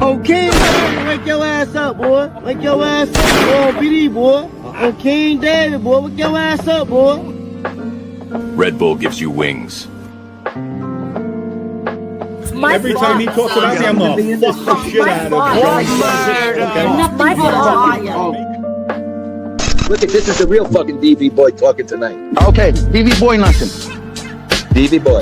Okay, wake your ass up, boy. Wake your ass up, boy. BD, boy. On King David, boy. Wake your ass up, boy. Red Bull gives you wings. Every time he talks about me, I'm gonna fuck the shit out of him. My fault. Look at this is the real fucking DV boy talking tonight. Okay, DV boy nothing. DV boy.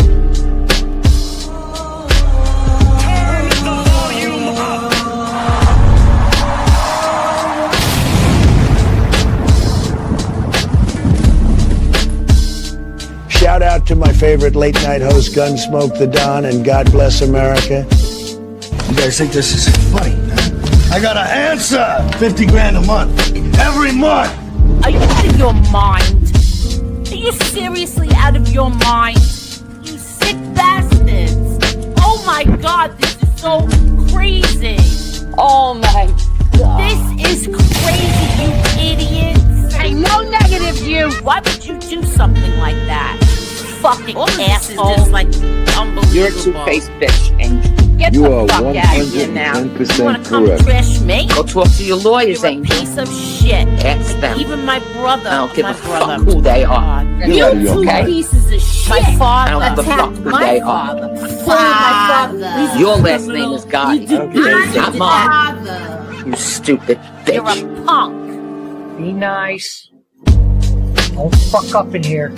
Shout out to my favorite late night host, Gunsmoke the Don, and God bless America. You guys think this is funny, huh? I got an answer. 50 grand a month. Every month. Are you out of your mind? Are you seriously out of your mind? You sick bastards. Oh my God, this is so crazy. Oh my God. This is crazy, you idiots. Hey, no negative, you. Why would you do something like that? Fucking asshole. This is just like unbelievable. You're a two-faced bitch, Angel. Get You the are fuck out of here now. 110% You wanna come correct. trash me? Go talk to your lawyers, You're a Angel. piece of shit. Ask them. Even my brother. I don't give my a brother. fuck who they are. God. Get You out of your two mind. pieces of shit. My father I don't give a fuck attacked who my they are. father. Father. Your last name is Guy. You did Not mine. father. You stupid You're bitch. a punk. Be nice. Don't fuck up in here.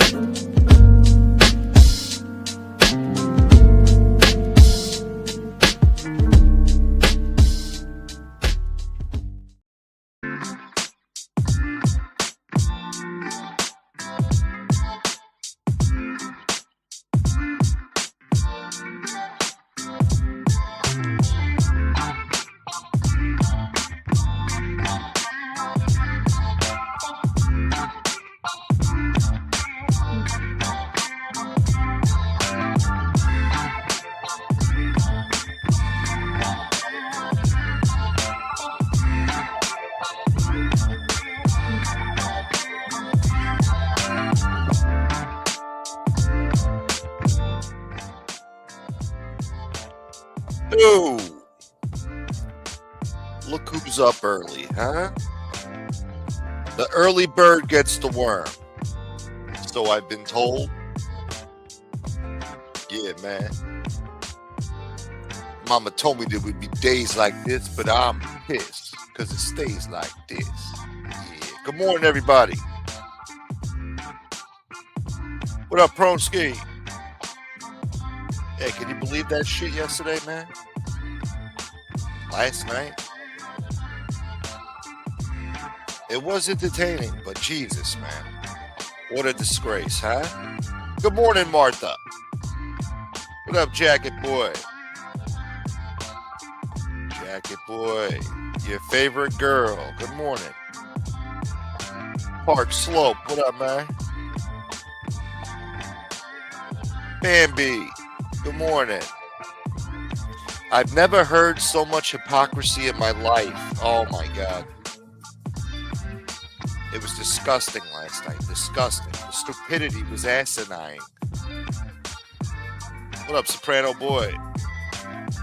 Ooh. Look who's up early, huh? The early bird gets the worm. So I've been told. Yeah, man. Mama told me there would be days like this, but I'm pissed because it stays like this. Yeah. Good morning, everybody. What up, Prone Ski? Hey, can you believe that shit yesterday, man? Last night? It was entertaining, but Jesus, man. What a disgrace, huh? Good morning, Martha. What up, Jacket Boy? Jacket Boy, your favorite girl. Good morning. Park Slope, what up, man? Bambi, good morning. I've never heard so much hypocrisy in my life. Oh my God. It was disgusting last night. Disgusting. The stupidity was asinine. What up, Soprano Boy?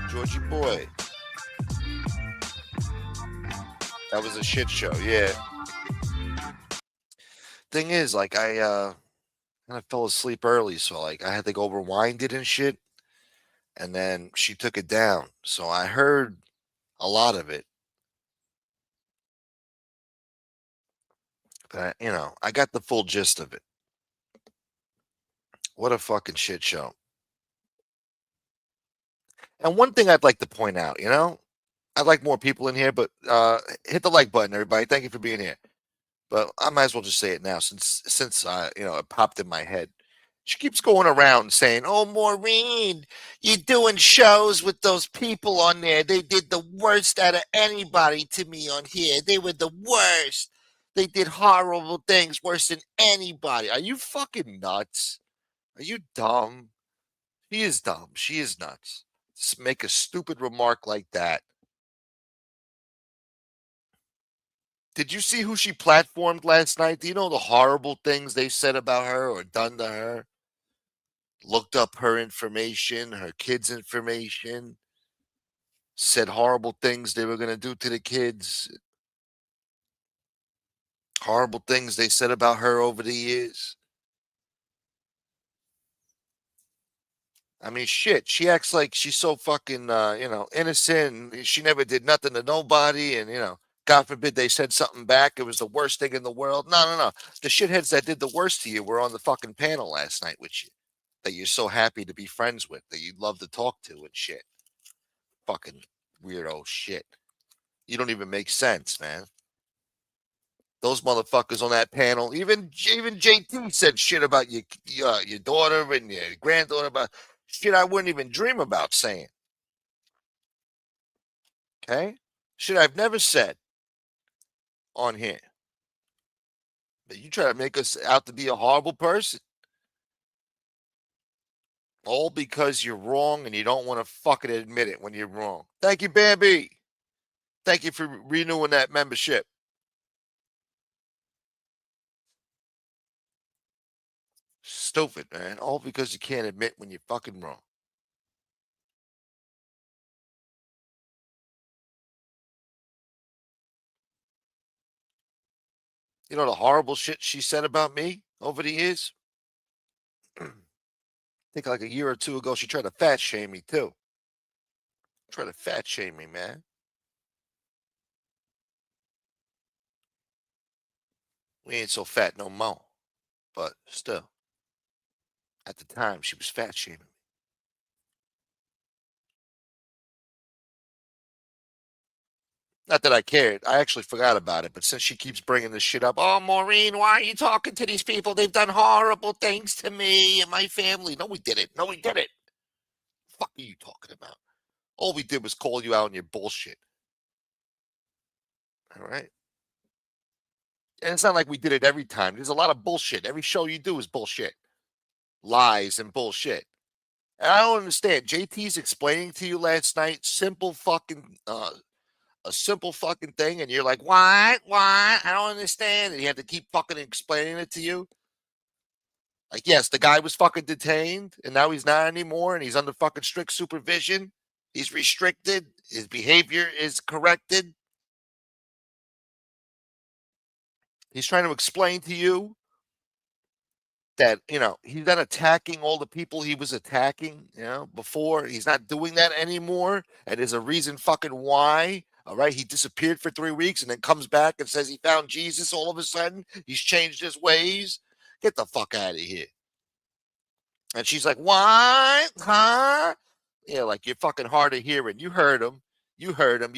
Georgie Boy. That was a shit show, yeah. Thing is, like, I kind of fell asleep early, so like I had to go rewind it and shit. And then she took it down. So I heard a lot of it. But, I got the full gist of it. What a fucking shit show. And one thing I'd like to point out, I'd like more people in here, but hit the like button, everybody. Thank you for being here. But I might as well just say it now since it popped in my head. She keeps going around saying, "Oh, Maureen, you're doing shows with those people on there. They did the worst out of anybody to me on here. They were the worst. They did horrible things worse than anybody." Are you fucking nuts? Are you dumb? He is dumb. She is nuts. Just make a stupid remark like that. Did you see who she platformed last night? Do you know the horrible things they said about her or done to her? Looked up her information, her kids' information. said horrible things they were going to do to the kids, horrible things they said about her over the years. I mean, shit, she acts like she's so fucking, innocent. And she never did nothing to nobody. And, God forbid they said something back. It was the worst thing in the world. No. The shitheads that did the worst to you were on the fucking panel last night with you, that you're so happy to be friends with, that you'd love to talk to and shit. Fucking weirdo shit. You don't even make sense, man. Those motherfuckers on that panel, even JT said shit about your daughter and your granddaughter, about shit I wouldn't even dream about saying. Okay? Shit I've never said on here. But you try to make us out to be a horrible person. All because you're wrong and you don't want to fucking admit it when you're wrong. Thank you, Bambi. Thank you for renewing that membership. Stupid, man. All because you can't admit when you're fucking wrong. You know the horrible shit she said about me over the years? I think like a year or two ago, she tried to fat shame me too. Tried to fat shame me, man. We ain't so fat no more. But still, at the time, she was fat shaming me. Not that I cared. I actually forgot about it. But since she keeps bringing this shit up, oh, Maureen, why are you talking to these people? They've done horrible things to me and my family. No, we didn't. No, we didn't. The fuck are you talking about? All we did was call you out on your bullshit. All right? And it's not like we did it every time. There's a lot of bullshit. Every show you do is bullshit. Lies and bullshit. And I don't understand. JT's explaining to you last night a simple fucking thing, and you're like, what? I don't understand. And he had to keep fucking explaining it to you. Like, yes, the guy was fucking detained, and now he's not anymore, and he's under fucking strict supervision. He's restricted. His behavior is corrected. He's trying to explain to you that, he's not attacking all the people he was attacking, before. He's not doing that anymore. And there's a reason fucking why. All right. He disappeared for 3 weeks and then comes back and says he found Jesus all of a sudden. He's changed his ways. Get the fuck out of here. And she's like, what? Huh? Yeah, like you're fucking hard of hearing. You heard him. You're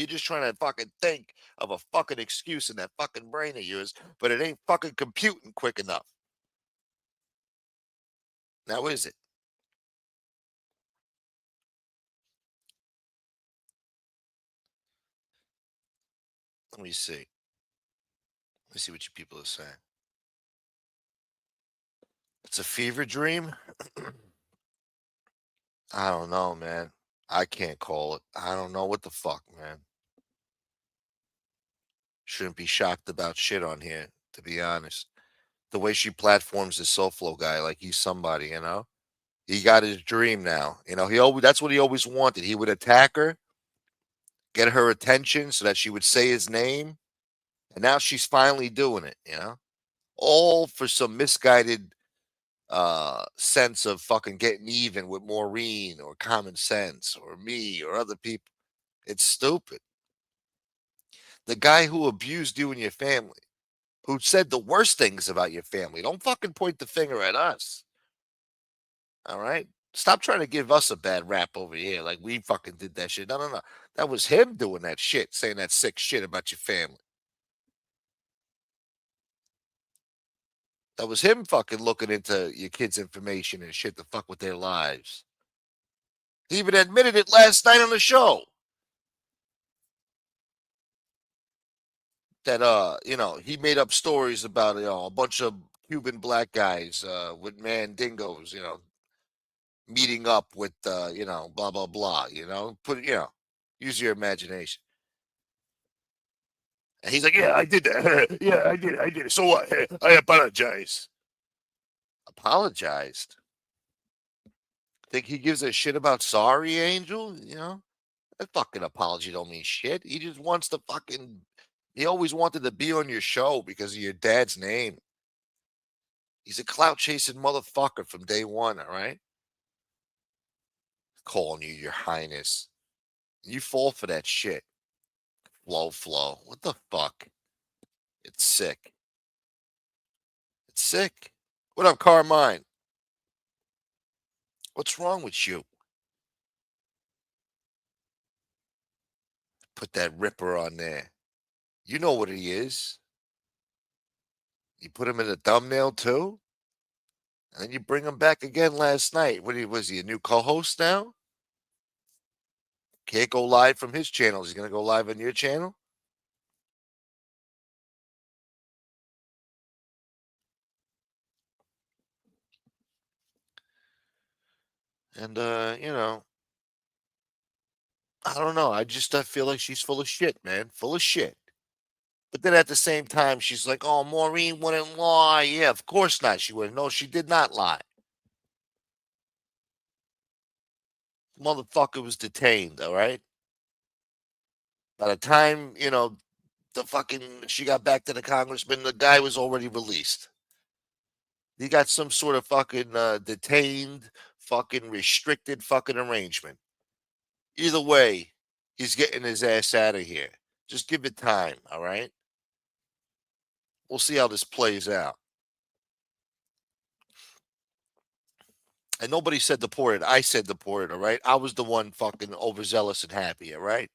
just trying to fucking think of a fucking excuse in that fucking brain of yours, but it ain't fucking computing quick enough. Now, is it? Let me see. Let me see what you people are saying. It's a fever dream? I don't know, man. I can't call it. I don't know what the fuck, man. Shouldn't be shocked about shit on here, to be honest. The way she platforms the SoFlo guy, like he's somebody, He got his dream now. That's what he always wanted. He would attack her, get her attention so that she would say his name. And now she's finally doing it, All for some misguided sense of fucking getting even with Maureen or common sense or me or other people. It's stupid. The guy who abused you and your family, who said the worst things about your family, don't fucking point the finger at us. All right? Stop trying to give us a bad rap over here like we fucking did that shit. No. That was him doing that shit, saying that sick shit about your family. That was him fucking looking into your kids' information and shit to fuck with their lives. He even admitted it last night on the show. That, he made up stories about, a bunch of Cuban black guys with mandingos, meeting up with, blah, blah, blah, use your imagination. And he's like, yeah, I did that. Yeah, I did. So what? I apologize. Apologized? Think he gives a shit about sorry, Angel? That fucking apology don't mean shit. He just wants to fucking. He always wanted to be on your show because of your dad's name. He's a clout chasing motherfucker from day one. All right, calling you your highness. You fall for that shit. Flow. What the fuck? It's sick. It's sick. What up, Carmine? What's wrong with you? Put that Ripper on there. You know what he is. You put him in the thumbnail too? And then you bring him back again last night. Was he a new co-host now? Can't go live from his channel. He's going to go live on your channel? And, I don't know. I feel like she's full of shit, man. Full of shit. But then at the same time, she's like, oh, Maureen wouldn't lie. Yeah, of course not. She wouldn't. No, she did not lie. Motherfucker was detained, all right? By the time, she got back to the congressman, the guy was already released. He got some sort of fucking detained, fucking restricted fucking arrangement. Either way, he's getting his ass out of here. Just give it time, all right? We'll see how this plays out. And nobody said deported. I said deported, all right? I was the one fucking overzealous and happy, all right?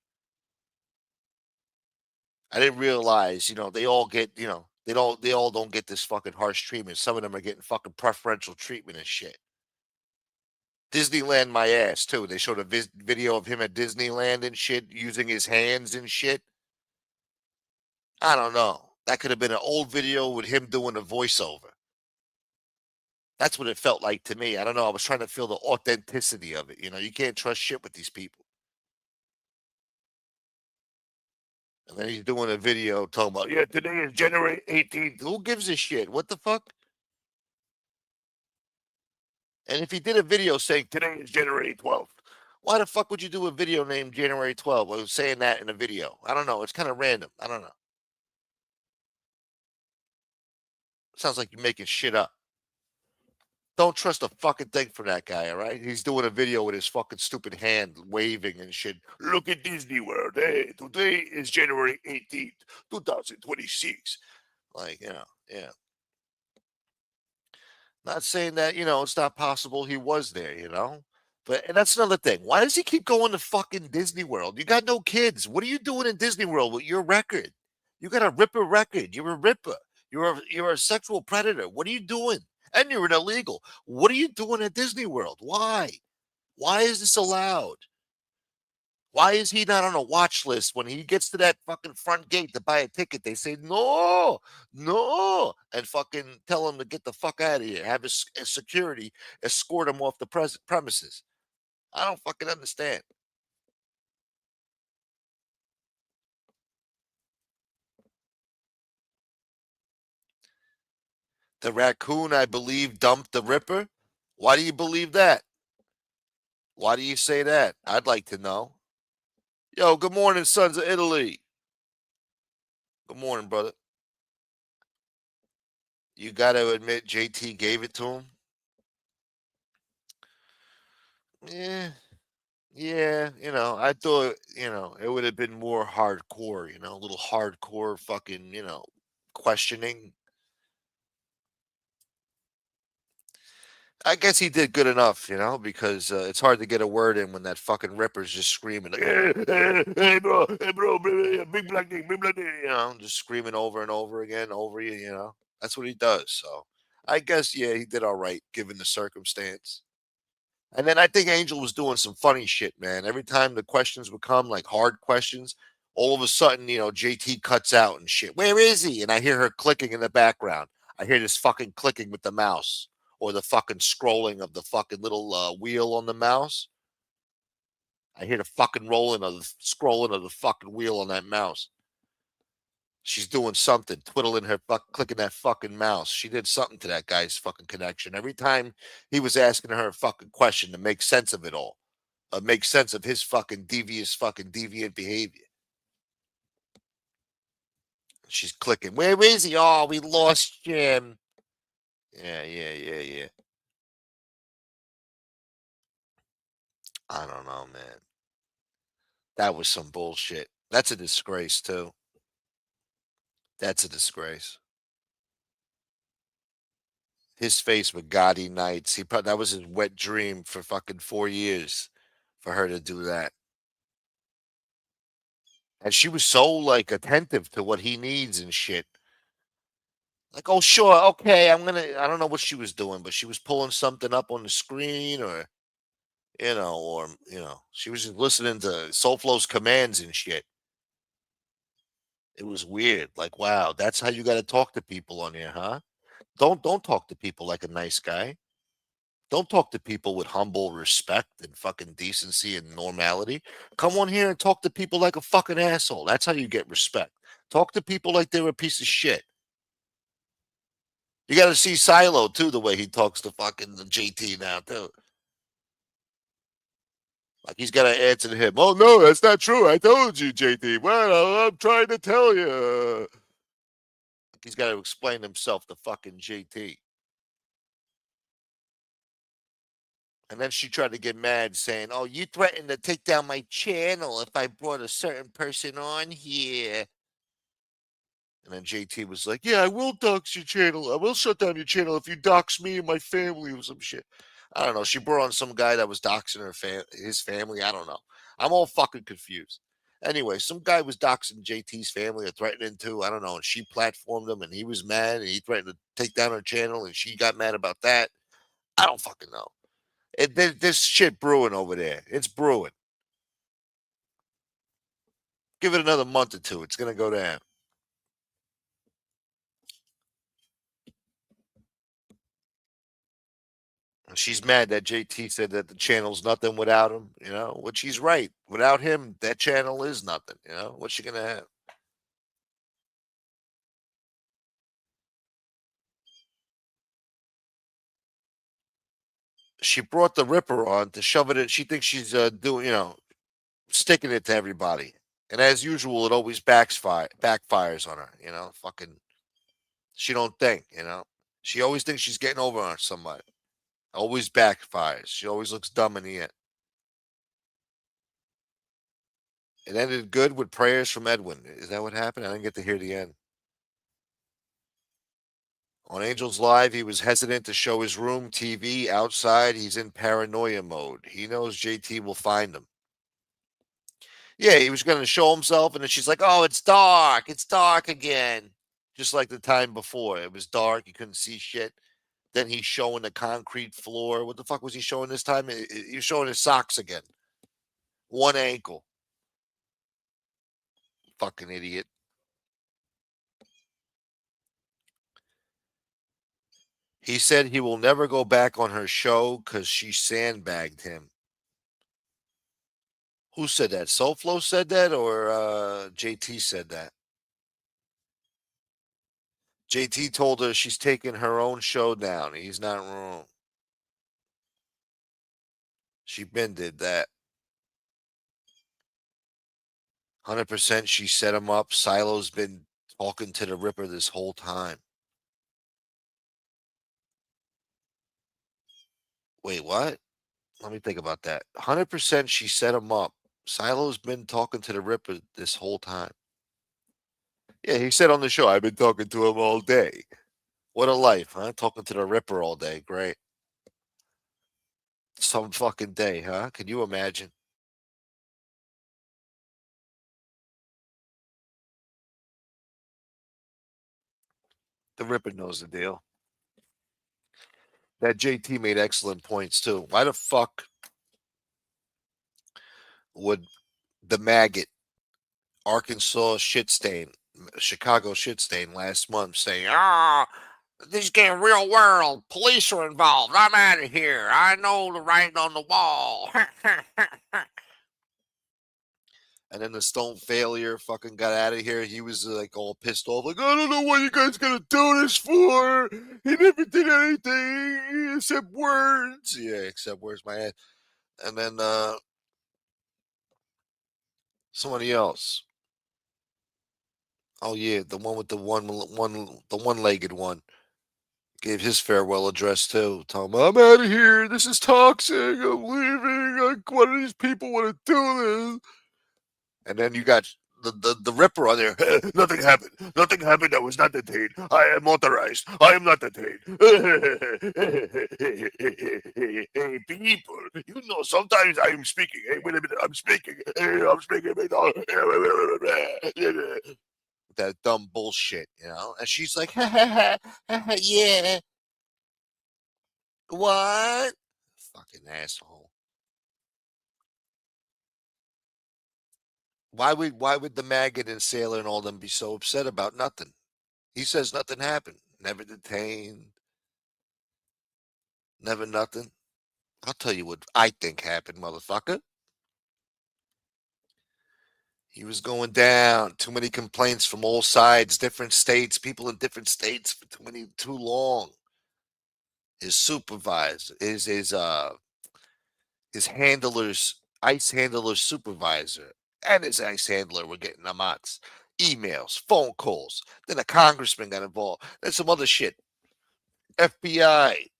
I didn't realize, they all get, they all don't get this fucking harsh treatment. Some of them are getting fucking preferential treatment and shit. Disneyland my ass, too. They showed a video of him at Disneyland and shit, using his hands and shit. I don't know. That could have been an old video with him doing a voiceover. That's what it felt like to me. I don't know. I was trying to feel the authenticity of it. You can't trust shit with these people. And then he's doing a video talking about, yeah, today is January 18th. Who gives a shit? What the fuck? And if he did a video saying today is January 12th, why the fuck would you do a video named January 12th or saying that in a video? I don't know. It's kind of random. I don't know. Sounds like you're making shit up. Don't trust a fucking thing from that guy, all right? He's doing a video with his fucking stupid hand waving and shit. Look at Disney World. Hey, today is January 18th, 2026. Like, yeah. Not saying that, it's not possible he was there, and that's another thing. Why does he keep going to fucking Disney World? You got no kids. What are you doing in Disney World with your record? You got a Ripper record. You're a Ripper. You're a sexual predator. What are you doing? And you're an illegal. What are you doing at Disney World? Why? Why is this allowed? Why is he not on a watch list when he gets to that fucking front gate to buy a ticket? They say, no, and fucking tell him to get the fuck out of here. Have his security escort him off the premises. I don't fucking understand. The raccoon, I believe, dumped the Ripper. Why do you believe that? Why do you say that? I'd like to know. Yo, good morning, sons of Italy. Good morning, brother. You got to admit JT gave it to him? Yeah, I thought, it would have been more hardcore, a little hardcore fucking, questioning. I guess he did good enough, because it's hard to get a word in when that fucking Ripper's just screaming like, hey, bro, big black thing, just screaming over and over again over you, That's what he does. So I guess, yeah, he did all right given the circumstance. And then I think Angel was doing some funny shit, man. Every time the questions would come, like hard questions, all of a sudden, JT cuts out and shit. Where is he? And I hear her clicking in the background. I hear this fucking clicking with the mouse. Or the fucking scrolling of the fucking little wheel on the mouse. I hear the fucking scrolling of the fucking wheel on that mouse. She's doing something, clicking that fucking mouse. She did something to that guy's fucking connection. Every time he was asking her a fucking question to make sense of it all. make sense of his fucking deviant behavior. She's clicking. Where is he? Oh, we lost Jim. Yeah. I don't know, man. That was some bullshit. That's a disgrace, too. That's a disgrace. His face with gaudy nights. That was his wet dream for fucking 4 years for her to do that. And she was so like attentive to what he needs and shit. Like, oh sure, okay, I don't know what she was doing, but she was pulling something up on the screen or she was just listening to Soulflow's commands and shit. It was weird. Like, wow, that's how you gotta talk to people on here, huh? Don't talk to people like a nice guy. Don't talk to people with humble respect and fucking decency and normality. Come on here and talk to people like a fucking asshole. That's how you get respect. Talk to people like they're a piece of shit. You got to see Silo too, the way he talks to fucking the JT now too. Like he's got to answer to him. Oh no, that's not true. I told you, JT. Well, I'm trying to tell you. Like he's got to explain himself to fucking JT. And then she tried to get mad, saying, "Oh, you threatened to take down my channel if I brought a certain person on here." And then JT was like, "Yeah, I will dox your channel. I will shut down your channel if you dox me and my family or some shit." I don't know. She brought on some guy that was doxing his family. I don't know. I'm all fucking confused. Anyway, some guy was doxing JT's family or threatening to. I don't know. And she platformed him, and he was mad, and he threatened to take down her channel, and she got mad about that. I don't fucking know. There's shit brewing over there. It's brewing. Give it another month or two. It's going to go down. She's mad that JT said that the channel's nothing without him, which he's right. Without him, that channel is nothing, What's she going to have? She brought the Ripper on to shove it in. She thinks she's doing, sticking it to everybody. And as usual, it always backfires on her, fucking. She don't think, She always thinks she's getting over on somebody. Always backfires. She always looks dumb in the end. It ended good with prayers from Edwin. Is that what happened? I didn't get to hear the end. On Angels Live, he was hesitant to show his room TV. Outside, he's in paranoia mode. He knows JT will find him. Yeah, he was going to show himself, and then she's like, "Oh, it's dark. It's dark again." Just like the time before. It was dark. You couldn't see shit. Then he's showing the concrete floor. What the fuck was he showing this time? He was showing his socks again. One ankle. Fucking idiot. He said he will never go back on her show because she sandbagged him. Who said that? Soulflow said that or JT said that? JT told her she's taking her own show down. He's not wrong. She been did that. 100% she set him up. Silo's been talking to the Ripper this whole time. Wait, what? Let me think about that. 100% she set him up. Silo's been talking to the Ripper this whole time. Yeah, he said on the show, I've been talking to him all day. What a life, huh? Talking to the Ripper all day. Great. Some fucking day, huh? Can you imagine? The Ripper knows the deal. That JT made excellent points, too. Why the fuck would the maggot, Arkansas shit stain, Chicago shit stain last month say, this is getting real world. Police are involved. I'm out of here. I know the writing on the wall. And then the Stone Failure fucking got out of here. He was like all pissed off. Like, I don't know what you guys gonna do this for. He never did anything except words. Yeah, except words, my ass. And then Somebody else. Oh yeah, the one with the one-legged one. Gave his farewell address too. Telling him, I'm out of here. This is toxic. I'm leaving. Like, what do these people want to do this? And then you got the Ripper on there. Nothing happened. Nothing happened. I was not detained. I am authorized. I am not detained. Hey, people. You know, sometimes I am speaking. Hey, wait a minute. I'm speaking. Hey, I'm speaking. That dumb bullshit, you know? And she's like, yeah. What? Fucking asshole. Why would the maggot and Sailor and all them be so upset about nothing? He says nothing happened. Never detained. Never nothing. I'll tell you what I think happened, motherfucker. He was going down. Too many complaints from all sides, different states, people in different states for too long. His supervisor, his handler's ice handler's supervisor and his ice handler were getting amounts, emails, phone calls. Then a congressman got involved. Then some other shit. FBI.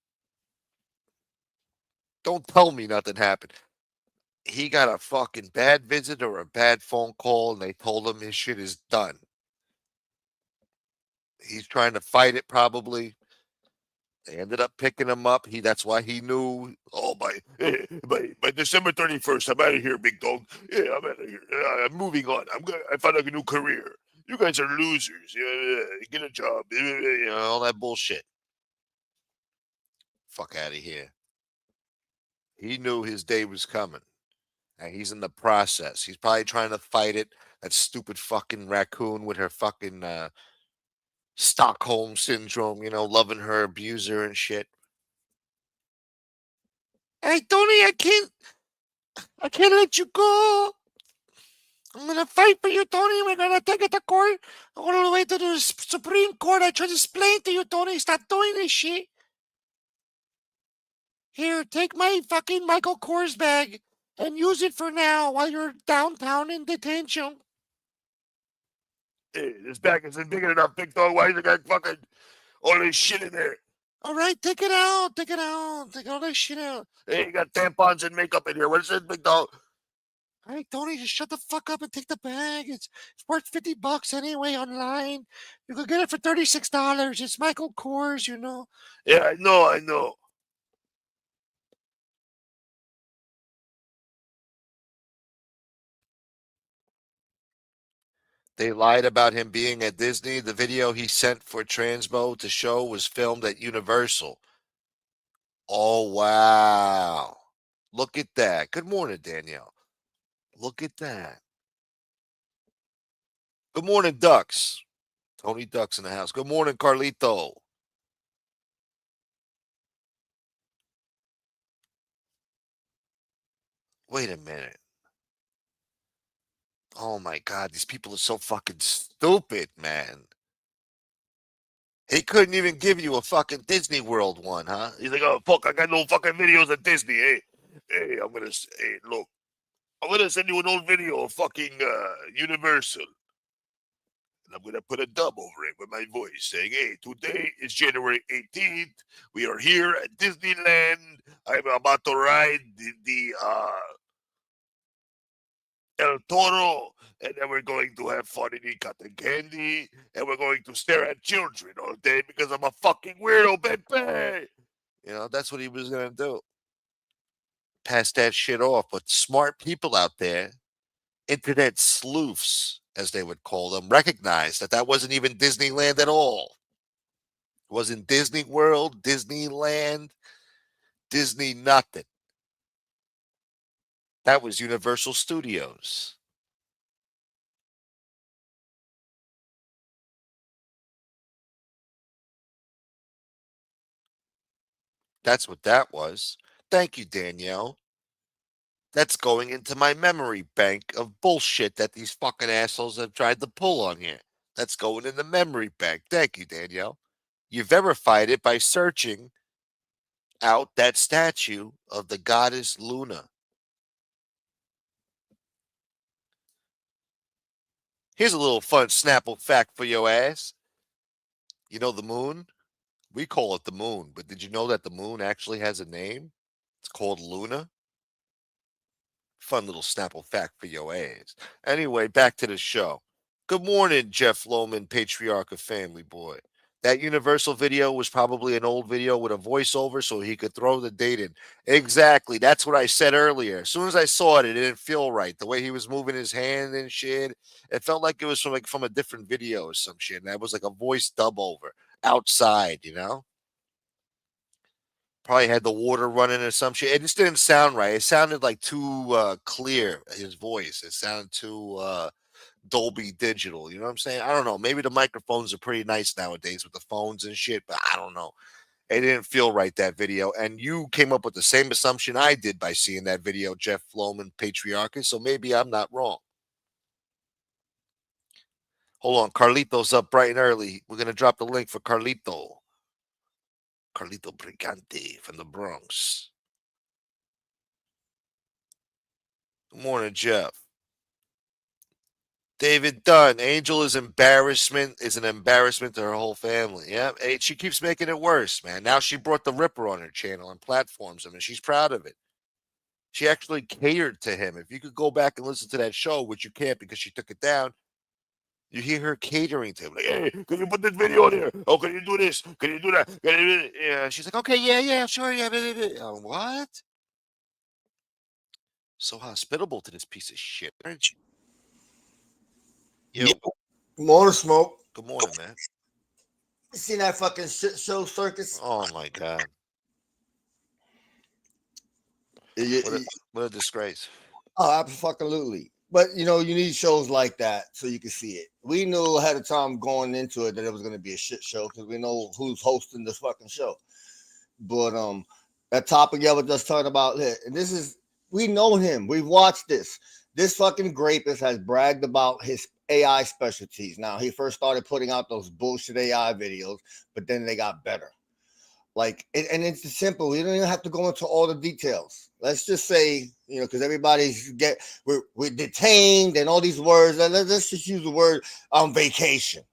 Don't tell me nothing happened. He got a fucking bad visit or a bad phone call, and they told him his shit is done. He's trying to fight it, probably. They ended up picking him up. That's why he knew. Oh, by December 31st, I'm out of here, big dog. Yeah, I'm out of here. I'm moving on. I found a new career. You guys are losers. Get a job. All that bullshit. Fuck out of here. He knew his day was coming. And he's in the process. He's probably trying to fight it. That stupid fucking raccoon with her fucking Stockholm syndrome, loving her abuser and shit. Hey, Tony, I can't let you go. I'm gonna fight for you, Tony. We're gonna take it to court, all the way to the Supreme Court. I tried to explain to you, Tony, stop doing this shit. Here, take my fucking Michael Kors bag and use it for now while you're downtown in detention. Hey, this bag isn't big enough, big dog. Why is it got fucking all this shit in there? All right, take it out. Take it out. Take all this shit out. Hey, you got tampons and makeup in here. What is it, big dog? All right, Tony, just shut the fuck up and take the bag. It's worth $50 anyway online. You could get it for $36. It's Michael Kors, you know. Yeah, I know. They lied about him being at Disney. The video he sent for Transmo to show was filmed at Universal. Oh, wow. Look at that. Good morning, Danielle. Look at that. Good morning, Ducks. Tony Ducks in the house. Good morning, Carlito. Wait a minute. Oh my God, these people are so fucking stupid, man. He couldn't even give you a fucking Disney World one, huh? He's like, oh fuck, I got no fucking videos of Disney. Hey, look, I'm gonna send you an old video of fucking Universal. And I'm gonna put a dub over it with my voice saying, hey, today is January 18th. We are here at Disneyland. I'm about to ride the El Toro, and then we're going to have fun and eat cotton candy, and we're going to stare at children all day because I'm a fucking weirdo, baby. That's what he was going to do. Pass that shit off. But smart people out there, internet sleuths, as they would call them, recognized that wasn't even Disneyland at all. It wasn't Disney World, Disneyland, Disney nothing. That was Universal Studios. That's what that was. Thank you, Danielle. That's going into my memory bank of bullshit that these fucking assholes have tried to pull on here. That's going in the memory bank. Thank you, Danielle. You verified it by searching out that statue of the goddess Luna. Here's a little fun Snapple fact for your ass. You know the moon? We call it the moon, but did you know that the moon actually has a name? It's called Luna. Fun little Snapple fact for your ass. Anyway, back to the show. Good morning, Jeff Lohman, patriarch of Family Boy. That Universal video was probably an old video with a voiceover so he could throw the date in. Exactly. That's what I said earlier. As soon as I saw it, it didn't feel right. The way he was moving his hand and shit, it felt like it was from a different video or some shit. And that was like a voice dub over outside, you know? Probably had the water running or some shit. It just didn't sound right. It sounded like too clear, his voice. It sounded too Dolby Digital. You know what I'm saying? I don't know. Maybe the microphones are pretty nice nowadays with the phones and shit, but I don't know. It didn't feel right, that video. And you came up with the same assumption I did by seeing that video, Jeff Lohman, Patriarchy. So maybe I'm not wrong. Hold on. Carlito's up bright and early. We're going to drop the link for Carlito. Carlito Brigante from the Bronx. Good morning, Jeff. David Dunn, Angel is an embarrassment to her whole family. Yeah, and she keeps making it worse, man. Now she brought the Ripper on her channel and platforms him, and she's proud of it. She actually catered to him. If you could go back and listen to that show, which you can't because she took it down, you hear her catering to him. Like, hey, can you put this video on here? Oh, can you do this? Can you do that? Yeah, she's like, okay, yeah, sure, yeah. What? So hospitable to this piece of shit, aren't you? Yo. Morning, Smoke. Good morning, man. You seen that fucking shit show circus? Oh my god. What a disgrace. Oh, absolutely. But you know, you need shows like that so you can see it. We knew ahead of time going into it that it was going to be a shit show because we know who's hosting this fucking show. But that topic y'all was just talking about, and this is, we know him. We've watched this. This fucking rapist has bragged about his AI specialties. Now, he first started putting out those bullshit AI videos, but then they got better. Like, and it's simple. You don't even have to go into all the details. Let's just say, you know, because everybody's we're detained and all these words. Let's just use the word on vacation.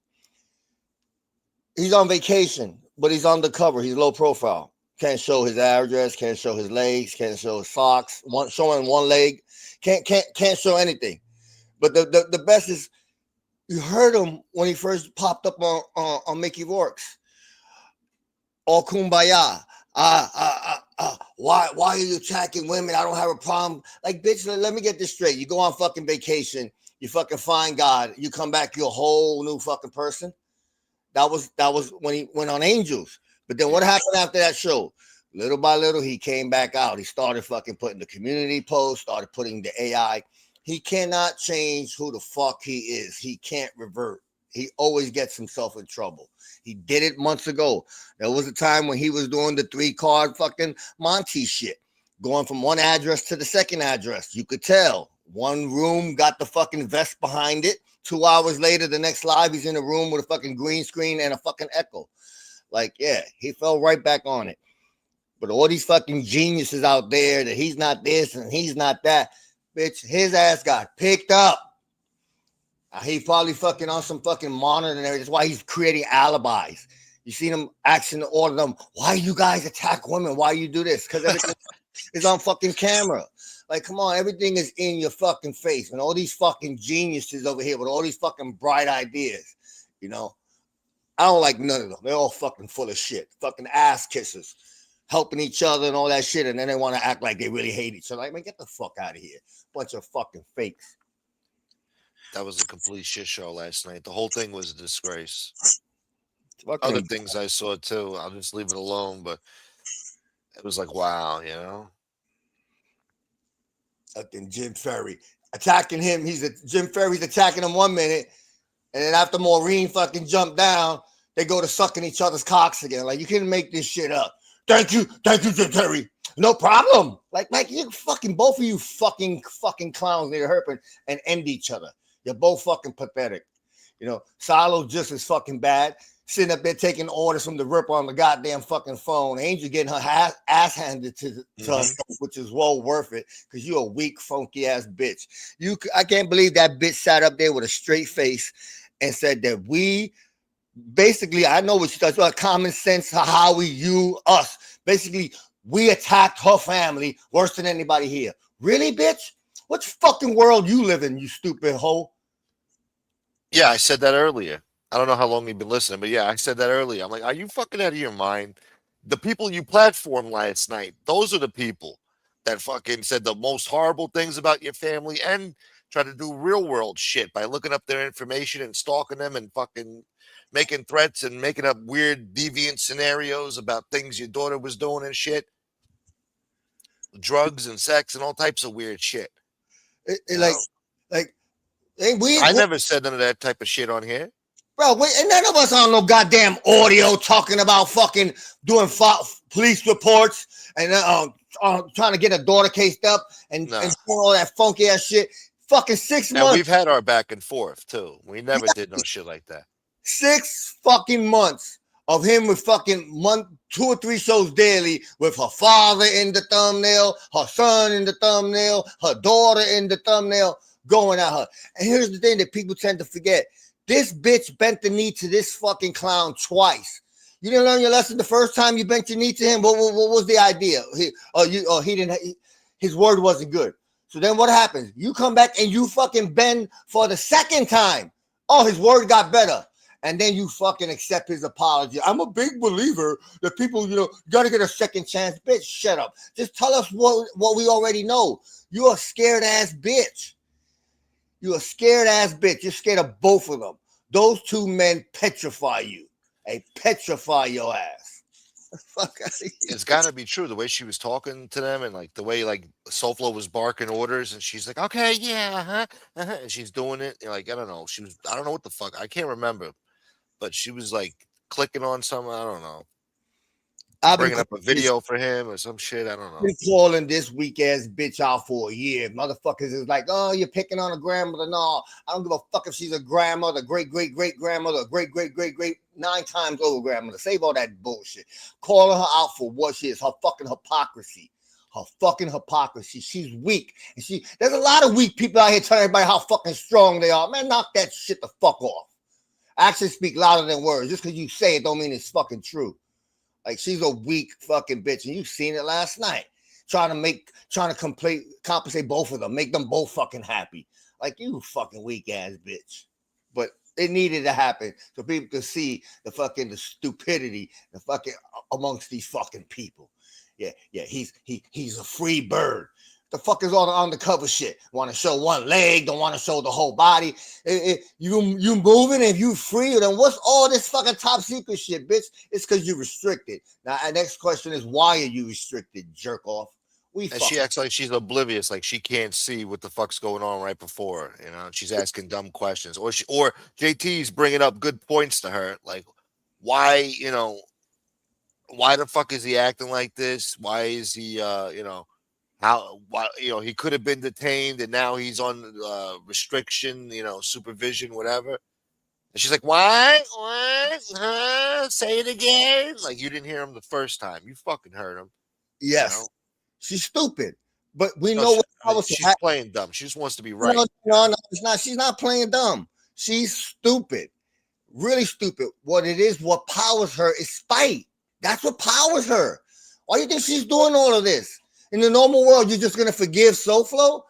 He's on vacation, but he's undercover. He's low profile. Can't show his address. Can't show his legs. Can't show his socks. Showing one leg. Can't show anything. But the best is, you heard him when he first popped up on Mickey Rourke's. All kumbaya. Why are you attacking women? I don't have a problem. Like, bitch, let me get this straight. You go on fucking vacation, you fucking find God, you come back, you're a whole new fucking person. That was when he went on Angels. But then what happened after that show? Little by little, he came back out. He started fucking putting the community post, started putting the AI. He cannot change who the fuck he is. He can't revert. He always gets himself in trouble. He did it months ago. There was a time when he was doing the 3-card fucking Monty shit, going from one address to the second address. You could tell. One room got the fucking vest behind it. 2 hours later, the next live, he's in a room with a fucking green screen and a fucking echo. Like, yeah, he fell right back on it. But all these fucking geniuses out there that he's not this and he's not that, bitch, his ass got picked up. He probably fucking on some fucking monitor and everything. That's why he's creating alibis. You seen him asking all of them, why you guys attack women? Why you do this? Because everything is on fucking camera. Like, come on, everything is in your fucking face. And all these fucking geniuses over here with all these fucking bright ideas, you know. I don't like none of them. They're all fucking full of shit. Fucking ass kissers. Helping each other and all that shit. And then they want to act like they really hate each other. Like, man, get the fuck out of here. Bunch of fucking fakes. That was a complete shit show last night. The whole thing was a disgrace. Fucking Other things I saw too. I'll just leave it alone. But it was like, wow, you know. Fucking Jim Ferry attacking him. Jim Ferry's attacking him 1 minute, and then after Maureen fucking jumped down, they go to sucking each other's cocks again. Like, you can't make this shit up. Thank you, Jim Ferry. No problem. Like, you fucking, both of you fucking clowns need to herp and end each other. You're both fucking pathetic. You know, Silo just as fucking bad. sitting up there taking orders from the Ripper on the goddamn fucking phone. Angel getting her ass handed to her, which is well worth it because you're a weak, funky ass bitch. I can't believe that bitch sat up there with a straight face and said that we basically, I know what she does, common sense, how us. Basically, we attacked her family worse than anybody here. Really, bitch? What fucking world you live in, you stupid hoe? Yeah, I said that earlier. I don't know how long you've been listening, but yeah, I said that earlier. I'm like, are you fucking out of your mind? The people you platformed last night, those are the people that fucking said the most horrible things about your family and try to do real world shit by looking up their information and stalking them and fucking making threats and making up weird deviant scenarios about things your daughter was doing and shit. Drugs and sex and all types of weird shit. I never said none of that type of shit on here. Bro, and none of us on no goddamn audio talking about fucking doing police reports and trying to get a daughter cased up and doing all that funky ass shit. Fucking 6 months. And we've had our back and forth too. We never did no shit like that. 6 fucking months of him with fucking 2 or 3 shows daily with her father in the thumbnail, her son in the thumbnail, her daughter in the thumbnail, going at her. And here's the thing that people tend to forget. This bitch bent the knee to this fucking clown twice. You didn't learn your lesson the first time you bent your knee to him. What was the idea? He didn't. His word wasn't good. So then what happens? You come back and you fucking bend for the second time. Oh, his word got better. And then you fucking accept his apology. I'm a big believer that people, got to get a second chance. Bitch, shut up. Just tell us what we already know. You're a scared ass bitch. You're a scared ass bitch. You're scared of both of them. Those 2 men petrify you. They petrify your ass. Fuck out of here. It's got to be true. The way she was talking to them and like the way like Soflo was barking orders and she's like, okay, yeah, and she's doing it. Like, I don't know. I don't know what the fuck. I can't remember. But she was like clicking on something. I don't know. Bringing up a video for him or some shit. I don't know. I've been calling this weak ass bitch out for a year. Motherfuckers is like, oh, you're picking on a grandmother. No, I don't give a fuck if she's a grandmother, great grandmother, great 9 times over grandmother. Save all that bullshit. Calling her out for what she is, her fucking hypocrisy. Her fucking hypocrisy. She's weak. And there's a lot of weak people out here telling everybody how fucking strong they are. Man, knock that shit the fuck off. Actions speak louder than words. Just because you say it don't mean it's fucking true. Like, she's a weak fucking bitch, and you've seen it last night. Trying to compensate both of them, make them both fucking happy. Like, you fucking weak ass bitch. But it needed to happen so people could see the stupidity, the fucking amongst these fucking people. Yeah, he's a free bird. The fuck is all the undercover shit? Want to show one leg, don't want to show the whole body. You moving, if you free, then what's all this fucking top secret shit, bitch? It's because you're restricted. Now, our next question is, why are you restricted, jerk off? And she acts like she's oblivious, like she can't see what the fuck's going on right before her. She's asking dumb questions, or JT's bringing up good points to her, like why the fuck is he acting like this? Why is he he could have been detained and now he's on restriction, supervision, whatever. And she's like, what? Say it again. Like, you didn't hear him the first time. You fucking heard him. Yes. She's stupid. But we know what she's playing dumb. She just wants to be right. No, it's not. She's not playing dumb. She's stupid. Really stupid. What it is, what powers her is spite. That's what powers her. Why do you think she's doing all of this? In the normal world, you're just gonna forgive Soflo?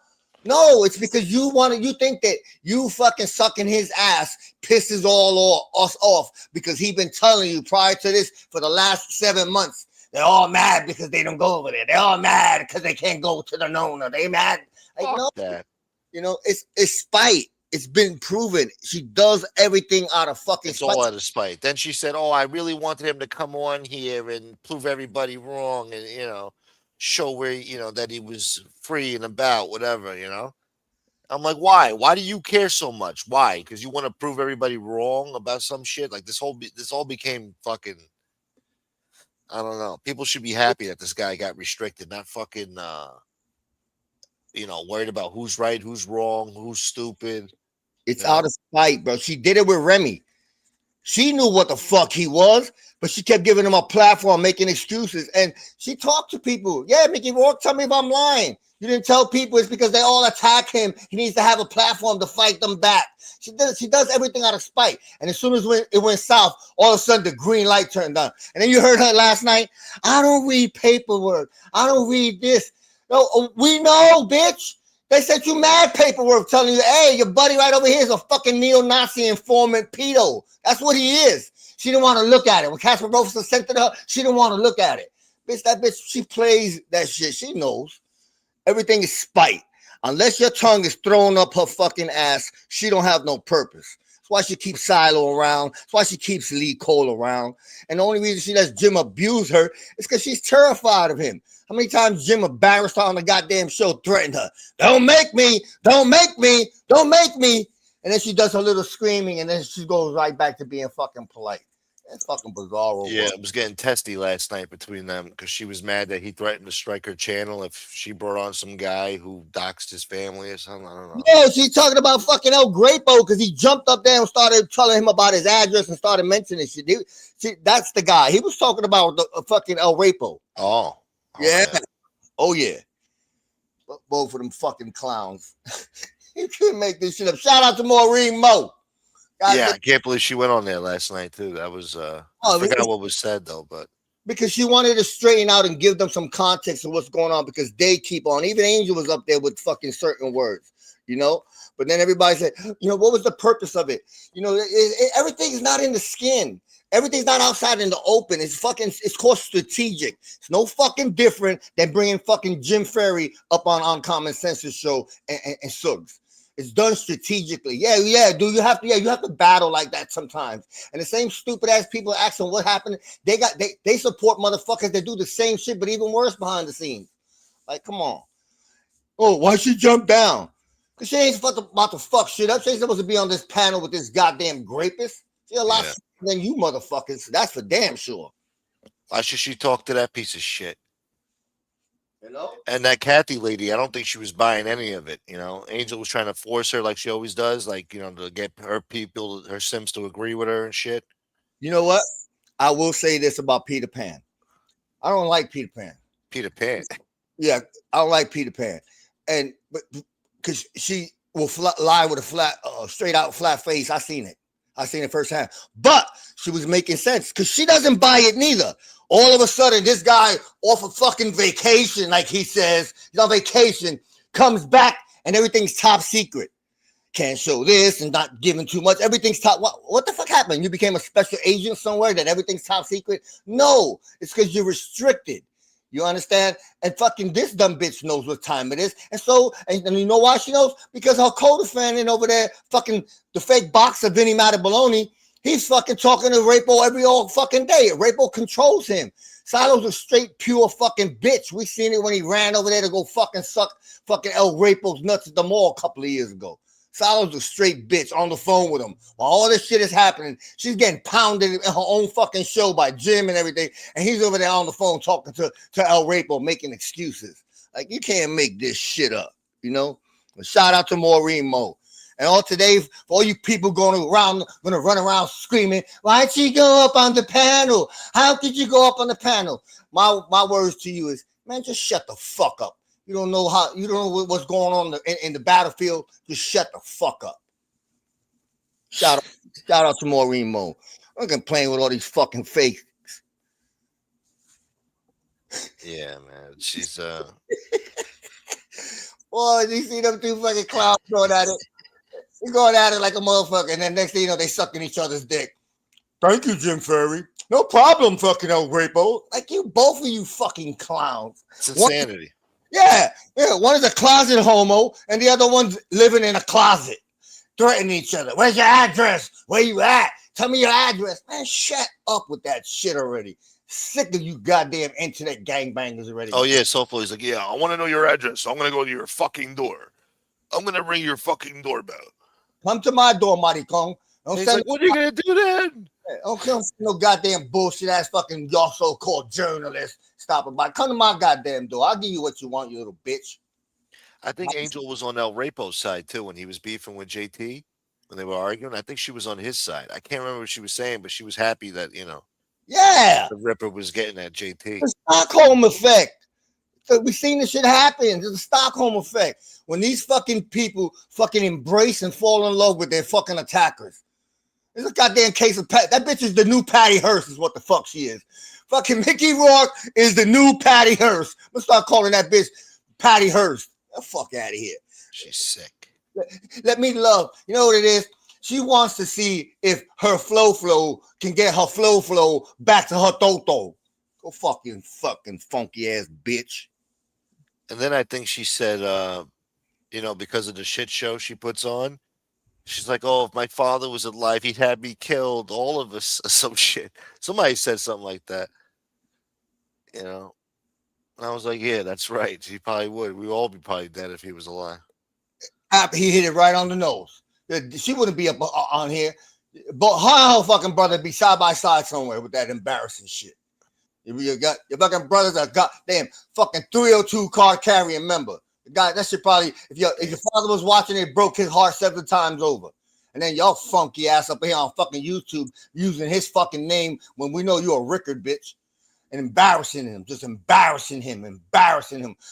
No, it's because you think that you fucking sucking his ass pisses us off because he been telling you prior to this for the last 7 months. They're all mad because they don't go over there. They're all mad because they can't go to the Nona. They mad. Like, no, that. It's spite. It's been proven. She does everything out of fucking spite. It's all out of spite. Then she said, oh, I really wanted him to come on here and prove everybody wrong and, show where, that he was free and about, whatever, I'm like, why? Why do you care so much? Why? Because you want to prove everybody wrong about some shit? Like, this all became fucking, I don't know. People should be happy that this guy got restricted, not fucking, worried about who's right, who's wrong, who's stupid. It's out of spite, bro. She did it with Remy. She knew what the fuck he was, but she kept giving him a platform, making excuses. And she talked to people. Yeah, Mickey Rourke, tell me if I'm lying. You didn't tell people it's because they all attack him. He needs to have a platform to fight them back. She does everything out of spite. And as soon as it went south, all of a sudden the green light turned on. And then you heard her last night. I don't read paperwork. I don't read this. No, we know, bitch. They sent you mad paperwork telling you, hey, your buddy right over here is a fucking neo-Nazi informant pedo. That's what he is. She didn't want to look at it. When Casper Robertson sent it to her, she didn't want to look at it. Bitch, that bitch, she plays that shit. She knows. Everything is spite. Unless your tongue is thrown up her fucking ass, she don't have no purpose. That's why she keeps Silo around. That's why she keeps Lee Cole around. And the only reason she lets Jim abuse her is because she's terrified of him. How many times Jim embarrassed her on the goddamn show, threatened her? Don't make me, don't make me, don't make me. And then she does her little screaming, and then she goes right back to being fucking polite. That's fucking bizarre. Yeah, it was getting testy last night between them because she was mad that he threatened to strike her channel if she brought on some guy who doxed his family or something. I don't know. Yeah, she's talking about fucking El Grapo because he jumped up there and started telling him about his address and started mentioning shit. See, that's the guy. He was talking about the fucking El Rapo. Oh. Yeah. Oh, yeah. Both of them fucking clowns. You couldn't make this shit up. Shout out to Maureen Moe. Yeah, I can't believe she went on there last night too. That was I forgot what was said though, but because she wanted to straighten out and give them some context of what's going on because they keep on. Even Angel was up there with fucking certain words, you know. But then everybody said, you know, what was the purpose of it? You know, everything's not in the skin. Everything's not outside in the open. It's called strategic. It's no fucking different than bringing fucking Jim Ferry up on Common Sense's show and Suggs. It's done strategically. Yeah. Do you have to? Yeah, you have to battle like that sometimes. And the same stupid ass people asking what happened. They support motherfuckers that do the same shit, but even worse behind the scenes. Like, come on. Oh, why she jump down? Because she ain't about to fuck shit up. She ain't supposed to be on this panel with this goddamn rapist. She's a lot than you motherfuckers. That's for damn sure. why should she talk to that piece of shit? You know? And that Kathy lady, I don't think she was buying any of it. You know, Angel was trying to force her like she always does, like, you know, to get her people, her Sims to agree with her and shit. You know what? I will say this about Peter Pan. I don't like Peter Pan. Peter Pan. Yeah, I don't like Peter Pan. And but because she will lie with a straight out flat face. I seen it firsthand. But she was making sense because she doesn't buy it neither. All of a sudden, this guy off a fucking vacation, like he says, he's on vacation, comes back and everything's top secret. Can't show this and not giving too much. Everything's top. What the fuck happened? You became a special agent somewhere that everything's top secret? No, it's because you're restricted. You understand? And fucking this dumb bitch knows what time it is. And so, and you know why she knows? Because her co-defendant over there, fucking the fake boxer, Vinny Mattabaloni, he's fucking talking to Rapo every all fucking day. Rapo controls him. Silo's a straight, pure fucking bitch. We seen it when he ran over there to go fucking suck fucking El Rapo's nuts at the mall a couple of years ago. Silo's a straight bitch on the phone with him. While all this shit is happening, she's getting pounded in her own fucking show by Jim and everything. And he's over there on the phone talking to El Rapo, making excuses. Like, you can't make this shit up, you know? But shout out to Maureen Moe. And all today, for all you people gonna run around screaming, why'd she go up on the panel? How could you go up on the panel? My words to you is, man, just shut the fuck up. You don't know what's going on in the battlefield. Just shut the fuck up. Shout out to Maureen Moe. I'm complaining with all these fucking fakes. Yeah, man. She's Boy, you see them two fucking clowns going at it. They're going at it like a motherfucker, and then next thing you know, they sucking each other's dick. Thank you, Jim Ferry. No problem, fucking El Rapo. Like, you, both of you fucking clowns. It's insanity. Yeah. One is a closet homo, and the other one's living in a closet, threatening each other. Where's your address? Where you at? Tell me your address. Man, shut up with that shit already. Sick of you goddamn internet gangbangers already. Oh, yeah. Soulful, he's like, yeah, I want to know your address. So I'm going to go to your fucking door. I'm going to ring your fucking doorbell. Come to my door, maricon. He's like, what are you going to do then? Don't come no goddamn bullshit ass fucking y'all so-called journalists stopping by. Come to my goddamn door. I'll give you what you want, you little bitch. I think Angel was on El Rapo's side too when he was beefing with JT. when they were arguing. I think she was on his side. I can't remember what she was saying, but she was happy that Yeah, the Ripper was getting at JT. the Stockholm effect. So we've seen this shit happen. There's a Stockholm effect. When these fucking people fucking embrace and fall in love with their fucking attackers. There's a goddamn case of Pat. That bitch is the new Patty Hearst, is what the fuck she is. Fucking Mickey Rourke is the new Patty Hearst. I'm gonna start calling that bitch Patty Hearst. Get the fuck out of here. She's sick. Let me love. You know what it is? She wants to see if her flow can get her flow back to her Toto. Go fucking funky ass bitch. And then I think she said, because of the shit show she puts on, she's like, "Oh, if my father was alive, he'd have me killed. All of us," some shit. Somebody said something like that. And I was like, "Yeah, that's right. He probably would. We'd all be probably dead if he was alive." He hit it right on the nose. She wouldn't be up on here, but her and her fucking brother be side by side somewhere with that embarrassing shit. You got your fucking brothers are goddamn fucking 302 card carrying member. The guy that should probably if your father was watching it, broke his heart 7 times over. And then y'all funky ass up here on fucking YouTube using his fucking name when we know you're a Rickard bitch. And embarrassing him,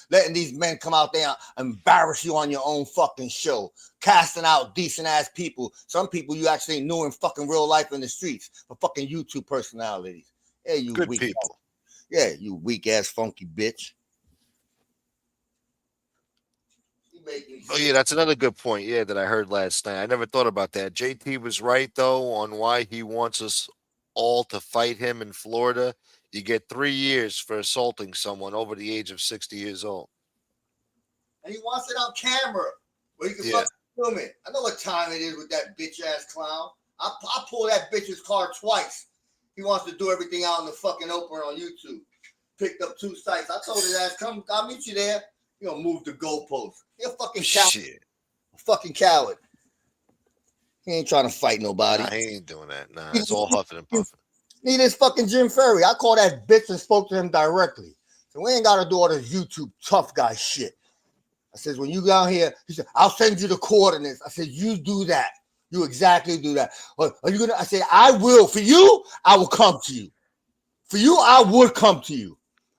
letting these men come out there and embarrass you on your own fucking show, casting out decent ass people. Some people you actually knew in fucking real life in the streets for fucking YouTube personalities. Yeah, you good weak people. Ass. Yeah, you weak ass funky bitch. Oh yeah, that's another good point. Yeah, that I heard last night. I never thought about that. JT was right though on why he wants us all to fight him in Florida. You get 3 years for assaulting someone over the age of 60 years old. And he wants it on camera where you can fucking film it. I know what time it is with that bitch ass clown. I pull that bitch's car twice. He wants to do everything out in the fucking open on YouTube. Picked up 2 sites. I told his ass, come, I'll meet you there. You gonna move the goalpost. You're a fucking coward. Shit. A fucking coward. He ain't trying to fight nobody. Nah, he ain't doing that. Nah, it's all huffing and puffing. Neither is fucking Jim Ferry. I called that bitch and spoke to him directly. So we ain't got to do all this YouTube tough guy shit. I says, when you down here, he said, I'll send you the coordinates. I said, you do that. You exactly do that. Are you gonna? I said, I will. For you, I will come to you. For you, I would come to you.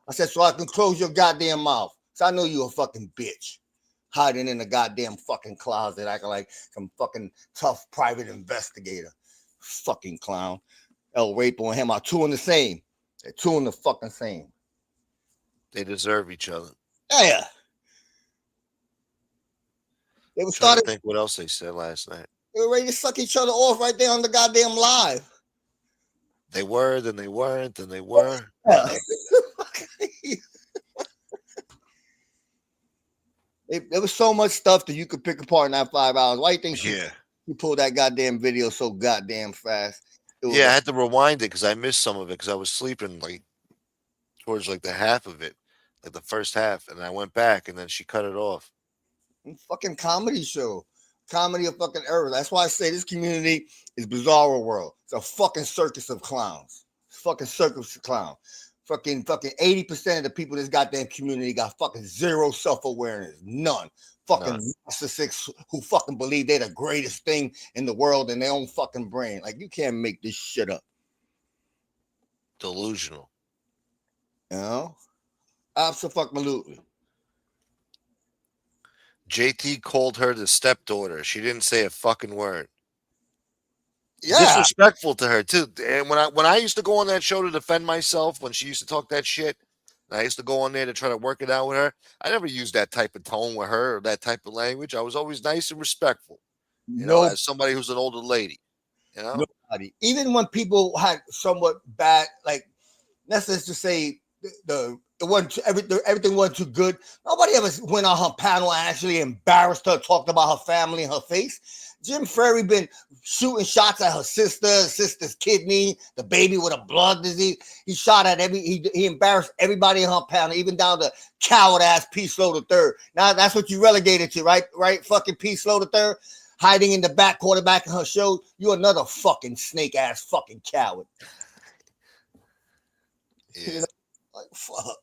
I said, so I can close your goddamn mouth. So I know you a fucking bitch. Hiding in the goddamn fucking closet, acting like some fucking tough private investigator. Fucking clown. El Rapo and him are 2 in the same. They're 2 in the fucking same. They deserve each other. Yeah. They were Trying to think what else they said last night. They were ready to suck each other off right there on the goddamn live. They were, then they weren't, then they were. Yeah. There was so much stuff that you could pick apart in that 5 hours. Why do you think you pulled that goddamn video so goddamn fast? I had to rewind it because I missed some of it because I was sleeping towards the half of it, like the first half, and I went back and then she cut it off. Fucking comedy show. Comedy of fucking error. That's why I say this community is bizarre world. It's a fucking circus of clowns. It's fucking circus of clowns. Fucking 80% of the people in this goddamn community got fucking zero self-awareness. None. Fucking narcissists who fucking believe they're the greatest thing in the world in their own fucking brain. Like, you can't make this shit up. Delusional. You know? Absolutely. JT called her the stepdaughter. She didn't say a fucking word. Yeah. Disrespectful to her too. And when I used to go on that show to defend myself, when she used to talk that shit, and I used to go on there to try to work it out with her, I never used that type of tone with her or that type of language. I was always nice and respectful. You know, as somebody who's an older lady. You know? Nobody. Even when people had somewhat bad, like, let's just say everything wasn't too good. Nobody ever went on her panel and actually embarrassed her, talked about her family in her face. Jim Ferry been shooting shots at her sister's kidney, the baby with a blood disease. He shot at he embarrassed everybody in her panel, even down to coward ass P. Slow III. Now that's what you relegated to, right? Right, fucking P. Slow III, hiding in the back quarterback in her show. You another fucking snake ass fucking coward. Yeah. You know, like fuck.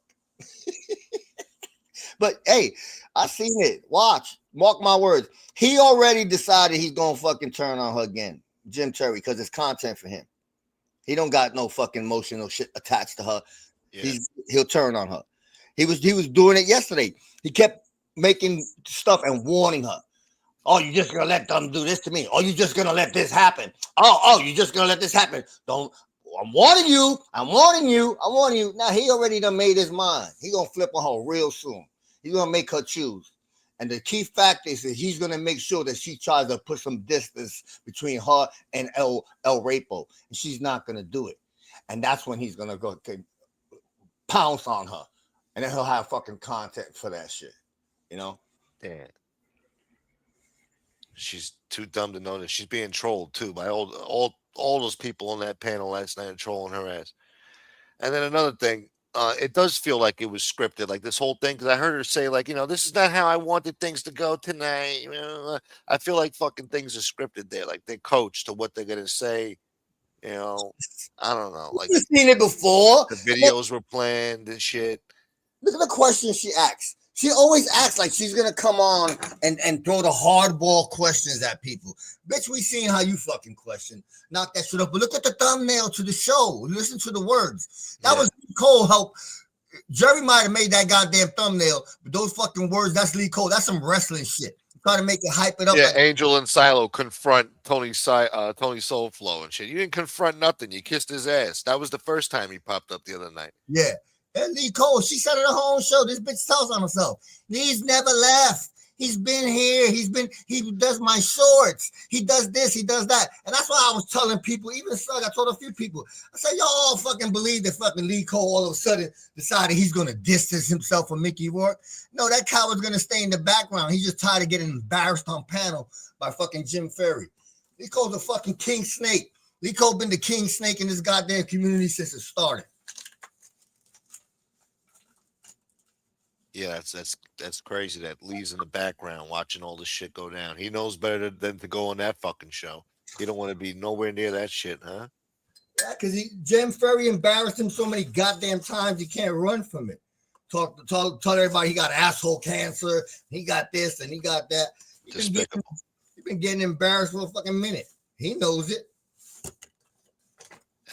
But hey, I seen it. Watch. Mark my words. He already decided he's gonna fucking turn on her again, Jim Terry, because it's content for him. He don't got no fucking emotional shit attached to her. Yeah. He'll turn on her. He was doing it yesterday. He kept making stuff and warning her. Oh, you just gonna let them do this to me? Oh, you just gonna let this happen? Oh, you just gonna let this happen? Don't. I'm warning you. I'm warning you. I'm warning you. Now he already done made his mind. He gonna flip on her real soon. He's gonna make her choose. And the key factor is that he's gonna make sure that she tries to put some distance between her and El Rapo, and she's not gonna do it. And that's when he's gonna go to pounce on her, and then he'll have fucking content for that shit. You know? Damn. She's too dumb to know that she's being trolled too by all those people on that panel last night trolling her ass. And then another thing, it does feel like it was scripted, like this whole thing, because I heard her say, like, this is not how I wanted things to go tonight. I feel like fucking things are scripted there, like they coach to what they're gonna say. I don't know. Like you've seen it before. The videos were planned and shit. Look at the question she asks. She always acts like she's gonna come on and throw the hardball questions at people. Bitch, we seen how you fucking question. Knock that shit up. But look at the thumbnail to the show. Listen to the words. That was Cole help. Jerry might have made that goddamn thumbnail, but those fucking words, that's Lee Cole. That's some wrestling shit. Trying to make it hype it up. Yeah, like Angel and Silo confront Tony Soulflow and shit. You didn't confront nothing. You kissed his ass. That was the first time he popped up the other night. Yeah. And Lee Cole, she said it her own show. This bitch tells on herself. He's never left. He's been here. He does my shorts. He does this. He does that. And that's why I was telling people, even Sugg, I told a few people, I said, y'all all fucking believe that fucking Lee Cole all of a sudden decided he's going to distance himself from Mickey Rourke. No, that coward's going to stay in the background. He's just tired of getting embarrassed on panel by fucking Jim Ferry. Lee Cole's a fucking king snake. Lee Cole been the king snake in this goddamn community since it started. Yeah, that's crazy that Lee's in the background watching all this shit go down. He knows better than to go on that fucking show. He don't want to be nowhere near that shit, huh? Yeah, because Jim Ferry embarrassed him so many goddamn times he can't run from it. Tell everybody he got asshole cancer, he got this and he got that. He's been getting embarrassed for a fucking minute. He knows it.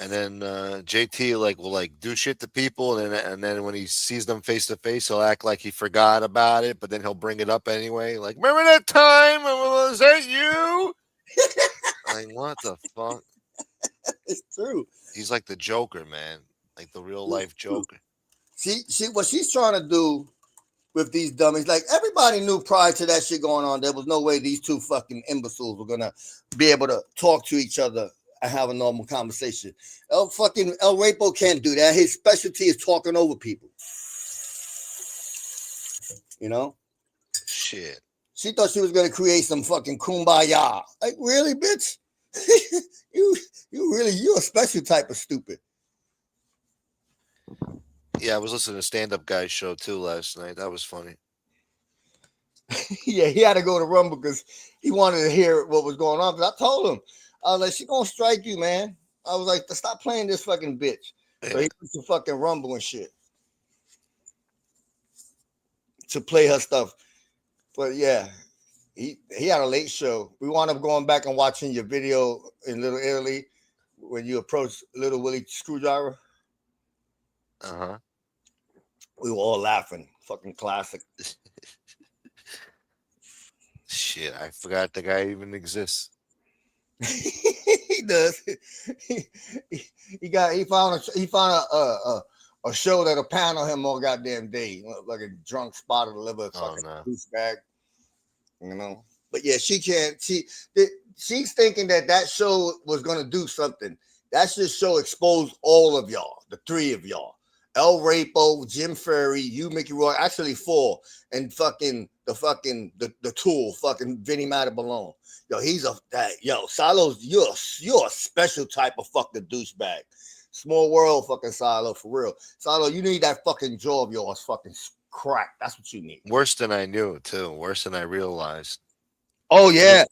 And then JT will do shit to people, and then when he sees them face to face, he'll act like he forgot about it, but then he'll bring it up anyway. Like, remember that time? Was that you? Like, what the fuck? It's true. He's like the Joker, man, like the real life Joker. See what she's trying to do with these dummies. Like everybody knew prior to that shit going on, there was no way these two fucking imbeciles were gonna be able to talk to each other and have a normal conversation. El Rapo can't do that. His specialty is talking over people. Shit. She thought she was gonna create some fucking kumbaya. Like, really, bitch? you're a special type of stupid. Yeah, I was listening to stand-up guy's show too last night. That was funny. Yeah, he had to go to Rumble because he wanted to hear what was going on. Because I told him, I was like, she gonna strike you, man. I was like, stop playing this fucking bitch. So he went to fucking Rumble and shit to play her stuff. But yeah, he had a late show. We wound up going back and watching your video in Little Italy when you approached Little Willie Screwdriver. Uh-huh. We were all laughing. Fucking classic. Shit, I forgot the guy even exists. He does. He found a show that'll panel him all goddamn day, like a drunk spot of the liver, fucking douchebag. But yeah, she can't. She's thinking that show was gonna do something. That show exposed all of y'all, the three of y'all. El Rapo, Jim Ferry, you, Mickey Roy, actually four, and the tool, fucking Vinny Mataballone. Yo, Silo's, you're a special type of fucking douchebag. Small world, fucking Silo, for real. Silo, you need that fucking jaw of yours fucking cracked. That's what you need. Worse than I knew, too. Worse than I realized. Oh, yeah.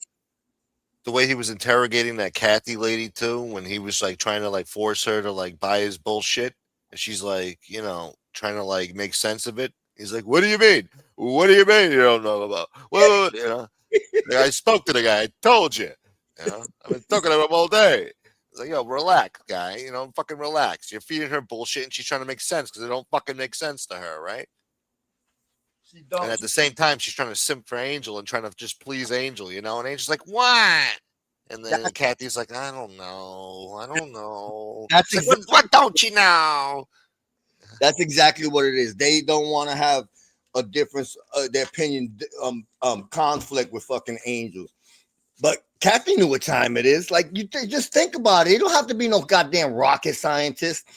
The way he was interrogating that Kathy lady, too, when he was, trying to, force her to, buy his bullshit. And she's, trying to, make sense of it. He's like, what do you mean? What do you mean you don't know about? Well, you know, I spoke to the guy. I told you. You know, I've been talking to him all day. It's like, yo, relax, guy. You know, fucking relax. You're feeding her bullshit, and she's trying to make sense because it don't fucking make sense to her, right? She don't. And at the same time, she's trying to simp for Angel and trying to just please Angel, you know. And Angel's like, "What?" And then Kathy's like, "I don't know. I don't know." That's like, what don't you know? That's exactly what it is. They don't want to have a difference, their opinion, conflict with fucking Angels. But Kathy knew what time it is. Like, you just think about it. You don't have to be no goddamn rocket scientist.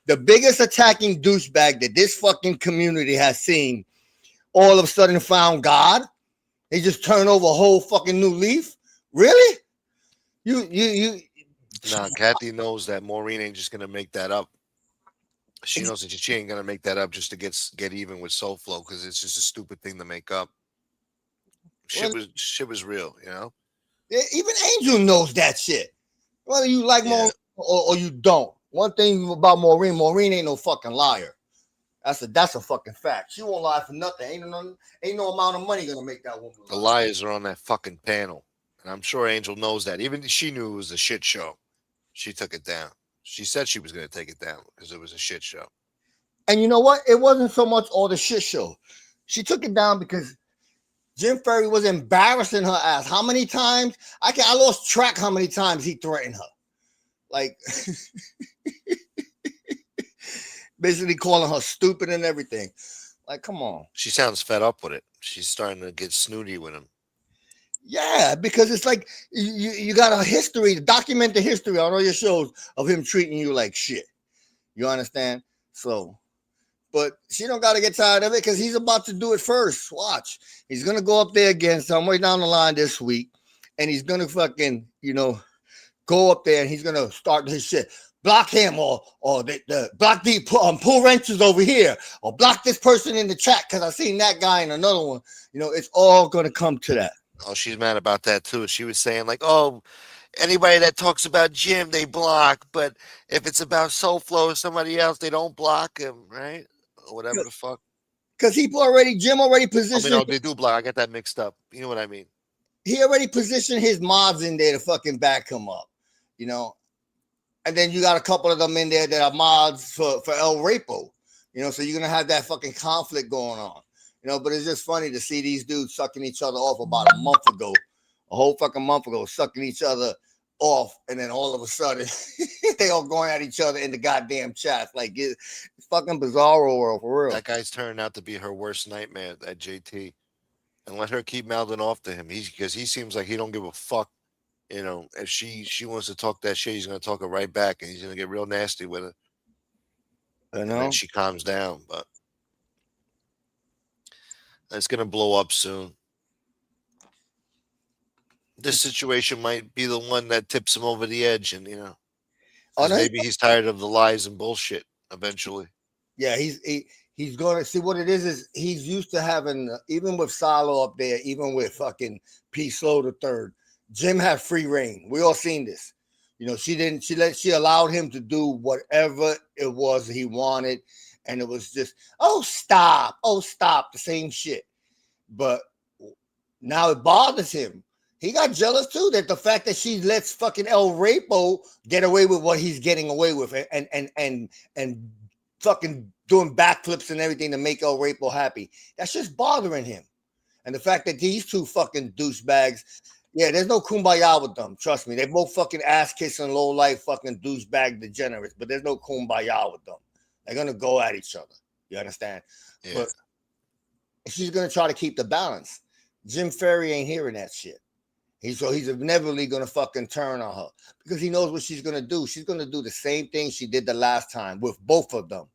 The biggest attacking douchebag that this fucking community has seen all of a sudden found God. They just turn over a whole fucking new leaf. Really? You. Nah, Kathy knows that Maureen ain't just gonna make that up. She knows that she ain't gonna make that up just to get even with SoFlo because it's just a stupid thing to make up. Shit was real, you know. Even Angel knows that shit. Whether you like Maureen or you don't. One thing about Maureen ain't no fucking liar. That's a fucking fact. She won't lie for nothing. Ain't no amount of money gonna make that woman lie. The liars are on that fucking panel, and I'm sure Angel knows that. Even she knew it was a shit show. She took it down. She said she was gonna take it down because it was a shit show. And you know what? It wasn't so much all the shit show. She took it down because Jim Ferry was embarrassing her ass. How many times? I lost track how many times he threatened her. Like, basically calling her stupid and everything. Like, come on. She sounds fed up with it. She's starting to get snooty with him. Yeah, because it's like you got a history, document the history on all your shows of him treating you like shit. You understand? So, but she don't got to get tired of it because he's about to do it first. Watch. He's going to go up there again somewhere down the line this week, and he's going to fucking, go up there and he's going to start his shit. Block him or the block the pull wrenches over here or block this person in the chat because I seen that guy in another one. It's all going to come to that. Oh, she's mad about that too. She was saying like, "Oh, anybody that talks about Jim, they block. But if it's about SoFlo or somebody else, they don't block him, right? Or whatever the fuck." Because Jim already positioned. No, they do block. I get that mixed up. You know what I mean? He already positioned his mods in there to fucking back him up, And then you got a couple of them in there that are mods for El Rapo, So you're gonna have that fucking conflict going on. But it's just funny to see these dudes sucking each other off about a whole fucking month ago, sucking each other off, and then all of a sudden they all going at each other in the goddamn chat. Like it's fucking bizarro world for real. That guy's turning out to be her worst nightmare, that JT. And let her keep mouthing off to him. Because he seems like he don't give a fuck. If she wants to talk that shit, he's gonna talk it right back, and he's gonna get real nasty with her. I know. And then she calms down, but it's gonna blow up soon. This situation might be the one that tips him over the edge, and maybe he's tired of the lies and bullshit eventually. Yeah, he's gonna see what it is he's used to having, even with Salo up there, even with fucking P. Slow the third. Jim had free reign. We all seen this. She allowed him to do whatever it was he wanted, and it was just, stop, the same shit. But now it bothers him. He got jealous too, that the fact that she lets fucking El Rapo get away with what he's getting away with, and fucking doing backflips and everything to make El Rapo happy. That's just bothering him. And the fact that these two fucking douchebags, yeah, there's no kumbaya with them. Trust me. They're both fucking ass-kissing, low-life fucking douchebag degenerates, but there's no kumbaya with them. They're going to go at each other. You understand? Yeah. But she's going to try to keep the balance. Jim Ferry ain't hearing that shit. He's inevitably going to fucking turn on her because he knows what she's going to do. She's going to do the same thing she did the last time with both of them.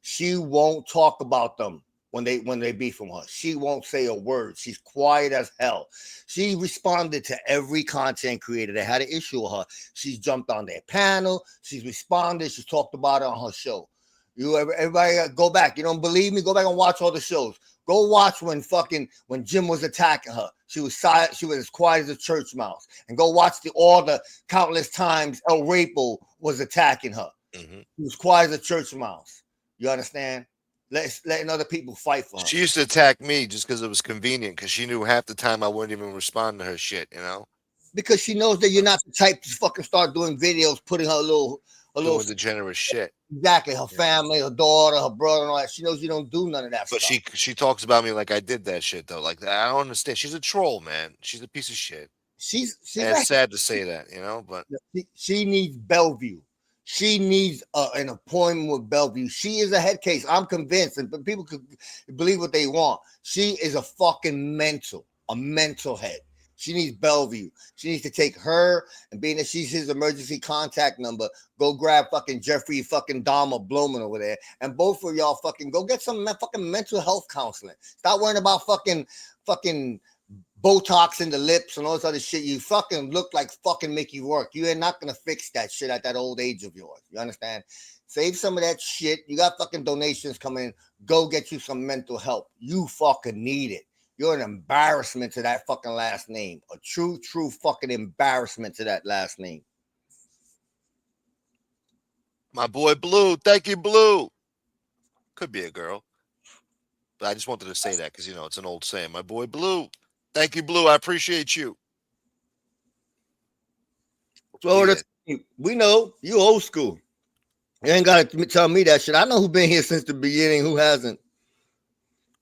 She won't talk about them when they beef from her. She won't say a word. She's quiet as hell. She responded to every content creator that had an issue with her. She's jumped on their panel. She's responded. She's talked about it on her show. Everybody go back. You don't believe me? Go back and watch all the shows. Go watch when Jim was attacking her. She was silent. She was as quiet as a church mouse. And go watch all the countless times El Rapo was attacking her. Mm-hmm. She was quiet as a church mouse. You understand? letting other people fight for her. She used to attack me just because it was convenient, because she knew half the time I wouldn't even respond to her shit, you know? Because she knows that you're not the type to fucking start doing videos, putting her little degenerate shit. Exactly, her family, her daughter, her brother, and all that. She knows you don't do none of that But stuff. she talks about me like I did that shit though. Like I don't understand. She's a troll, man. She's a piece of shit. She's and it's sad to say that, you know, but she needs Bellevue. She needs an appointment with Bellevue. She is a head case. I'm convinced, and people could believe what they want. She is a fucking mental head. She needs Bellevue. She needs to take her, and being that she's his emergency contact number, go grab fucking Jeffrey fucking Dahmer Blowman over there, and both of y'all fucking go get some fucking mental health counseling. Stop worrying about fucking Botox in the lips and all this other shit. You fucking look like fucking Mickey Rourke. You are not gonna fix that shit at that old age of yours. You understand? Save some of that shit. You got fucking donations coming. Go get you some mental help. You fucking need it. You're an embarrassment to that fucking last name. A true fucking embarrassment to that last name. my boy Blue, thank you, Blue. Could be a girl, but I just wanted to say that because, you know, it's an old saying. My boy Blue, thank you, Blue. I appreciate you. Florida, we know you old school. You ain't got to tell me that shit. I know who been here since the beginning, who hasn't.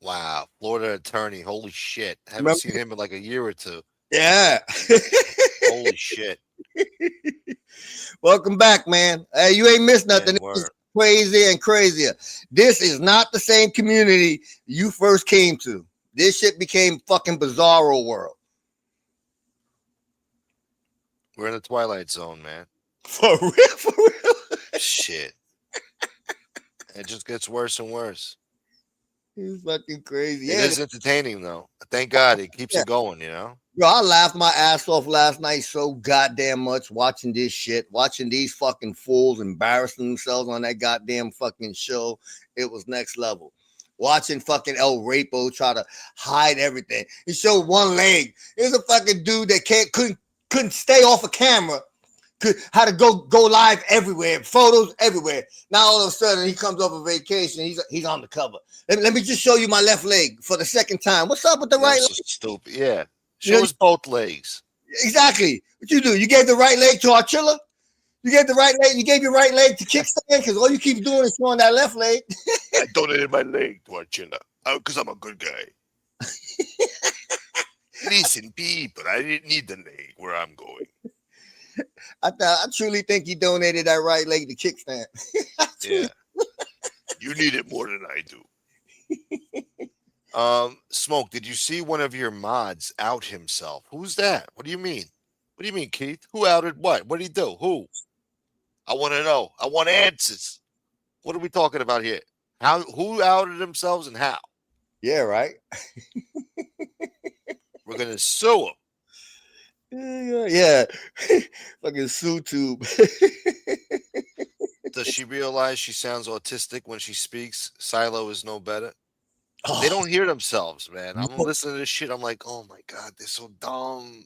Wow, Florida attorney. Holy shit. Haven't seen him in like a year or two. Yeah. Holy shit. Welcome back, man. Hey, you ain't missed nothing. It's crazy and crazier. This is not the same community you first came to. This shit became fucking bizarro world. We're in the Twilight Zone, man. For real. Shit. It just gets worse and worse. It's fucking crazy. It is entertaining, though. Thank God it keeps it going, you know? Yo, I laughed my ass off last night so goddamn much watching this shit, watching these fucking fools embarrassing themselves on that goddamn fucking show. It was next level. Watching fucking El Rapo try to hide everything. He showed one leg. There's a fucking dude that couldn't stay off a camera. Had to go live everywhere, photos everywhere. Now all of a sudden he comes off a vacation. He's on the cover. Let me just show you my left leg for the second time. What's up with the right leg? Stupid. Yeah. Show us both legs. Exactly. What you do? You gave the right leg to Archilla? You gave the right leg. You gave your right leg to Kickstand because all you keep doing is showing that left leg. I donated my leg to Archilla because I'm a good guy. Listen, people, I didn't need the leg where I'm going. I truly think he donated that right leg to Kickstand. Yeah. You need it more than I do. Smoke, did you see one of your mods out himself? Who's that? What do you mean? What do you mean, Keith? Who outed what? What did he do? Who? I want to know. I want answers. What are we talking about here? Who outed themselves and how? Yeah, right. We're gonna sue him. Yeah. Fucking sue tube. Does she realize she sounds autistic when she speaks? Silo is no better. They don't hear themselves, man. I'm listening to this shit. I'm like, oh my God, they're so dumb.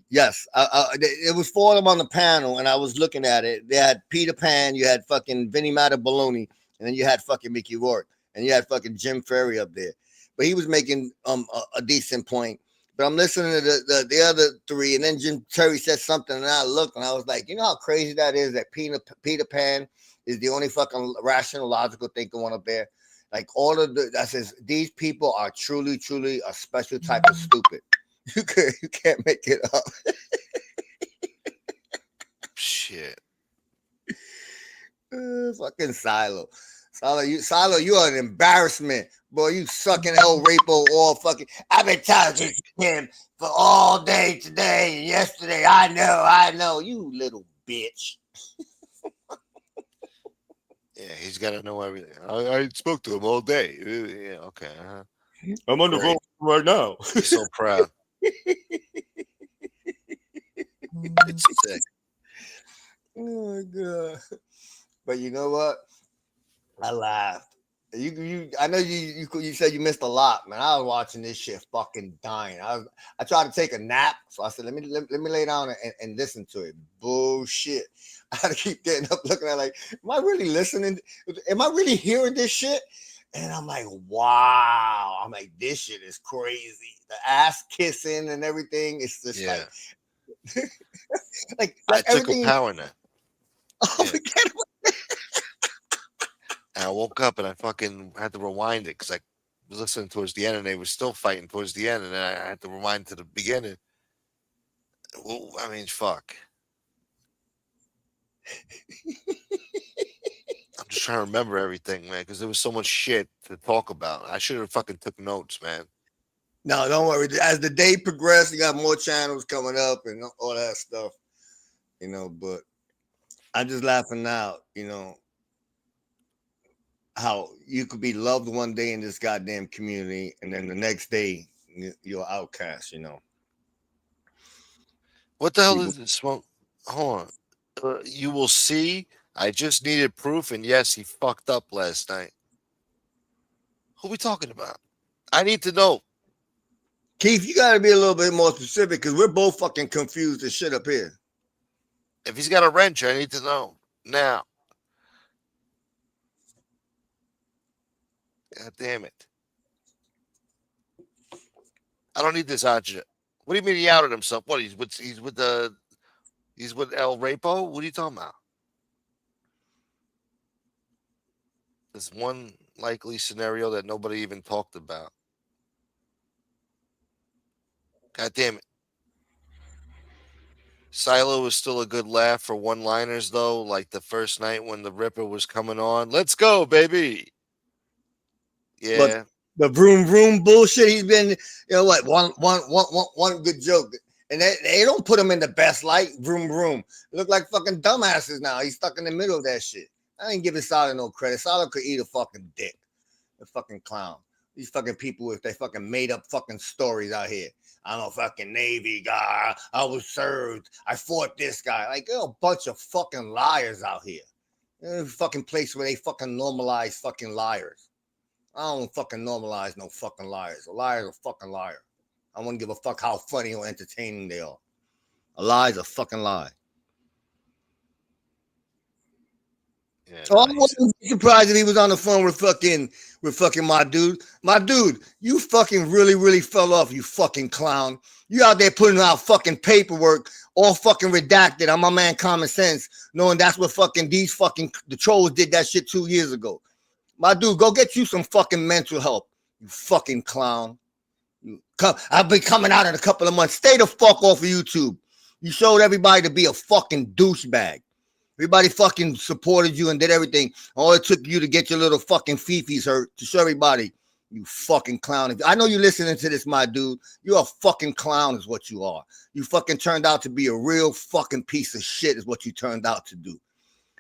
Yes. It was four of them on the panel, and I was looking at it. They had Peter Pan, you had fucking Vinnie Mattabaloni, and then you had fucking Mickey Rourke, and you had fucking Jim Ferry up there. But he was making a decent point. But I'm listening to the other three, and then Jim Terry said something, and I looked, and I was like, you know how crazy that is that Peter Pan is the only fucking rational, logical thinking one up there? Like all of that says these people are truly a special type of stupid. You can't make it up. Shit. Fucking Silo, you are an embarrassment, boy. You sucking El Rapo all fucking. I've been telling him for all day today and yesterday. I know, you little bitch. Yeah, he's got to know everything. I spoke to him all day. Yeah, okay. I'm on the phone right now. He's so proud. It's sick. Oh my God. But you know what? I laughed. I know you said you missed a lot, man. I was watching this shit fucking dying. I tried to take a nap, so I said let me lay down and listen to it. Bullshit. I had to keep getting up looking at like, am I really listening? Am I really hearing this shit? And I'm like, wow. I'm like, this shit is crazy. The ass kissing and everything. It's just like I took everything. a power nap. Oh, Yeah. And I woke up and I fucking had to rewind it because I was listening towards the end and they were still fighting towards the end, and then I had to rewind to the beginning. Well, I mean, fuck. I'm just trying to remember everything, man, because there was so much shit to talk about. I should have fucking took notes, man. No, don't worry. As the day progressed, you got more channels coming up and all that stuff, you know. But I'm just laughing now, you know, how you could be loved one day in this goddamn community, and then the next day you're outcast, you know. What the hell is it? Smoke? Hold on. You will see. I just needed proof, and yes, he fucked up last night. Who are we talking about? I need to know. Keith, you got to be a little bit more specific because we're both fucking confused as shit up here. If he's got a wrench, I need to know now. God damn it. I don't need this Aja. What do you mean he outed himself? What, he's with El Rapo? What are you talking about? There's one likely scenario that nobody even talked about. God damn it. Silo was still a good laugh for one-liners, though, like the first night when the Ripper was coming on. Let's go, baby. Yeah. But the vroom vroom bullshit, he's been, you know what, one good joke. And they don't put him in the best light. Vroom vroom. They look like fucking dumbasses now. He's stuck in the middle of that shit. I ain't giving Silo no credit. Silo could eat a fucking dick. A fucking clown. These fucking people with their fucking made up fucking stories out here. I'm a fucking Navy guy. I was served. I fought this guy. Like, there's a bunch of fucking liars out here. There's a fucking place where they fucking normalize fucking liars. I don't fucking normalize no fucking liars. A liar is a fucking liar. I wouldn't give a fuck how funny or entertaining they are. A lie is a fucking lie. Yeah, so I wasn't surprised if he was on the phone with fucking my dude. My dude, you fucking really fell off, you fucking clown. You out there putting out fucking paperwork, all fucking redacted on my man Common Sense, knowing that's what fucking the trolls did that shit 2 years ago. My dude, go get you some fucking mental help, you fucking clown. I've been coming out in a couple of months. Stay the fuck off of YouTube. You showed everybody to be a fucking douchebag. Everybody fucking supported you and did everything. All it took you to get your little fucking fifis hurt to show everybody, you fucking clown. I know you're listening to this, my dude. You're a fucking clown is what you are. You fucking turned out to be a real fucking piece of shit is what you turned out to do.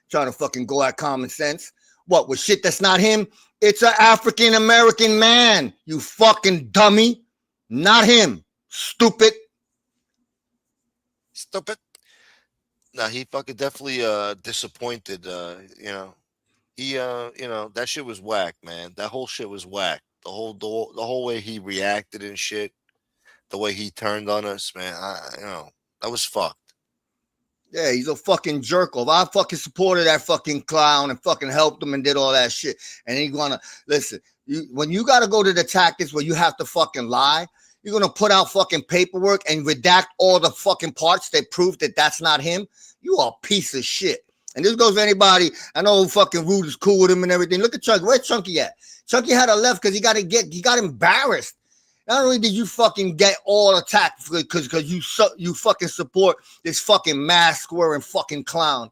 Trying to fucking go at Common Sense. What, with shit that's not him? It's an African-American man, you fucking dummy. Not him. Stupid. Stupid. No, he fucking definitely disappointed. You know, he you know, that shit was whack, man. That whole shit was whack. The whole way he reacted and shit, the way he turned on us, man. You know, that was fucked. Yeah, he's a fucking jerk off. I fucking supported that fucking clown and fucking helped him and did all that shit. And he's gonna listen. When you got to go to the tactics where you have to fucking lie, you're gonna put out fucking paperwork and redact all the fucking parts that prove that that's not him. You are a piece of shit. And this goes for anybody. I know fucking Rude is cool with him and everything. Look at Chunky. Where's Chunky at? Chunky had to left because he got embarrassed. Not only did you fucking get all attacked because you fucking support this fucking mask wearing fucking clown,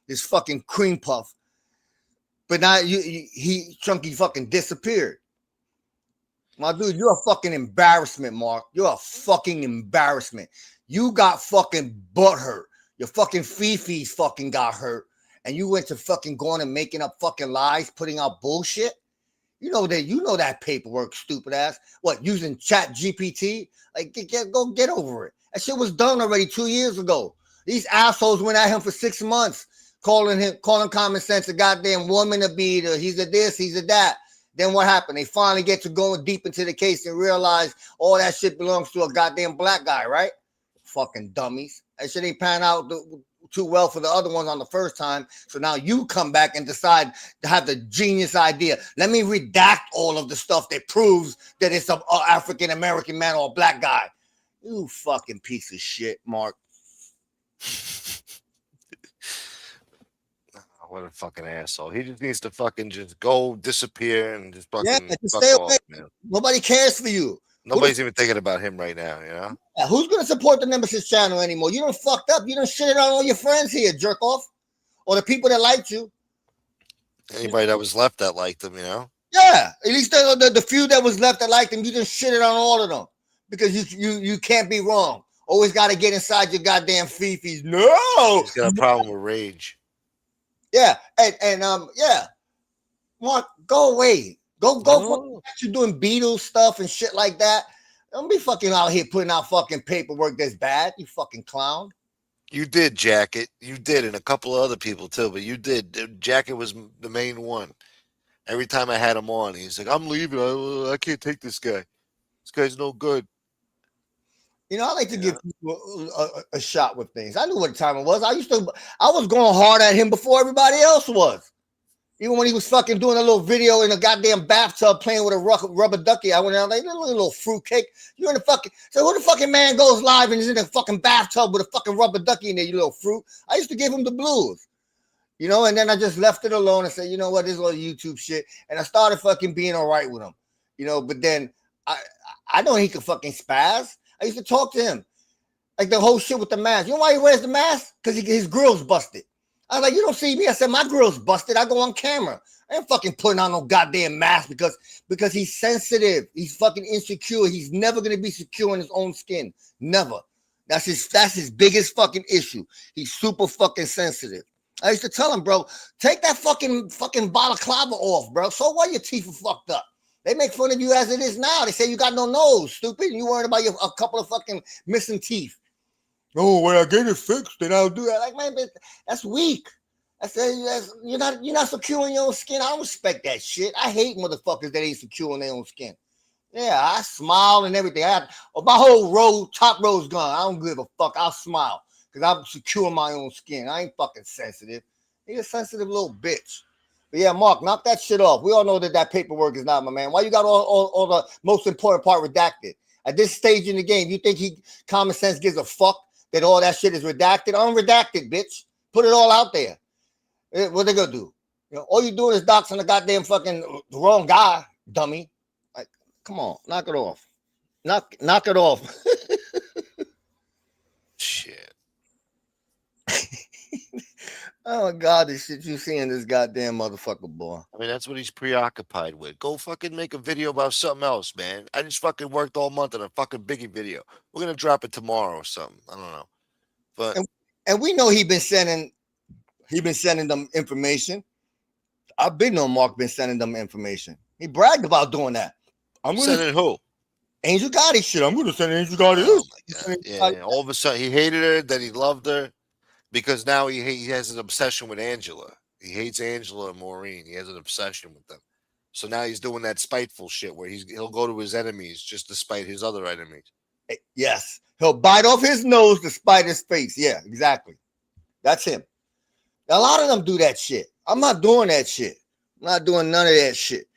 this fucking cream puff, but now Chunky fucking disappeared. My dude, you're a fucking embarrassment, Mark. You're a fucking embarrassment. You got fucking butt hurt. Your fucking fifis fucking got hurt, and you went to fucking going and making up fucking lies, putting out bullshit. You know that paperwork, stupid ass. What, using Chat GPT? Like, go get over it. That shit was done already 2 years ago. These assholes went at him for 6 months, calling Common Sense a goddamn woman to beater. He's a this, he's a that. Then what happened? They finally get to going deep into the case and realize all that shit belongs to a goddamn black guy, right? Fucking dummies. That shit ain't pan out too well for the other ones on the first time. So now you come back and decide to have the genius idea. Let me redact all of the stuff that proves that it's an African-American man or a black guy. You fucking piece of shit, Mark. What a fucking asshole. He just needs to fucking just go disappear and just fucking just fuck stay off, away. man. Nobody cares for you. Nobody's even thinking about him right now, you know? Yeah, who's going to support the Nemesis channel anymore? You done fucked up. You done shit it on all your friends here, jerk off. Or the people that liked you. Anybody that was left that liked him, you know? Yeah, at least the few that was left that liked him, you just shit it on all of them. Because you can't be wrong. Always got to get inside your goddamn fifis. No! He's got a problem with rage. Yeah, and yeah. Mark, go away. Go No. you doing Beatles stuff and shit like that. Don't be fucking out here putting out fucking paperwork that's bad, you fucking clown. You did, Jacket. You did, and a couple of other people too, but you did. Jacket was the main one. Every time I had him on, he's like, I'm leaving. I can't take this guy. This guy's no good. You know, I like to give people a shot with things. I knew what time it was. I was going hard at him before everybody else was. Even when he was fucking doing a little video in a goddamn bathtub playing with a rubber ducky, I went out like, little fruitcake. You're in the fucking, so who the fucking man goes live and is in a fucking bathtub with a fucking rubber ducky in there, you little fruit? I used to give him the blues. You know, and then I just left it alone and said, you know what, this is all YouTube shit. And I started fucking being all right with him. You know, but then I know he could fucking spaz. I used to talk to him. Like the whole shit with the mask. You know why he wears the mask? Because his grill's busted. I was like, you don't see me? I said, my grill's busted. I go on camera. I ain't fucking putting on no goddamn mask because he's sensitive. He's fucking insecure. He's never going to be secure in his own skin. Never. That's his biggest fucking issue. He's super fucking sensitive. I used to tell him, bro, take that fucking balaclava off, bro. So what? Your teeth are fucked up. They make fun of you as it is now. They say you got no nose, stupid. And you worried about a couple of fucking missing teeth. Oh, when I get it fixed, then I'll do that. Like, man, that's weak. I said, you're not secure in your own skin. I don't respect that shit. I hate motherfuckers that ain't secure in their own skin. Yeah, I smile and everything. My whole top row's gone. I don't give a fuck. I'll smile because I'm secure in my own skin. I ain't fucking sensitive. You're a sensitive little bitch. But yeah, Mark, knock that shit off. We all know that paperwork is not, my man. Why you got all the most important part redacted? At this stage in the game, you think common sense gives a fuck that all that shit is redacted? Unredacted, bitch. Put it all out there. What they gonna do? You know, all you doing is doxing the goddamn fucking wrong guy, dummy. Like, come on, knock it off. Knock it off. Shit. Oh my God, this shit you seeing this goddamn motherfucker, boy. I mean, that's what he's preoccupied with. Go fucking make a video about something else, man. I just fucking worked all month on a fucking Biggie video. We're gonna drop it tomorrow or something. I don't know. But and we know he been sending them information. I've been on Mark been sending them information. He bragged about doing that. I'm gonna sending who? Angel Gotti shit. I'm gonna send Angel Gotti this. Yeah, all of a sudden he hated her, then he loved her. Because now he has an obsession with Angela. He hates Angela and Maureen. He has an obsession with them. So now he's doing that spiteful shit where he'll go to his enemies just to spite his other enemies. Yes. He'll bite off his nose to spite his face. Yeah, exactly. That's him. A lot of them do that shit. I'm not doing that shit. I'm not doing none of that shit.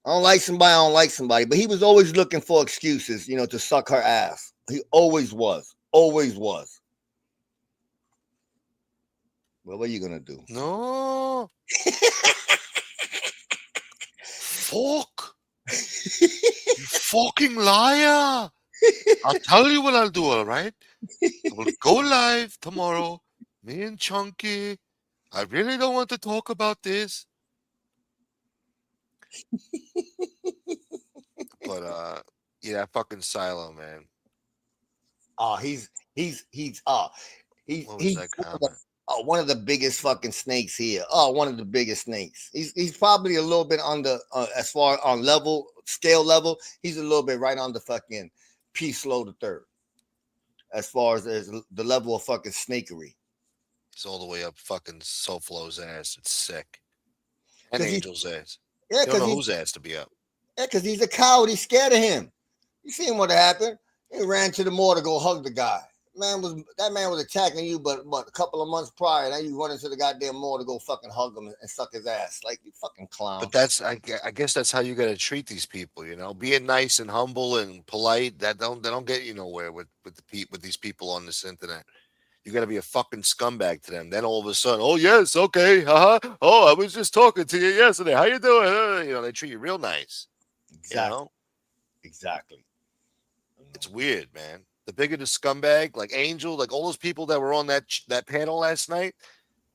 I don't like somebody. But he was always looking for excuses, you know, to suck her ass. He always was. Always was. Well, what are you gonna do? No. Fuck. You fucking liar. I'll tell you what I'll do, all right? I will go live tomorrow. Me and Chunky. I really don't want to talk about this. But yeah, fucking Silo, man. Oh, he's that comment? One of the biggest fucking snakes here. Oh, one of the biggest snakes. He's probably a little bit under as far on scale level. He's a little bit right on the fucking P Slow the third. As far as the level of fucking snakery. It's all the way up fucking SoFlo's ass. It's sick. And Angel's ass. Yeah, You don't know because whose ass to be up. yeah, he's a coward. He's scared of him. You seen what happened? He ran to the mall to go hug the guy. That man was attacking you, but a couple of months prior, now you run into the goddamn mall to go fucking hug him and suck his ass. Like, you fucking clown. But that's I guess that's how you got to treat these people, you know, being nice and humble and polite. They don't get you nowhere with these people on this internet. You got to be a fucking scumbag to them. Then all of a sudden, oh yes, okay, oh, I was just talking to you yesterday. How you doing? You know, they treat you real nice. Exactly. You know? Exactly. It's weird, man. The bigger the scumbag, like Angel, like all those people that were on that panel last night,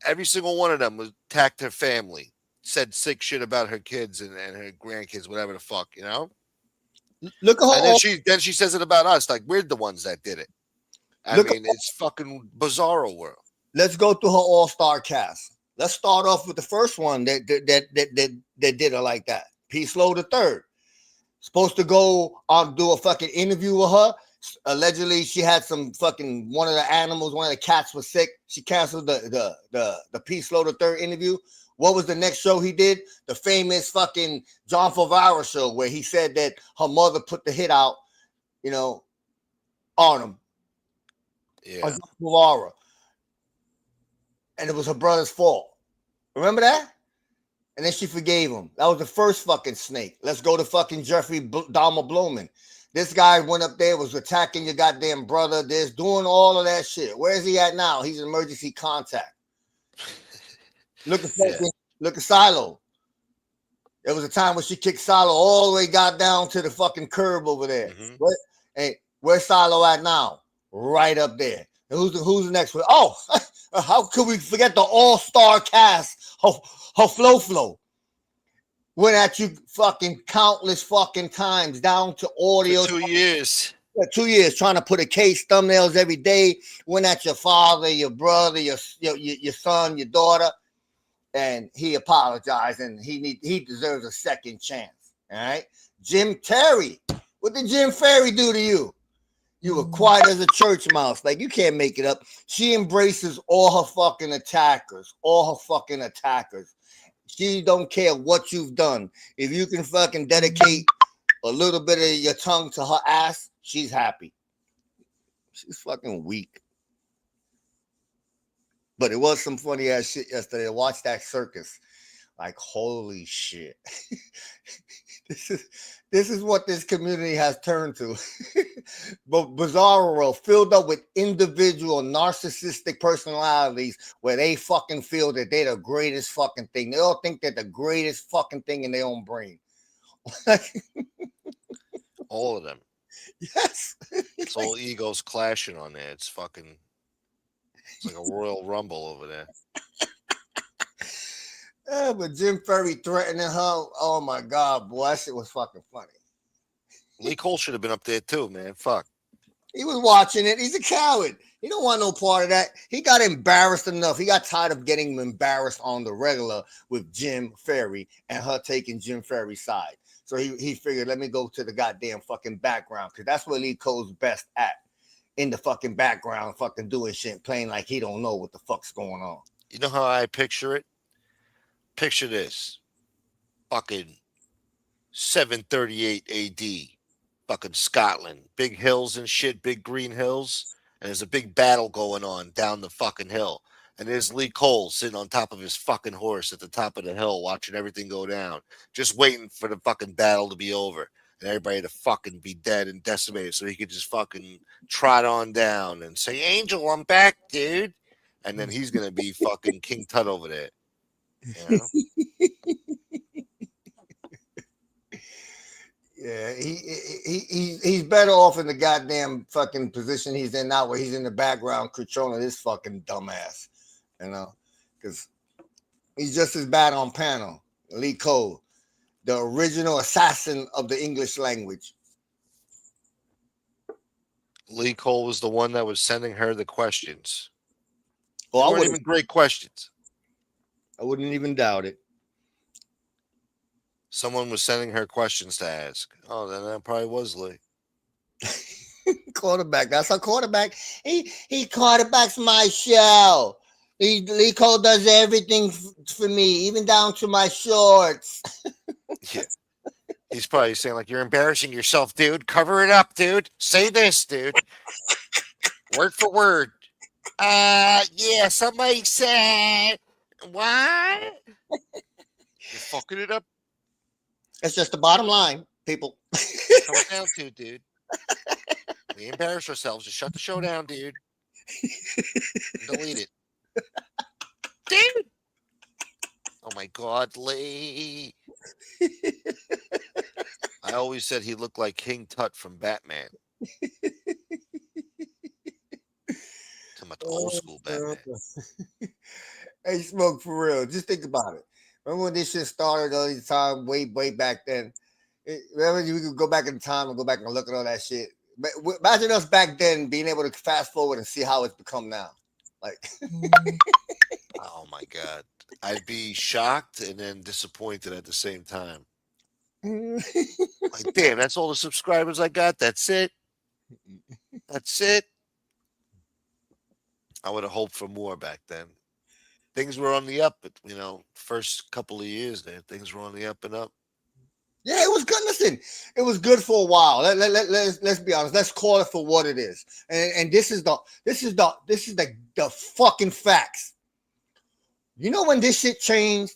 every single one of them was attacked her family, said sick shit about her kids and her grandkids, whatever the fuck, you know. Look at her. And then she says it about us, like we're the ones that did it. I mean, it's fucking bizarro world. Let's go through her all-star cast. Let's start off with the first one that did her like that. Peace Low the third. Supposed to go do a fucking interview with her. Allegedly, she had some fucking one of the animals, one of the cats was sick. She canceled the Peace Low the third interview. What was the next show he did? The famous fucking John Favara show where he said that her mother put the hit out, you know, on him. Yeah. On John Favara. And it was her brother's fault. Remember that? And then she forgave him. That was the first fucking snake. Let's go to fucking Jeffrey Dahmer Blowman. This guy went up there, was attacking your goddamn brother. There's doing all of that shit. Where's he at now? He's an emergency contact. Look at Silo. There was a time when she kicked Silo all the way, got down to the fucking curb over there. Mm-hmm. Where's Silo at now? Right up there. And who's the next one? Oh, how could we forget the all-star cast? Her Flo went at you fucking countless fucking times, down to audio. For 2 years. 2 years trying to put a case, thumbnails every day. Went at your father, your brother, your son, your daughter, and he apologized, and he deserves a second chance. All right, Jim Terry. What did Jim Ferry do to you? You were quiet as a church mouse. Like, you can't make it up. She embraces all her fucking attackers. She don't care what you've done. If you can fucking dedicate a little bit of your tongue to her ass, she's happy. She's fucking weak. But it was some funny ass shit yesterday. I watched that circus. Like, holy shit. This is what this community has turned to. But bizarre world filled up with individual narcissistic personalities where they fucking feel that they're the greatest fucking thing. They all think they're the greatest fucking thing in their own brain. All of them. Yes. It's all egos clashing on there. It's like a Royal Rumble over there. Yeah, but Jim Ferry threatening her. Oh my God, boy, that shit was fucking funny. Lee Cole should have been up there too, man. Fuck. He was watching it. He's a coward. He don't want no part of that. He got embarrassed enough. He got tired of getting embarrassed on the regular with Jim Ferry and her taking Jim Ferry's side. So he figured, let me go to the goddamn fucking background, because that's what Lee Cole's best at. In the fucking background, fucking doing shit, playing like he don't know what the fuck's going on. You know how I picture it? Picture this. Fucking 738 AD. Fucking Scotland. Big hills and shit, big green hills. And there's a big battle going on down the fucking hill. And there's Lee Cole sitting on top of his fucking horse at the top of the hill watching everything go down. Just waiting for the fucking battle to be over. And everybody to fucking be dead and decimated so he could just fucking trot on down and say, Angel, I'm back, dude. And then he's going to be fucking King Tut over there. You know? Yeah, he's better off in the goddamn fucking position he's in now, where he's in the background controlling this fucking dumbass, you know, because he's just as bad on panel. Lee Cole, the original assassin of the English language. Lee Cole was the one that was sending her the questions. Well, they weren't even great questions. I wouldn't even doubt it. Someone was sending her questions to ask. Oh, then that probably was Lee. Quarterback. That's our quarterback. He quarterbacks my show. Lee Cole does everything for me, even down to my shorts. Yeah. He's probably saying, like, you're embarrassing yourself, dude. Cover it up, dude. Say this, dude. Word for word. Yeah, somebody said, what? You're fucking it up. It's just the bottom line, people. Comes down to, dude. We embarrass ourselves. Just shut the show down, dude. Delete it. Dude. Oh, my God, Lee. I always said he looked like King Tut from Batman. Talking about the old school Batman. Hey, Smoke, for real. Just think about it. Remember when this shit started all the time, way back then? Remember you could go back in time and go back and look at all that shit. But imagine us back then being able to fast forward and see how it's become now. Like, oh my God. I'd be shocked and then disappointed at the same time. Like, damn, that's all the subscribers I got. That's it. That's it. I would have hoped for more back then. Things were on the up, you know, first couple of years there. Things were on the up and up. Yeah, it was good. Listen, it was good for a while. Let's be honest. Let's call it for what it is. And this is the fucking facts. You know when this shit changed?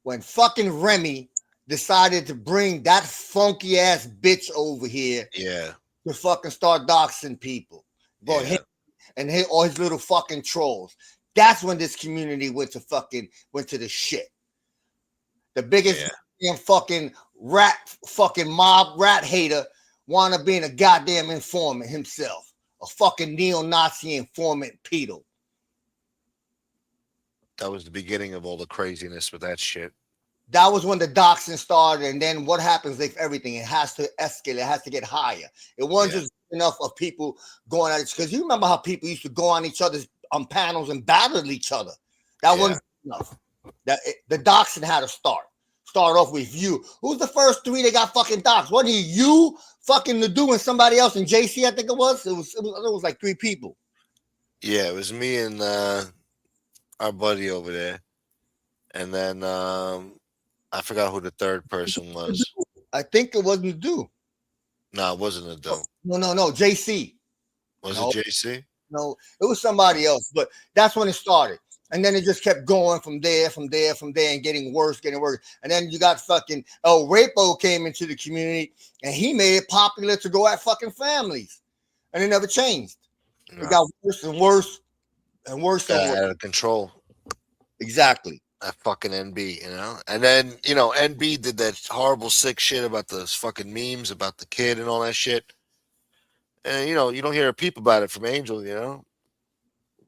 When fucking Remy decided to bring that funky ass bitch over here. Yeah. To fucking start doxing people. But Yeah. him and all his little fucking trolls. That's when this community went to the shit. The biggest fucking mob rat hater wound up being a goddamn informant himself. A fucking neo-Nazi informant pedo. That was the beginning of all the craziness with that shit. That was when the doxing started, and then what happens if everything? It has to escalate. It has to get higher. It wasn't just enough of people going at it, because you remember how people used to go on each other's panels and battle each other. That wasn't enough. The doxing had to start off with you. Who's the first three that got fucking doxed? Wasn't it you, fucking Nadu, and somebody else, and JC? I think it was. It was like three people. Yeah, it was me and our buddy over there, and then I forgot who the third person was. I think it was Nadu. No, it wasn't Nadu. No, JC. Was it JC? No, it was somebody else, but that's when it started. And then it just kept going from there, and getting worse. And then you got fucking El Rapo came into the community, and he made it popular to go at fucking families. And it never changed. No. It got worse and worse and worse and worse. Out of control. Exactly. That fucking NB, you know? And then, you know, NB did that horrible, sick shit about those fucking memes about the kid and all that shit. And, you know, you don't hear a peep about it from Angel, you know?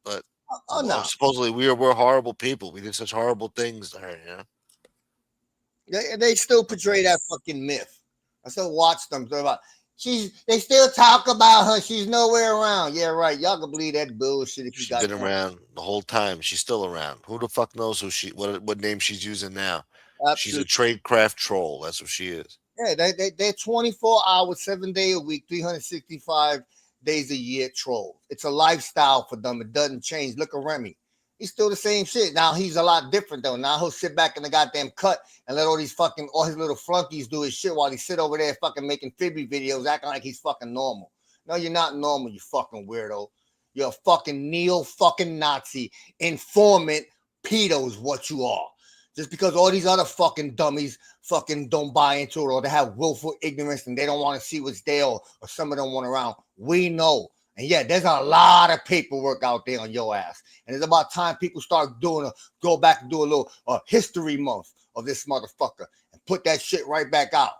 But no. Supposedly we're horrible people. We did such horrible things to her, you know? They still portray that fucking myth. I still watch them. They still talk about her. She's nowhere around. Yeah, right. Y'all can believe that bullshit if you She's got been around the whole time. She's still around. Who the fuck knows what name she's using now? Absolutely. She's a tradecraft troll. That's what she is. Yeah, they're 24 hours, 7 days a week, 365 days a year trolls. It's a lifestyle for them. It doesn't change. Look at Remy. He's still the same shit. Now he's a lot different though. Now he'll sit back in the goddamn cut and let all his little flunkies do his shit while he sit over there fucking making Fibby videos, acting like he's fucking normal. No, you're not normal, you fucking weirdo. You're a fucking fucking Nazi informant pedo is what you are. Just because all these other fucking dummies fucking don't buy into it, or they have willful ignorance and they don't want to see what's there, or some of them want around. We know. And yeah, there's a lot of paperwork out there on your ass. And it's about time people start go back and do a little history month of this motherfucker and put that shit right back out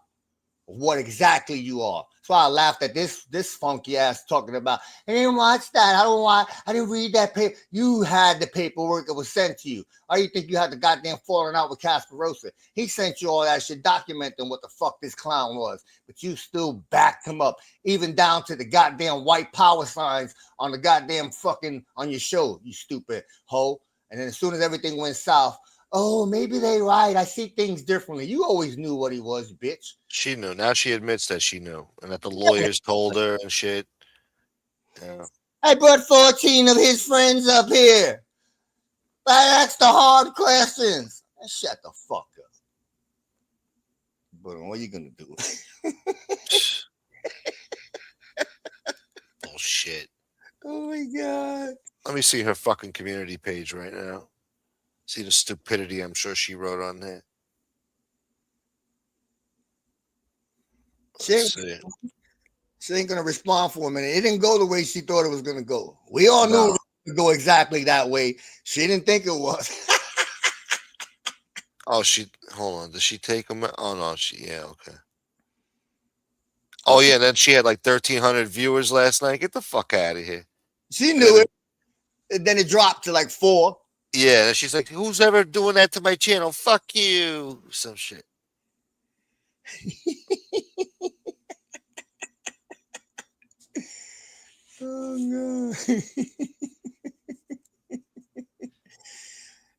of what exactly you are. That's why I laughed at this funky ass talking about, I didn't watch that. I didn't read that paper. You had the paperwork that was sent to you. Or you think you had the goddamn falling out with Casparosa? He sent you all that shit documenting what the fuck this clown was. But you still backed him up, even down to the goddamn white power signs on the goddamn fucking on your show, you stupid hoe. And then as soon as everything went south, oh, maybe they right. I see things differently. You always knew what he was, bitch. She knew. Now she admits that she knew, and that the lawyers told her and shit. Yeah. I brought 14 of his friends up here. I asked the hard questions. Shut the fuck up. But what are you gonna do? Bullshit. Oh my god. Let me see her fucking community page right now. See the stupidity I'm sure she wrote on there. She ain't gonna respond for a minute. It didn't go the way she thought it was gonna go. We all knew it was gonna go exactly that way. She didn't think it was. Oh, hold on. Did she take him? Oh no, okay. Oh yeah, then she had like 1,300 viewers last night. Get the fuck out of here. She knew it. And then it dropped to like 4. Yeah, she's like, who's ever doing that to my channel? Fuck you. Some shit. Oh no.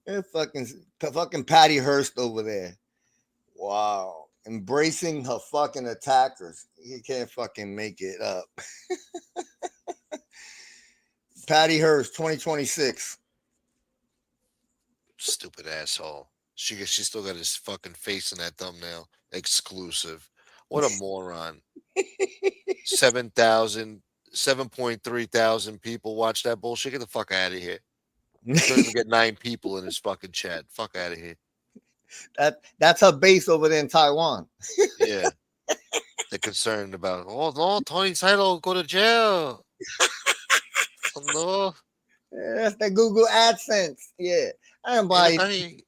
That fucking Patty Hearst over there. Wow. Embracing her fucking attackers. You can't fucking make it up. Patty Hearst, 2026. Stupid asshole. She still got his fucking face in that thumbnail. Exclusive. What a moron. 7.3 thousand people watch that bullshit. Get the fuck out of here. Couldn't even get 9 people in his fucking chat. Fuck out of here. That's her base over there in Taiwan. Yeah. They're concerned about, oh no, Tony Saito will go to jail. Oh no. Yeah, that's that Google AdSense. Yeah. I didn't buy it. I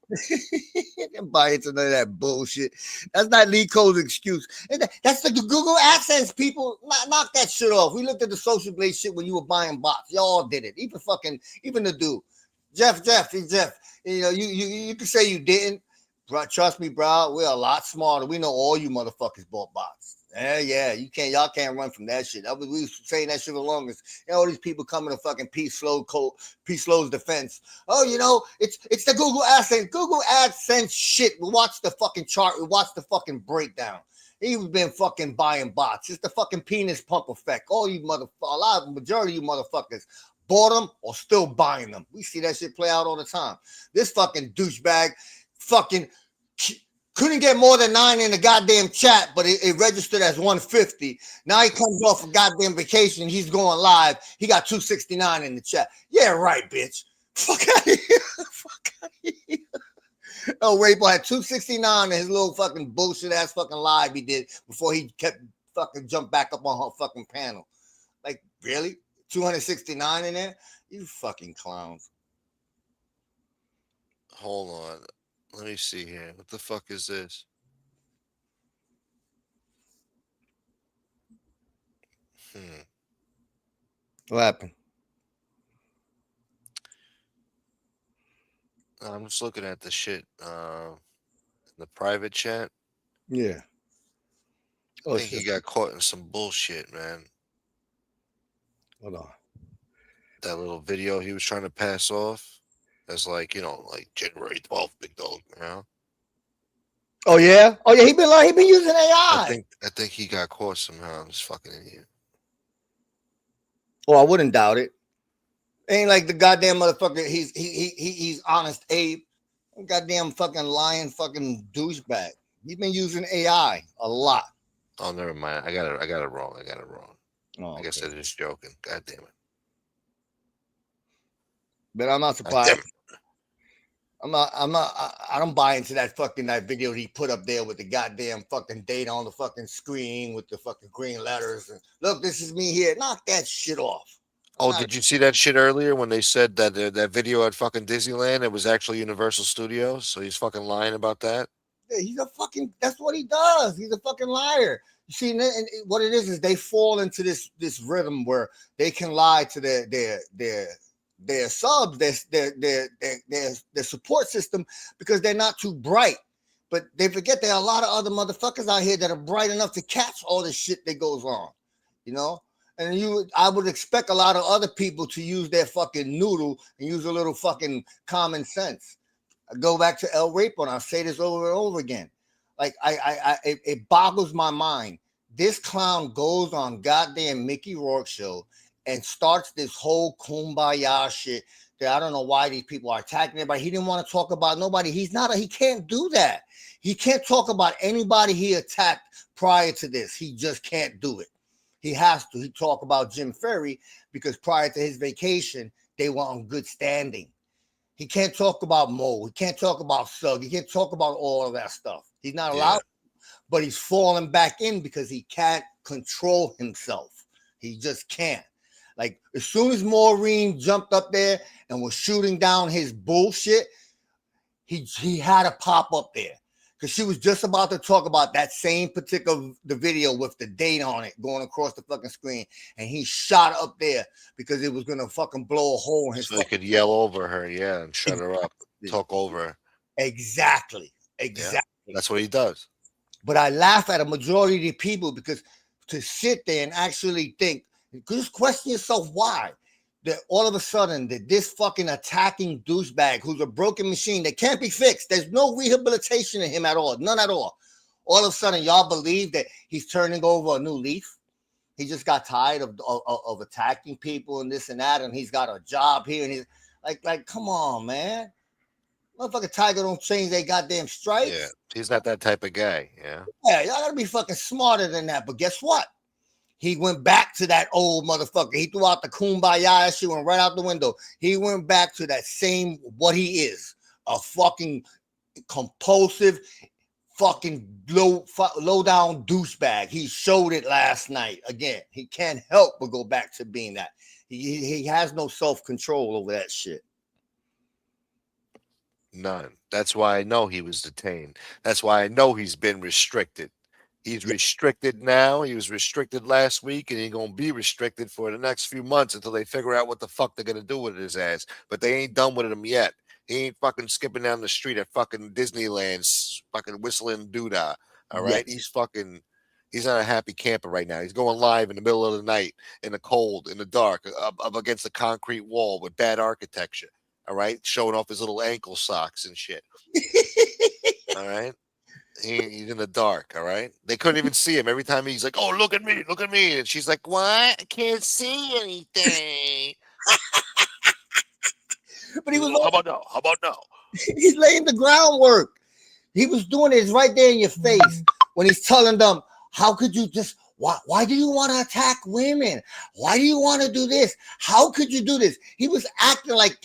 didn't buy into none of that bullshit. That's not Lee Cole's excuse. That's the Google AdSense, people. Knock that shit off. We looked at the Social Blade shit when you were buying bots. Y'all did it. Even the dude. Jeff. You know, you can say you didn't. Bro, trust me, bro. We're a lot smarter. We know all you motherfuckers bought bots. Yeah, y'all can't run from that shit. We was saying that shit the longest. You know, all these people coming to fucking Peace Flow's defense. Oh, you know, it's the Google AdSense. Google AdSense shit. We watch the fucking chart. We watch the fucking breakdown. He's been fucking buying bots. It's the fucking penis pump effect. All you majority of you motherfuckers bought them or still buying them. We see that shit play out all the time. This fucking douchebag fucking couldn't get more than 9 in the goddamn chat, but it registered as 150. Now he comes off a goddamn vacation. He's going live. He got 269 in the chat. Yeah, right, bitch. Fuck out of here. Fuck out of here. Oh, Raybo had 269 in his little fucking bullshit ass fucking live he did before he kept fucking jumped back up on her fucking panel. Like, really? 269 in there? You fucking clowns. Hold on. Let me see here. What the fuck is this? What happened? I'm just looking at the shit in the private chat. Yeah. I think he got caught in some bullshit, man. Hold on. That little video he was trying to pass off as like, you know, like January 12th, big dog, you know? Oh yeah? Oh yeah, he been using AI. I think he got caught somehow. This fucking idiot. Oh, I wouldn't doubt it. Ain't like the goddamn motherfucker. He's Honest Abe. Goddamn fucking lying fucking douchebag. He's been using AI a lot. Oh, never mind. I got it wrong. Oh, I guess I was just joking. God damn it. But I'm not surprised. I don't buy into that video he put up there with the goddamn fucking date on the fucking screen with the fucking green letters. And look, this is me here. Knock that shit off. Oh, did you see that shit earlier when they said that that video at fucking Disneyland, it was actually Universal Studios? So he's fucking lying about that? Yeah, that's what he does. He's a fucking liar. You see, and what it is they fall into this rhythm where they can lie to their subs, their support system, because they're not too bright. But they forget there are a lot of other motherfuckers out here that are bright enough to catch all the shit that goes on, you know? And I would expect a lot of other people to use their fucking noodle and use a little fucking common sense. I go back to El Rapo, and I'll say this over and over again. Like, it boggles my mind. This clown goes on goddamn Mickey Rourke show and starts this whole kumbaya shit that I don't know why these people are attacking everybody. He didn't want to talk about nobody. He can't do that. He can't talk about anybody he attacked prior to this. He just can't do it. He has to. He talk about Jim Ferry because prior to his vacation, they were on good standing. He can't talk about Mo. He can't talk about Sugg. He can't talk about all of that stuff. He's not allowed, but he's falling back in because he can't control himself. He just can't. Like, as soon as Maureen jumped up there and was shooting down his bullshit, he had to pop up there. Because she was just about to talk about that same particular the video with the date on it going across the fucking screen. And he shot up there because it was going to fucking blow a hole in his So he could yell over her, and shut her up, talk over her. Exactly. Yeah, that's what he does. But I laugh at a majority of the people because to sit there and actually think, just question yourself why. That all of a sudden that this fucking attacking douchebag who's a broken machine that can't be fixed. There's no rehabilitation in him at all. None at all. All of a sudden, y'all believe that he's turning over a new leaf. He just got tired of attacking people and this and that, and he's got a job here. And he's like, come on, man. Motherfucking Tiger don't change their goddamn stripes. Yeah, he's not that type of guy. Yeah, y'all gotta be fucking smarter than that. But guess what? He went back to that old motherfucker. He threw out the kumbaya shit, went right out the window. He went back to that same what he is, a fucking compulsive, fucking low down douchebag. He showed it last night. Again, he can't help but go back to being that. He has no self-control over that shit. None. That's why I know he was detained. That's why I know he's been restricted. He's restricted now. He was restricted last week, and he's going to be restricted for the next few months until they figure out what the fuck they're going to do with his ass. But they ain't done with him yet. He ain't fucking skipping down the street at fucking Disneyland, fucking whistling doodah. All right? He's not a happy camper right now. He's going live in the middle of the night, in the cold, in the dark, up against a concrete wall with bad architecture. All right? Showing off his little ankle socks and shit. All right? He's in the dark, all right? They couldn't even see him. Every time he's like, oh, look at me. And she's like, what? I can't see anything. But he was How about now? He's laying the groundwork. He was doing it right there in your face when he's telling them, how could you just, why do you want to attack women? Why do you want to do this? How could you do this? He was acting like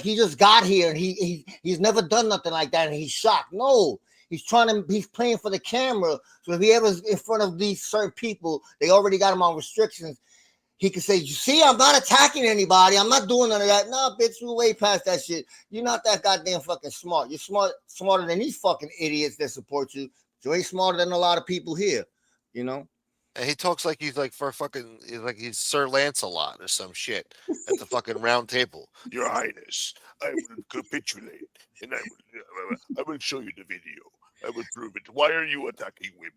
he just got here and he's never done nothing like that and he's shocked. No. He's playing for the camera. So if he ever's in front of these certain people, they already got him on restrictions. He can say, you see, I'm not attacking anybody. I'm not doing none of that. No, bitch, you're way past that shit. You're not that goddamn fucking smart. You're smarter than these fucking idiots that support you. You ain't smarter than a lot of people here, you know? And he talks like he's like he's Sir Lancelot or some shit at the fucking round table. Your Highness, I will capitulate and I will show you the video. I will prove it. Why are you attacking women?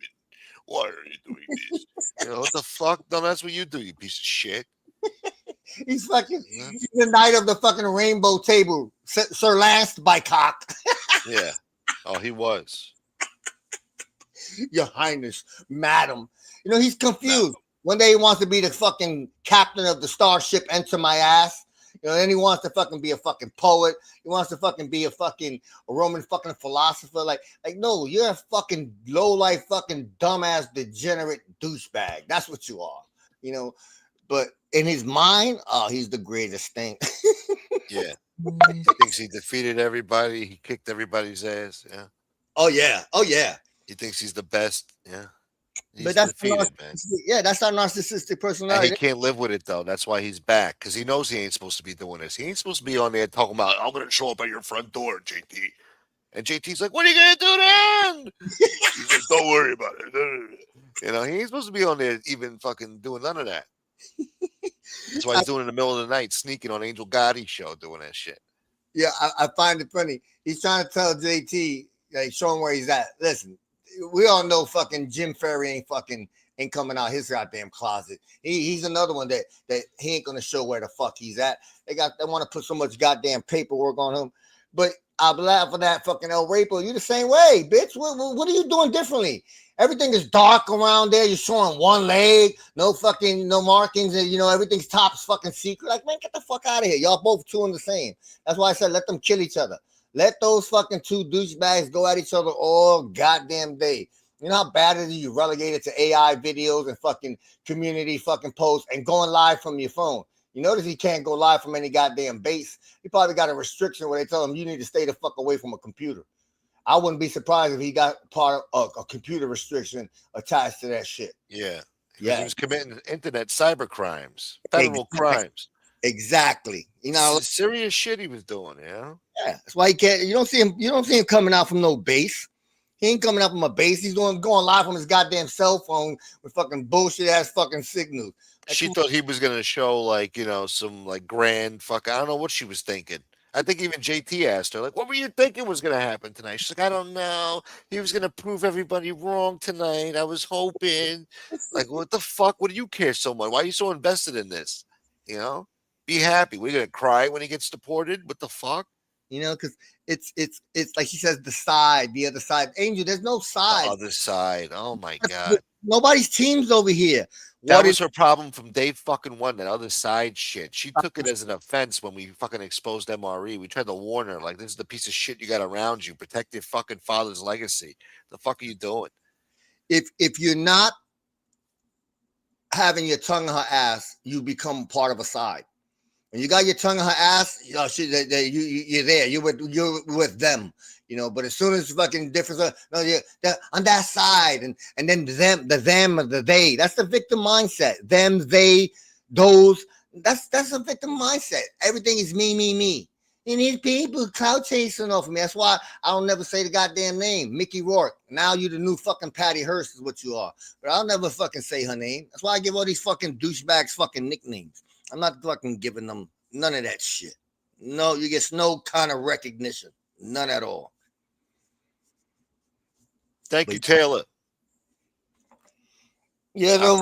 Why are you doing this? You know what the fuck? No, that's what you do, you piece of shit. He's the knight of the fucking rainbow table, Sir Lance by cock. Yeah. Oh, he was. Your Highness, madam. You know, he's confused. One day he wants to be the fucking captain of the starship Enter My Ass. You know, then he wants to fucking be a fucking poet. He wants to fucking be a Roman fucking philosopher. Like, no, you're a fucking low-life fucking dumbass degenerate douchebag. That's what you are. You know, but in his mind, he's the greatest thing. Yeah. He thinks he defeated everybody. He kicked everybody's ass. Yeah. Oh, yeah. Oh, yeah. He thinks he's the best. Yeah. But that's defeated, man. Yeah, that's our narcissistic personality. And he can't live with it though. That's why he's back, because he knows he ain't supposed to be doing this. He ain't supposed to be on there talking about, I'm gonna show up at your front door, JT. And JT's like, what are you gonna do then? He's like, don't worry about it. You know, he ain't supposed to be on there even fucking doing none of that. That's why he's doing it in the middle of the night, sneaking on Angel Gotti's show, doing that shit. Yeah, I find it funny. He's trying to tell JT, like, show him where he's at. Listen, we all know fucking Jim Ferry ain't coming out his goddamn closet. He's another one that he ain't gonna show where the fuck he's at. They want to put so much goddamn paperwork on him. But I'm laughing at fucking El Rapo. You the same way, bitch. What are you doing differently? Everything is dark around there. You're showing one leg, no markings, and everything's top fucking secret. Like, man, get the fuck out of here. Y'all both two in the same. That's why I said let them kill each other. Let those fucking two douchebags go at each other all goddamn day. You know how bad it is you relegated to AI videos and fucking community fucking posts and going live from your phone. You notice he can't go live from any goddamn base. He probably got a restriction where they tell him you need to stay the fuck away from a computer. I wouldn't be surprised if he got part of a computer restriction attached to that shit. Yeah. He Yeah. was committing internet cyber crimes, federal crimes. Exactly. Serious shit he was doing, Yeah, that's why he can't. You don't see him coming out from no base. He ain't coming out from a base. He's going live from his goddamn cell phone with fucking bullshit ass fucking signals. She thought he was gonna show some grand fuck. I don't know what she was thinking. I think even JT asked her, what were you thinking was gonna happen tonight? She's like, I don't know. He was gonna prove everybody wrong tonight. I was hoping. Like, what the fuck? What do you care so much? Why are you so invested in this? Be happy. We're gonna cry when he gets deported. What the fuck? Because it's like she says, the other side. Angel, there's no side. The other side. Oh my God. Nobody's teams over here. That was her problem from day fucking one, that other side shit. She took it as an offense when we fucking exposed MRE. We tried to warn her, this is the piece of shit you got around you. Protect your fucking father's legacy. The fuck are you doing? If you're not having your tongue in her ass, you become part of a side. When you got your tongue in her ass, you're there. You're with them. But as soon as fucking difference, you're on that side, and then them, or the they. That's the victim mindset. Them, they, those. That's a victim mindset. Everything is me. You need people clout chasing off of me. That's why I don't never say the goddamn name, Mickey Rourke. Now you the new fucking Patty Hearst is what you are. But I'll never fucking say her name. That's why I give all these fucking douchebags fucking nicknames. I'm not fucking giving them none of that shit. No, you get no kind of recognition. None at all. Thank you, Taylor. You're the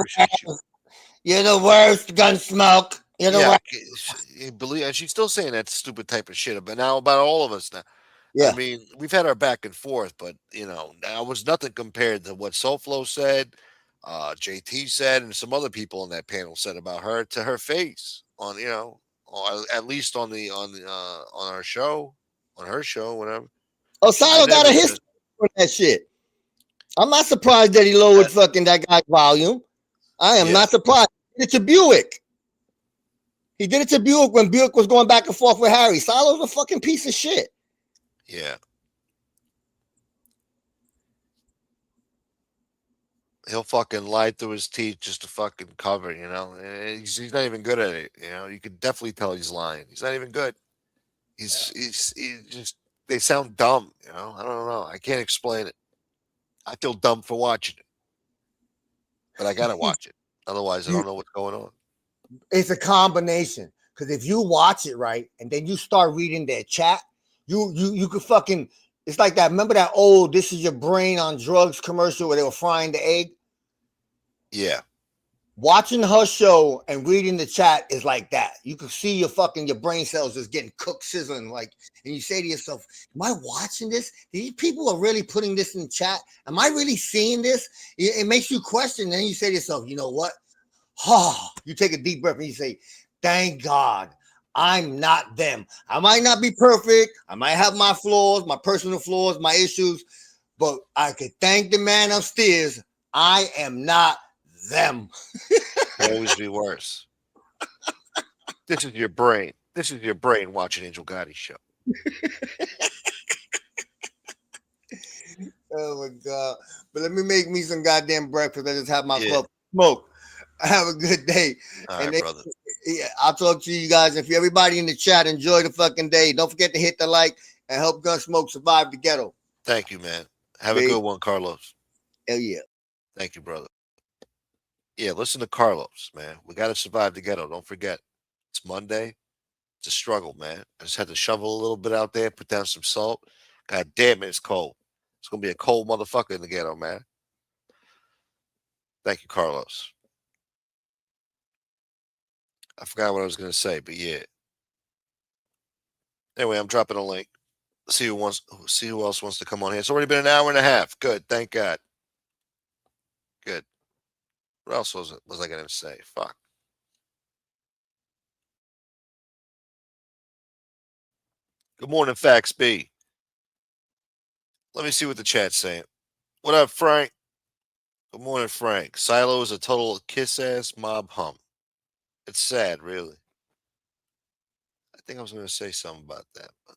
worst, Gunsmoke. You're the worst. Believe, and she's still saying that stupid type of shit, but now about all of us now. Yeah. I mean, we've had our back and forth, but that was nothing compared to what SoFlo said, JT said, and some other people on that panel said about her to her face on, or at least on our show, on her show, whatever. Oh, Silo got a history for that shit. I'm not surprised that he lowered fucking that guy's volume. I am not surprised. He did it to Buick. He did it to Buick when Buick was going back and forth with Harry. Silo's a fucking piece of shit. Yeah. He'll fucking lie through his teeth just to fucking cover, He's not even good at it, You can definitely tell he's lying. He's not even good. He's just, they sound dumb, I don't know. I can't explain it. I feel dumb for watching it. But I gotta watch it. Otherwise, I don't know what's going on. It's a combination. Because if you watch it right and then you start reading their chat, you could fucking, it's like that. Remember that old "This Is Your Brain on Drugs" commercial where they were frying the egg? Yeah. Watching her show and reading the chat is like that. You can see your brain cells just getting cooked, sizzling. And you say to yourself, am I watching this? These people are really putting this in chat. Am I really seeing this? It makes you question. Then you say to yourself, you know what? You take a deep breath and you say, thank God I'm not them. I might not be perfect. I might have my flaws, my personal flaws, my issues, but I could thank the man upstairs. I am not them. Always be worse. This is your brain. This is your brain watching Angel Gotti's show. Oh my God. But let me make me some goddamn breakfast. I just have my cup of smoke. Have a good day. All right, brother. I'll talk to you guys. If everybody in the chat, enjoy the fucking day. Don't forget to hit the like and help Gunsmoke survive the ghetto. Thank you, man. Have a good one, Carlos. Hell yeah. Thank you, brother. Yeah, listen to Carlos, man. We got to survive the ghetto. Don't forget. It's Monday. It's a struggle, man. I just had to shovel a little bit out there, put down some salt. God damn it, it's cold. It's going to be a cold motherfucker in the ghetto, man. Thank you, Carlos. I forgot what I was going to say, but yeah. Anyway, I'm dropping a link. See who else wants to come on here. It's already been an hour and a half. Good, thank God. Good. What else was I gonna say? Fuck. Good morning, Fax B. Let me see what the chat's saying. What up, Frank? Good morning, Frank. Silo is a total kiss-ass mob hum. It's sad, really. I think I was going to say something about that. But...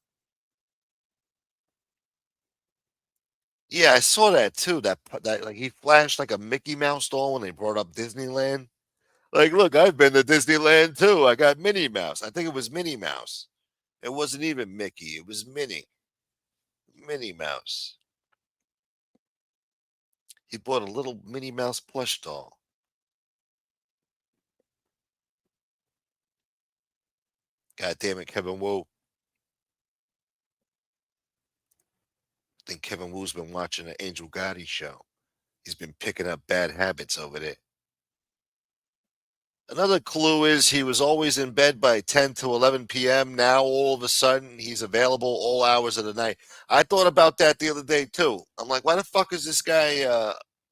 yeah, I saw that too. That like he flashed like a Mickey Mouse doll when they brought up Disneyland. Like, look, I've been to Disneyland too. I got Minnie Mouse. I think it was Minnie Mouse. It wasn't even Mickey. It was Minnie. Minnie Mouse. He bought a little Minnie Mouse plush doll. God damn it, Kevin Wu. I think Kevin Wu's been watching the Angel Gotti show. He's been picking up bad habits over there. Another clue is he was always in bed by 10 to 11 p.m. Now, all of a sudden, he's available all hours of the night. I thought about that the other day, too. I'm like, why the fuck is this guy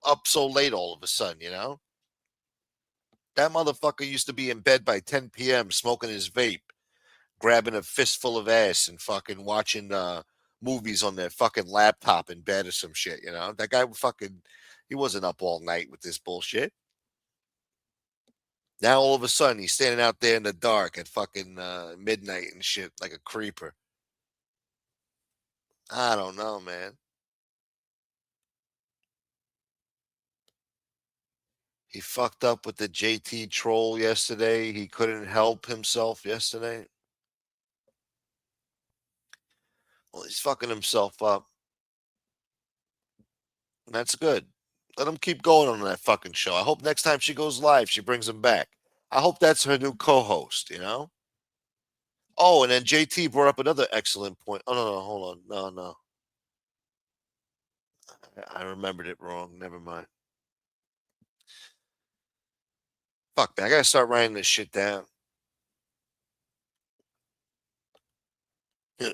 up so late all of a sudden, you know? That motherfucker used to be in bed by 10 p.m. smoking his vape, grabbing a fistful of ass and fucking watching movies on their fucking laptop in bed or some shit, you know? That guy he wasn't up all night with this bullshit. Now all of a sudden he's standing out there in the dark at fucking midnight and shit like a creeper. I don't know, man. He fucked up with the JT troll yesterday. He couldn't help himself yesterday. Well, he's fucking himself up. And that's good. Let him keep going on that fucking show. I hope next time she goes live, she brings him back. I hope that's her new co-host, you know? Oh, and then JT brought up another excellent point. Oh, no, hold on. No. I remembered it wrong. Never mind. Fuck, man. I gotta start writing this shit down.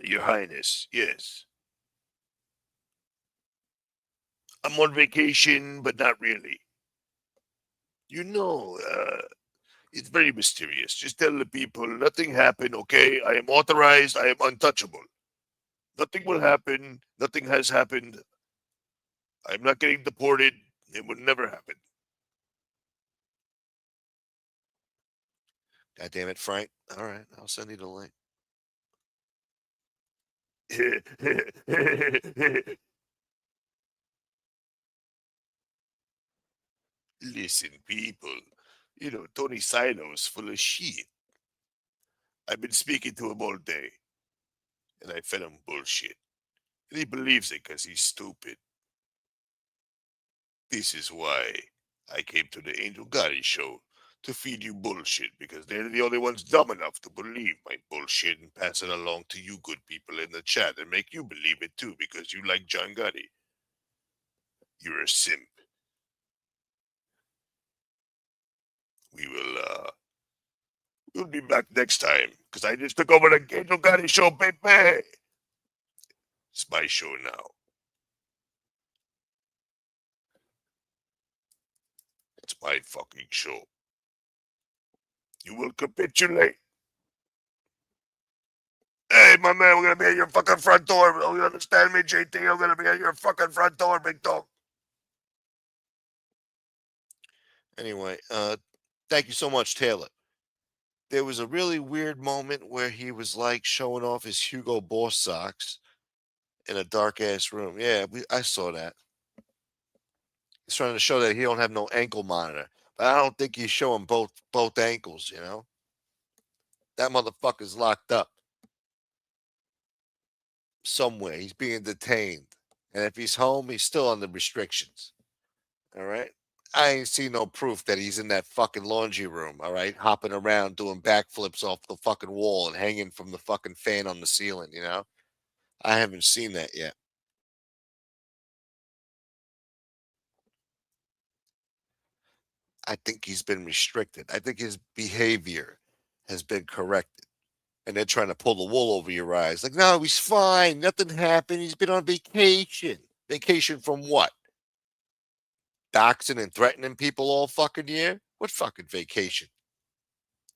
Your Highness, yes. I'm on vacation, but not really. You know, it's very mysterious. Just tell the people nothing happened, okay? I am authorized. I am untouchable. Nothing will happen. Nothing has happened. I'm not getting deported. It would never happen. God damn it, Frank. All right, I'll send you the link. Listen, people. You know, Tony Silo's full of shit. I've been speaking to him all day, and I fed him bullshit. And he believes it because he's stupid. This is why I came to the Angel Gotti show to feed you bullshit, because they're the only ones dumb enough to believe my bullshit and pass it along to you good people in the chat and make you believe it too because you like John Gotti. You're a simp. We'll be back next time because I just took over the Angel Gotti show, baby. It's my show now. It's my fucking show. You will capitulate. Hey, my man, we're gonna be at your fucking front door. You understand me, JT? I'm gonna be at your fucking front door, big dog. Anyway, thank you so much, Taylor. There was a really weird moment where he was like showing off his Hugo Boss socks in a dark ass room. Yeah, I saw that. He's trying to show that he don't have no ankle monitor, but I don't think he's showing both ankles. You know, that motherfucker's locked up somewhere. He's being detained, and if he's home, he's still under restrictions. All right. I ain't seen no proof that he's in that fucking laundry room, all right, hopping around doing backflips off the fucking wall and hanging from the fucking fan on the ceiling, you know? I haven't seen that yet. I think he's been restricted. I think his behavior has been corrected. And they're trying to pull the wool over your eyes. Like, no, he's fine. Nothing happened. He's been on vacation. Vacation from what? Doxing and threatening people all fucking year? What fucking vacation?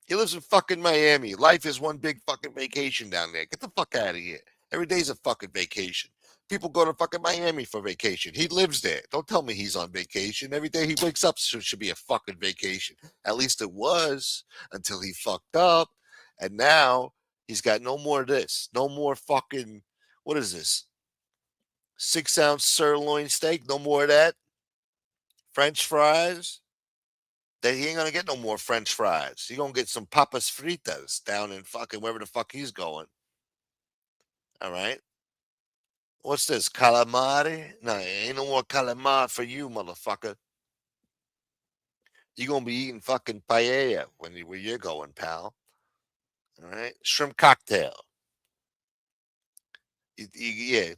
He lives in fucking Miami. Life is one big fucking vacation down there. Get the fuck out of here. Every day's a fucking vacation. People go to fucking Miami for vacation. He lives there. Don't tell me he's on vacation. Every day he wakes up should be a fucking vacation. At least it was until he fucked up. And now he's got no more of this. No more fucking, what is this? 6-ounce sirloin steak? No more of that? French fries? That he ain't gonna get no more French fries. He gonna get some papas fritas down in fucking wherever the fuck he's going. All right. What's this? Calamari? No, ain't no more calamari for you, motherfucker. You're gonna be eating fucking paella where you're going, pal. All right. Shrimp cocktail. Yeah,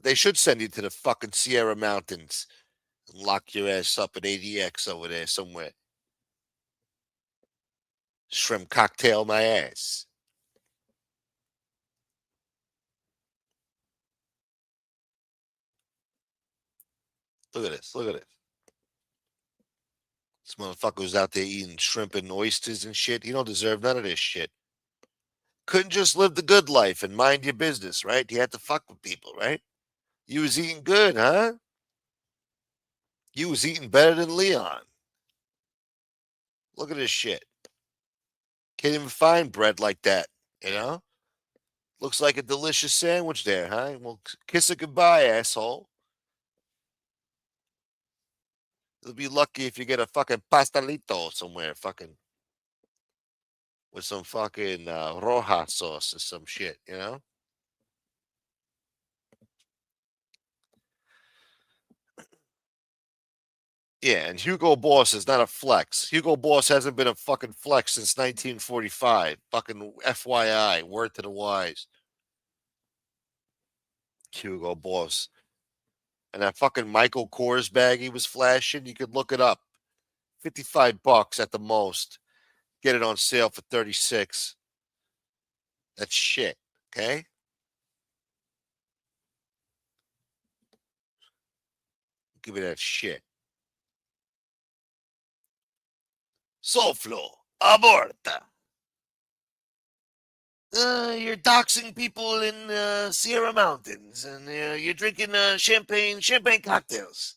they should send you to the fucking Sierra Mountains and lock your ass up at ADX over there somewhere. Shrimp cocktail my ass. Look at this. Look at it. This motherfucker was out there eating shrimp and oysters and shit. He don't deserve none of this shit. Couldn't just live the good life and mind your business, right? You had to fuck with people, right? You was eating good, huh? You was eating better than Leon. Look at this shit. Can't even find bread like that, you know? Looks like a delicious sandwich there, huh? Well, kiss it goodbye, asshole. You'll be lucky if you get a fucking pastelito somewhere, fucking with some fucking roja sauce or some shit, you know? Yeah, and Hugo Boss is not a flex. Hugo Boss hasn't been a fucking flex since 1945. Fucking FYI, word to the wise. Hugo Boss. And that fucking Michael Kors bag he was flashing, you could look it up. $55 at the most. Get it on sale for 36. That's shit, okay? Give me that shit. Soflo, aborta. You're doxing people in Sierra Mountains, and you're drinking champagne cocktails.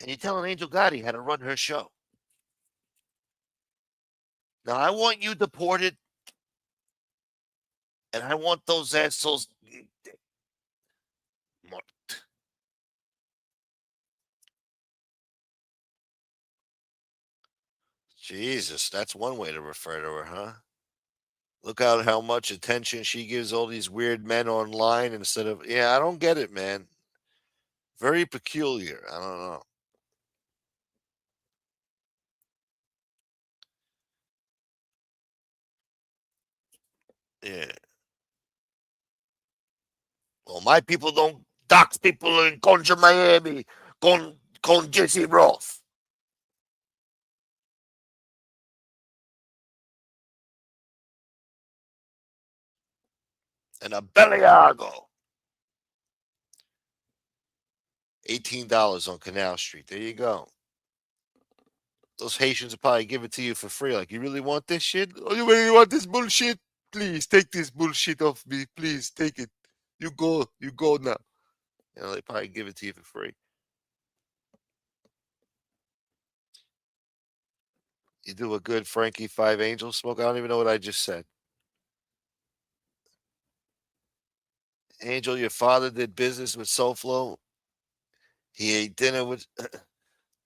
And you're telling Angel Gotti how to run her show. Now, I want you deported, and I want those assholes. Jesus, that's one way to refer to her, huh? Look out how much attention she gives all these weird men online instead of, yeah, I don't get it, man. Very peculiar. I don't know. Yeah. Well, my people don't dox people in Contra Miami con Jesse Roth. And a Beliago. $18 on Canal Street. There you go. Those Haitians will probably give it to you for free. Like, you really want this shit? Oh, you really want this bullshit? Please take this bullshit off me. Please take it. You go now. You know, they probably give it to you for free. You do a good Frankie Five Angel smoke. I don't even know what I just said. Angel, your father did business with SoFlo. He ate dinner with.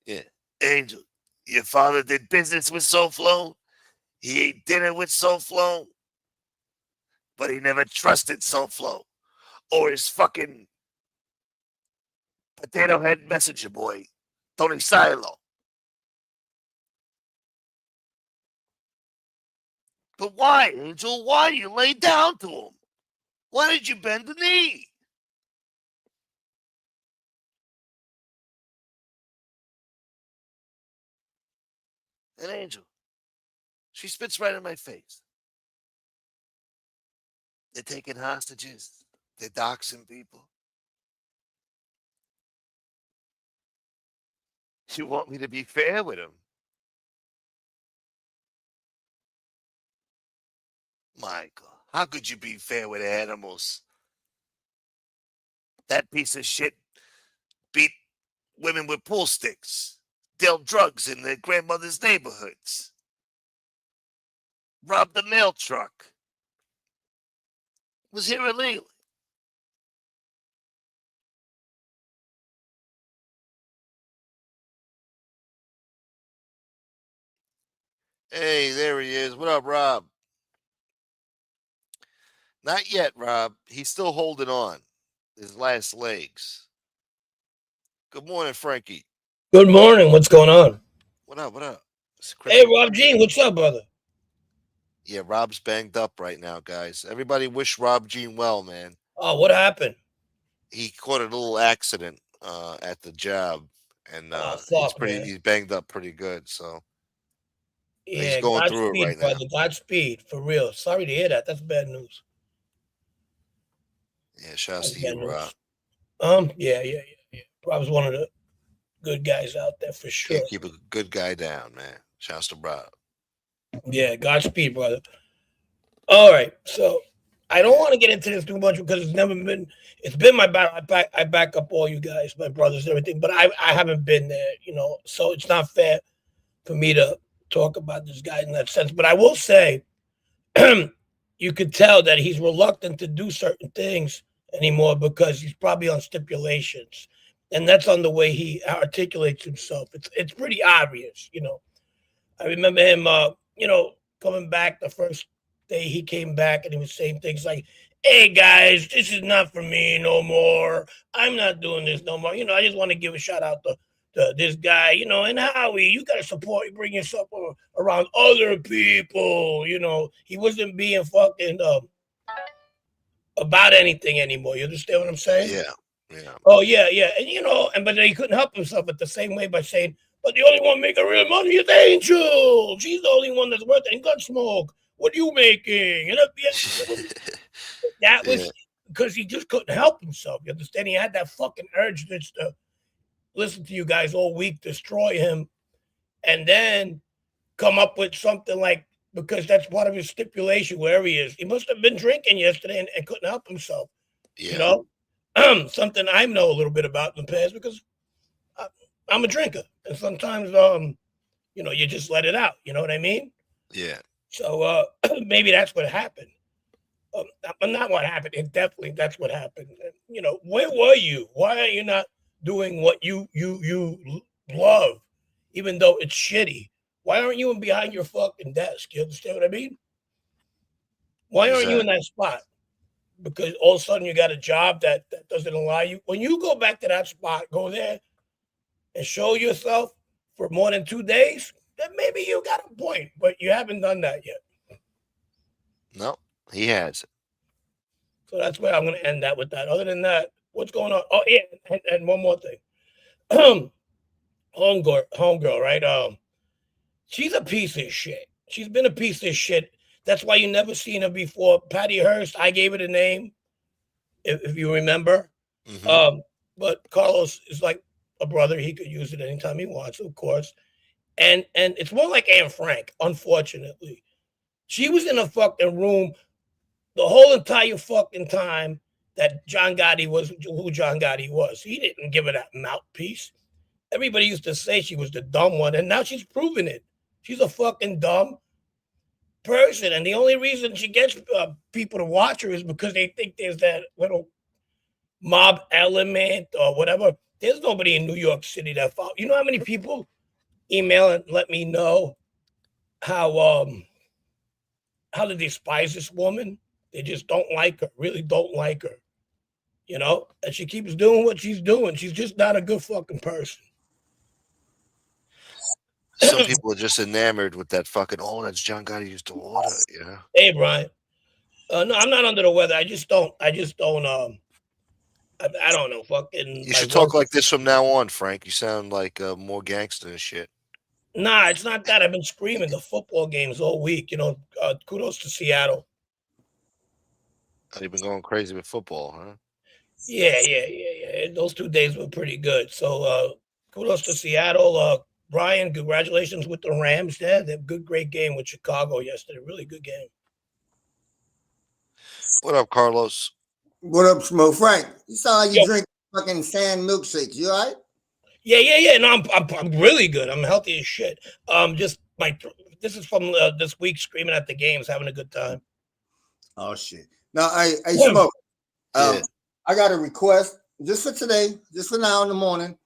Yeah. Angel, your father did business with SoFlo. He ate dinner with SoFlo. But he never trusted SoFlo or his fucking potato head messenger boy, Tony Silo. But why, Angel? Why you lay down to him? Why did you bend the knee? And Angel, she spits right in my face. They're taking hostages. They're doxing people. You want me to be fair with them? Michael, how could you be fair with animals? That piece of shit beat women with pool sticks, dealt drugs in their grandmother's neighborhoods, robbed the mail truck, was here illegally. Hey, there he is. What up, Rob? Not yet, Rob. He's still holding on. His last legs. Good morning, Frankie. Good morning. What's going on? What up? What up? Hey, Rob Jean. What's up, brother? Yeah, Rob's banged up right now, guys. Everybody wish Rob Jean well, man. Oh, what happened? He caught a little accident at the job, and he's banged up pretty good. So yeah, he's going through it right brother. now. Godspeed, for real. Sorry to hear that. That's bad news. Yeah, shouts to you, Rob. Yeah. Rob's one of the good guys out there for sure. Can't keep a good guy down, man. Shouts to Rob. Yeah, Godspeed, brother. All right, so I don't want to get into this too much because it's been my battle. I back up all you guys, my brothers, and everything, but I haven't been there, so it's not fair for me to talk about this guy in that sense. But I will say, you could tell that he's reluctant to do certain things anymore because he's probably on stipulations, and that's on the way he articulates himself. It's pretty obvious, I remember him, coming back the first day he came back, and he was saying things like, "Hey guys, this is not for me no more. I'm not doing this no more. I just want to give a shout out to this guy, and Howie, you got to support, you bring yourself around other people. He wasn't being fucking about anything anymore. You understand what I'm saying? Yeah. Oh, yeah. And, but he couldn't help himself at the same way by saying, but the only one making real money is Angel. She's the only one that's worth it. And Gunsmoke, what are you making? That was because he just couldn't help himself. You understand? He had that fucking urge just to listen to you guys all week, destroy him, and then come up with something like, because that's part of his stipulation, wherever he is. He must have been drinking yesterday and couldn't help himself. Yeah. Something I know a little bit about in the past because I'm a drinker. And sometimes, you just let it out. You know what I mean? Yeah. So maybe that's what happened. Not what happened. It definitely that's what happened. Where were you? Why are you not doing what you love, even though it's shitty? Why aren't you behind your fucking desk? You understand what I mean? Why aren't you in that spot? Because all of a sudden you got a job that doesn't allow you. When you go back to that spot, go there and show yourself for more than 2 days, then maybe you got a point, but you haven't done that yet. No, he has. So that's where I'm going to end that with that. Other than that, what's going on? Oh, yeah, and one more thing. Homegirl, right? She's a piece of shit. She's been a piece of shit. That's why you never seen her before. Patty Hearst, I gave it a name, if you remember. Mm-hmm. But Carlos is like a brother. He could use it anytime he wants, of course. And it's more like Anne Frank, unfortunately. She was in a fucking room the whole entire fucking time that John Gotti was who John Gotti was. He didn't give her that mouthpiece. Everybody used to say she was the dumb one, and now she's proven it. She's a fucking dumb person, and the only reason she gets people to watch her is because they think there's that little mob element or whatever. There's nobody in New York City that follow. You know how many people email and let me know how they despise this woman? They just don't like her, really don't like her. And she keeps doing what she's doing. She's just not a good fucking person. Some people are just enamored with that fucking, that's John Gotti used to order, Hey, Brian. No, I'm not under the weather. I don't, I don't know, fucking. You should talk like this from now on, Frank. You sound like more gangster and shit. Nah, it's not that. I've been screaming the football games all week. Kudos to Seattle. You've been going crazy with football, huh? Yeah. Those 2 days were pretty good. So kudos to Seattle. Brian, congratulations with the Rams. Yeah, they had a great game with Chicago yesterday. Really good game. What up, Carlos? What up, Smo? Frank, you sound like you Yo. drink fucking sand milkshakes. You all right? Yeah. No, I'm really good. I'm healthy as shit. Just this is from this week screaming at the games, having a good time. Oh shit. Now I Smoke. Yeah. I got a request just for today, just for now in the morning.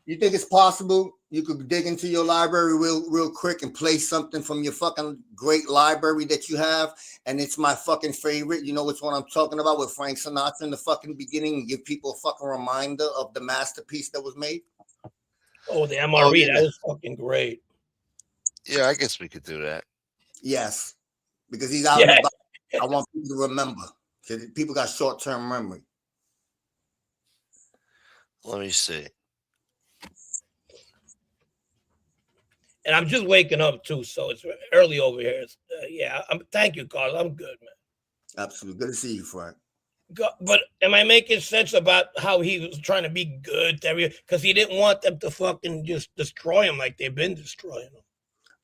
You think it's possible you could dig into your library real quick and play something from your fucking great library that you have? And it's my fucking favorite. You know which one I'm talking about, with Frank Sinatra in the fucking beginning, and give people a fucking reminder of the masterpiece that was made. Oh, the MRE, that was fucking great. Yeah, I guess we could do that. Yes, because he's out and about. I want people to remember. People got short-term memory. Let me see. And I'm just waking up too, so it's early over here. Thank you, Carl. I'm good, man. Absolutely. Good to see you, Frank. But am I making sense about how he was trying to be good? Because he didn't want them to fucking just destroy him like they've been destroying him.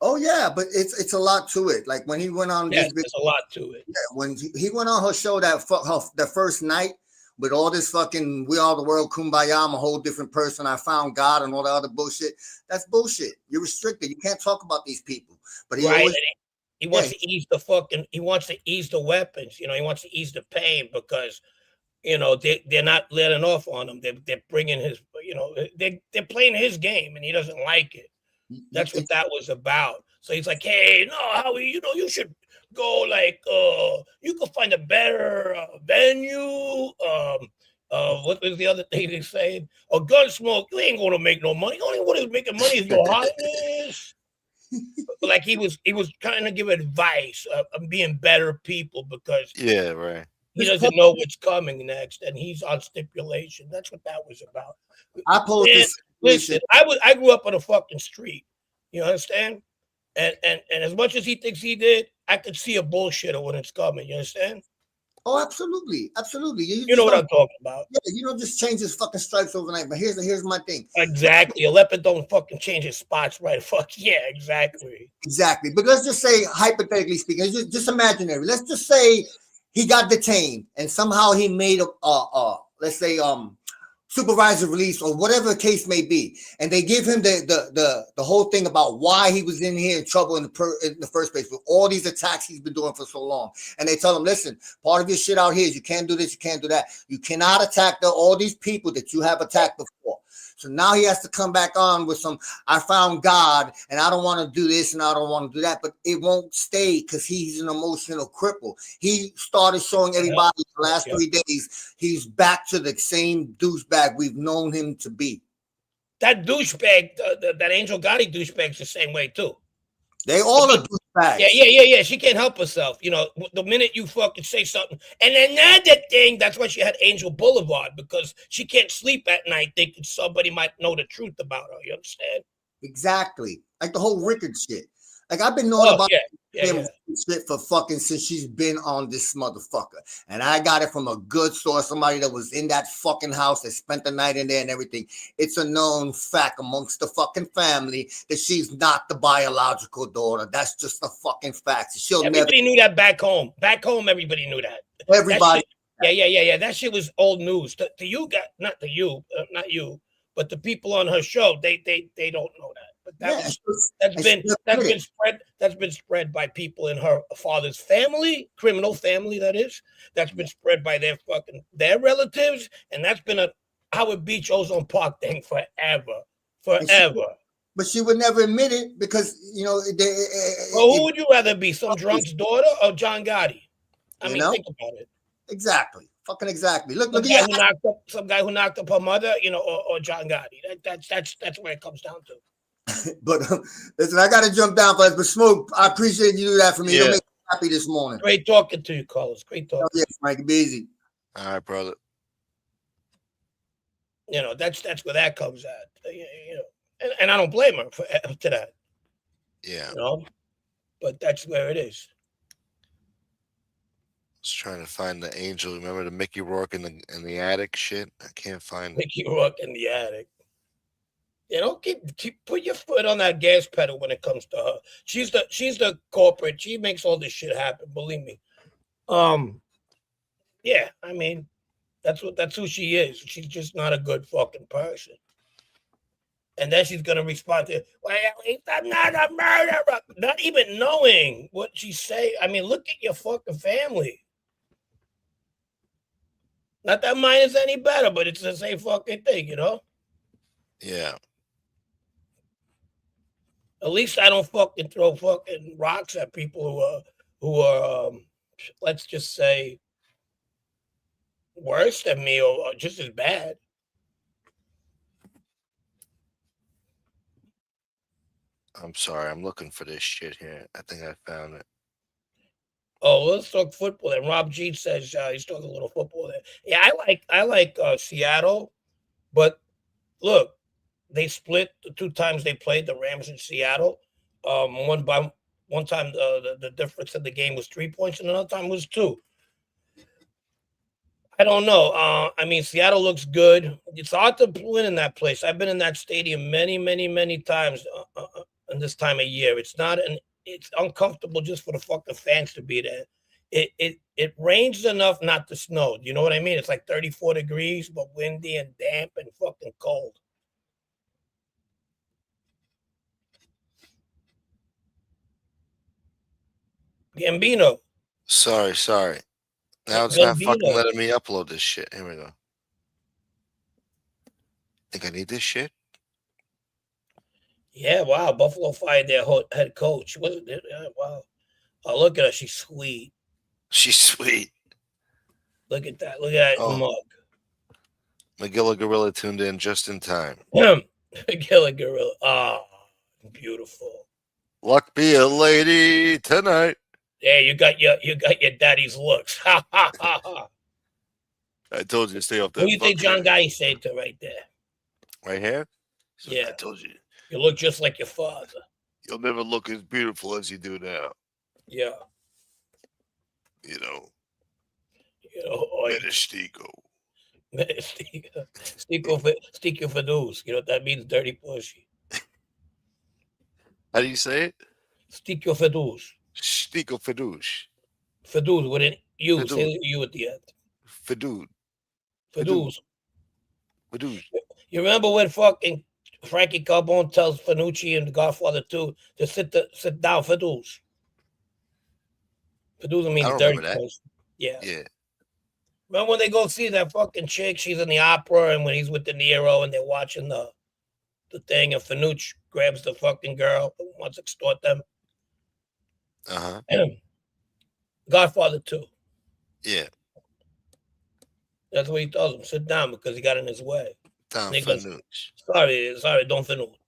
Oh yeah, but it's a lot to it. Like when he went on, there's a lot to it. Yeah, when he went on her show the first night with all this fucking "We Are the World," "Kumbaya," I'm a whole different person, I found God, and all that other bullshit. That's bullshit. You're restricted. You can't talk about these people. But he always, he wants to ease he wants to ease the weapons. You know, he wants to ease the pain because, you know, they're not letting off on him. They're bringing his, you know, they're playing his game, and he doesn't like it. That's what that was about. So he's like, hey, no, Howie, you know, you should go like, you could find a better venue. What was the other thing he's saying? A Gunsmoke, you ain't gonna make no money. The only one who's making money is your Highness. Like he was trying to give advice of being better people because he doesn't know what's coming next, and he's on stipulation. That's what that was about. I posed this. Listen, I grew up on a fucking street. You understand? And as much as he thinks he did, I could see a bullshitter when it's coming. You understand? Oh, absolutely. You know what I'm talking about. Yeah, you don't just change his fucking stripes overnight. But here's my thing. Exactly. A leopard don't fucking change his spots, right? Fuck yeah, exactly. Exactly. But let's just say, hypothetically speaking, just imaginary. Let's just say he got detained and somehow he made let's say supervisor release or whatever the case may be, and they give him the whole thing about why he was in here in trouble in the first place with all these attacks he's been doing for so long. And they tell him, listen, part of your shit out here is you can't do this, you can't do that. You cannot attack all these people that you have attacked before. So now he has to come back on with some, I found God and I don't want to do this and I don't want to do that, but it won't stay because he's an emotional cripple. He started showing everybody the last 3 days he's back to the same douchebag we've known him to be. That douchebag, that Angel Gotti douchebag's the same way too. They all are douchebags. Yeah. She can't help herself. You know, the minute you fucking say something. And another thing, that's why she had Angel Boulevard, because she can't sleep at night thinking somebody might know the truth about her. You understand? Exactly. Like the whole Rickard shit. Like I've been knowing about him shit for fucking since she's been on this motherfucker. And I got it from a good source, somebody that was in that fucking house that spent the night in there and everything. It's a known fact amongst the fucking family that she's not the biological daughter. That's just a fucking fact. Everybody knew that back home. Back home, everybody knew that. Everybody. Yeah. That shit was old news. To you, not you, but the people on her show, they don't know that. But that's been spread by people in her father's family, criminal family, that is. That's been spread by their relatives, and that's been a Howard Beach Ozone Park thing forever. But she would never admit it because, you know. Well, who would you rather be, some drunk's daughter or John Gotti? I mean, think about it. Exactly. Fucking exactly. Look at some guy who knocked up her mother, you know, or John Gotti. That's where it comes down to. But listen, I got to jump down for this. But Smoke, I appreciate you do that for me. It'll make me happy this morning. Great talking to you, Carlos. Great talking. Yeah, Frank, be easy. All right, brother. You know, that's where that comes at. You know, and I don't blame her for that. Yeah. You know, but that's where it is. was trying to find the angel. Remember the Mickey Rourke in the attic shit? I can't find it. Mickey Rourke in the attic. You know, keep put your foot on that gas pedal when it comes to her. She's the corporate. She makes all this shit happen. Believe me. Yeah, I mean, that's who she is. She's just not a good fucking person. And then she's gonna respond to, well, at least I'm not a murderer. Not even knowing what she say. I mean, look at your fucking family. Not that mine is any better, but it's the same fucking thing, you know? Yeah. At least I don't fucking throw fucking rocks at people who are let's just say worse than me or just as bad. I'm sorry. I'm looking for this shit here. I think I found it. Oh, let's talk football. And Rob G says he's talking a little football there. Yeah, I like Seattle, but look, they split the 2 times they played the Rams in Seattle. One time the difference in the game was 3 points, and another time was 2. I don't know. I mean, Seattle looks good. It's hard to win in that place. I've been in that stadium many, many, many times in this time of year. It's uncomfortable just for the fucking fans to be there. It rains enough not to snow. You know what I mean? It's like 34 degrees, but windy and damp and fucking cold. Gambino. Sorry. Now it's Gambino. not fucking letting me upload this shit. Here we go. Think I need this shit? Yeah, wow. Buffalo fired their head coach. Wasn't it? Wow. Oh, look at her. She's sweet. She's sweet. Look at that. Look at that mug. Magilla Gorilla tuned in just in time. Magilla Gorilla. Oh, beautiful. Luck be a lady tonight. Yeah, you got your daddy's looks. Ha ha ha ha. I told you to stay off that. What do you think John Guy said to right there? Right here? So yeah. I told you. You look just like your father. You'll never look as beautiful as you do now. Yeah. You know. Stico Fadus. You know what that means? Dirty pussy. How do you say it? Stico Fadus. Stico Fadus. Fadus with an U. Say U at the end. Fadus. Fadus. Fadus. You remember when fucking Frankie Carbone tells Fanucci in The Godfather 2 to sit down, Fadus. Fadus means dirty person. Yeah. Yeah. Remember when they go see that fucking chick? She's in the opera, and when he's with De Niro, and they're watching the thing, and Fanucci grabs the fucking girl who wants to extort them. Godfather 2. Yeah. That's what he tells him. Sit down because he got in his way. Down Fanucci. Sorry, don't Fanucci.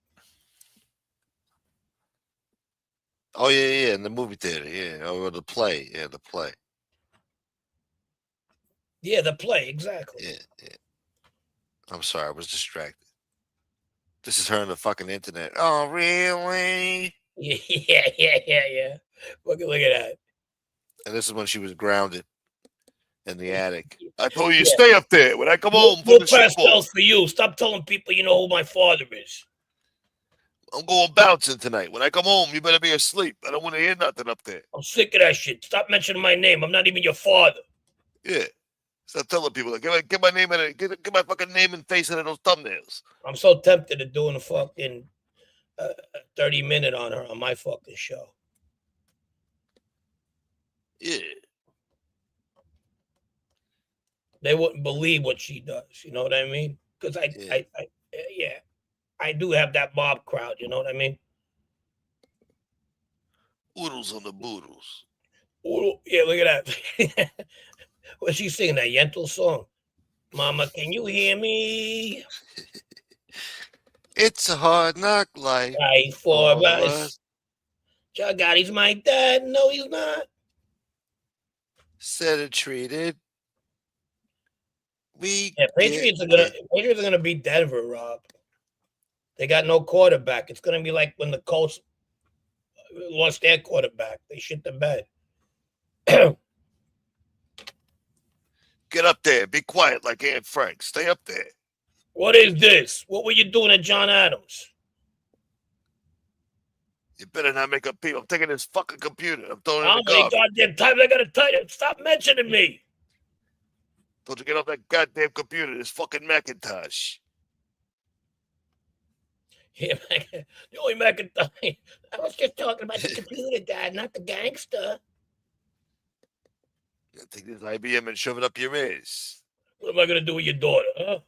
Oh yeah, in the movie theater, yeah, or the play, yeah, the play. Yeah, the play, exactly. Yeah. I'm sorry, I was distracted. This is her on the fucking internet. Oh, really? Yeah. Look at that. And this is when she was grounded in the attic. I told you to stay up there when I come home. No pastels for you. Stop telling people you know who my father is. I'm going bouncing tonight. When I come home, you better be asleep. I don't want to hear nothing up there. I'm sick of that shit. Stop mentioning my name. I'm not even your father. Yeah. Stop telling people like, get my name in it. Get my fucking name and face into those thumbnails. I'm so tempted to doing a fucking 30-minute on her on my fucking show. Yeah. They wouldn't believe what she does. You know what I mean? Because I do have that mob crowd. You know what I mean? Oodles on the boodles. Oodle, yeah, look at that. What's she singing? That Yentl song? Mama, can you hear me? It's a hard knock life. Life for us. John Gotti's my dad. No, he's not. Said it treated. Patriots are gonna beat Denver, Rob. They got no quarterback. It's gonna be like when the Colts lost their quarterback. They shit the bed. Get up there. Be quiet like Aunt Frank. Stay up there. What is this? What were you doing at John Adams? You better not make up people. I'm taking this fucking computer. I'm throwing it in How the many garbage. goddamn times I gotta tell you? Stop mentioning me. Don't you get off that goddamn computer? This fucking Macintosh. Yeah, the only Macintosh. I was just talking about the computer, Dad, not the gangster. You take this IBM and shove it up your ass. What am I gonna do with your daughter, huh?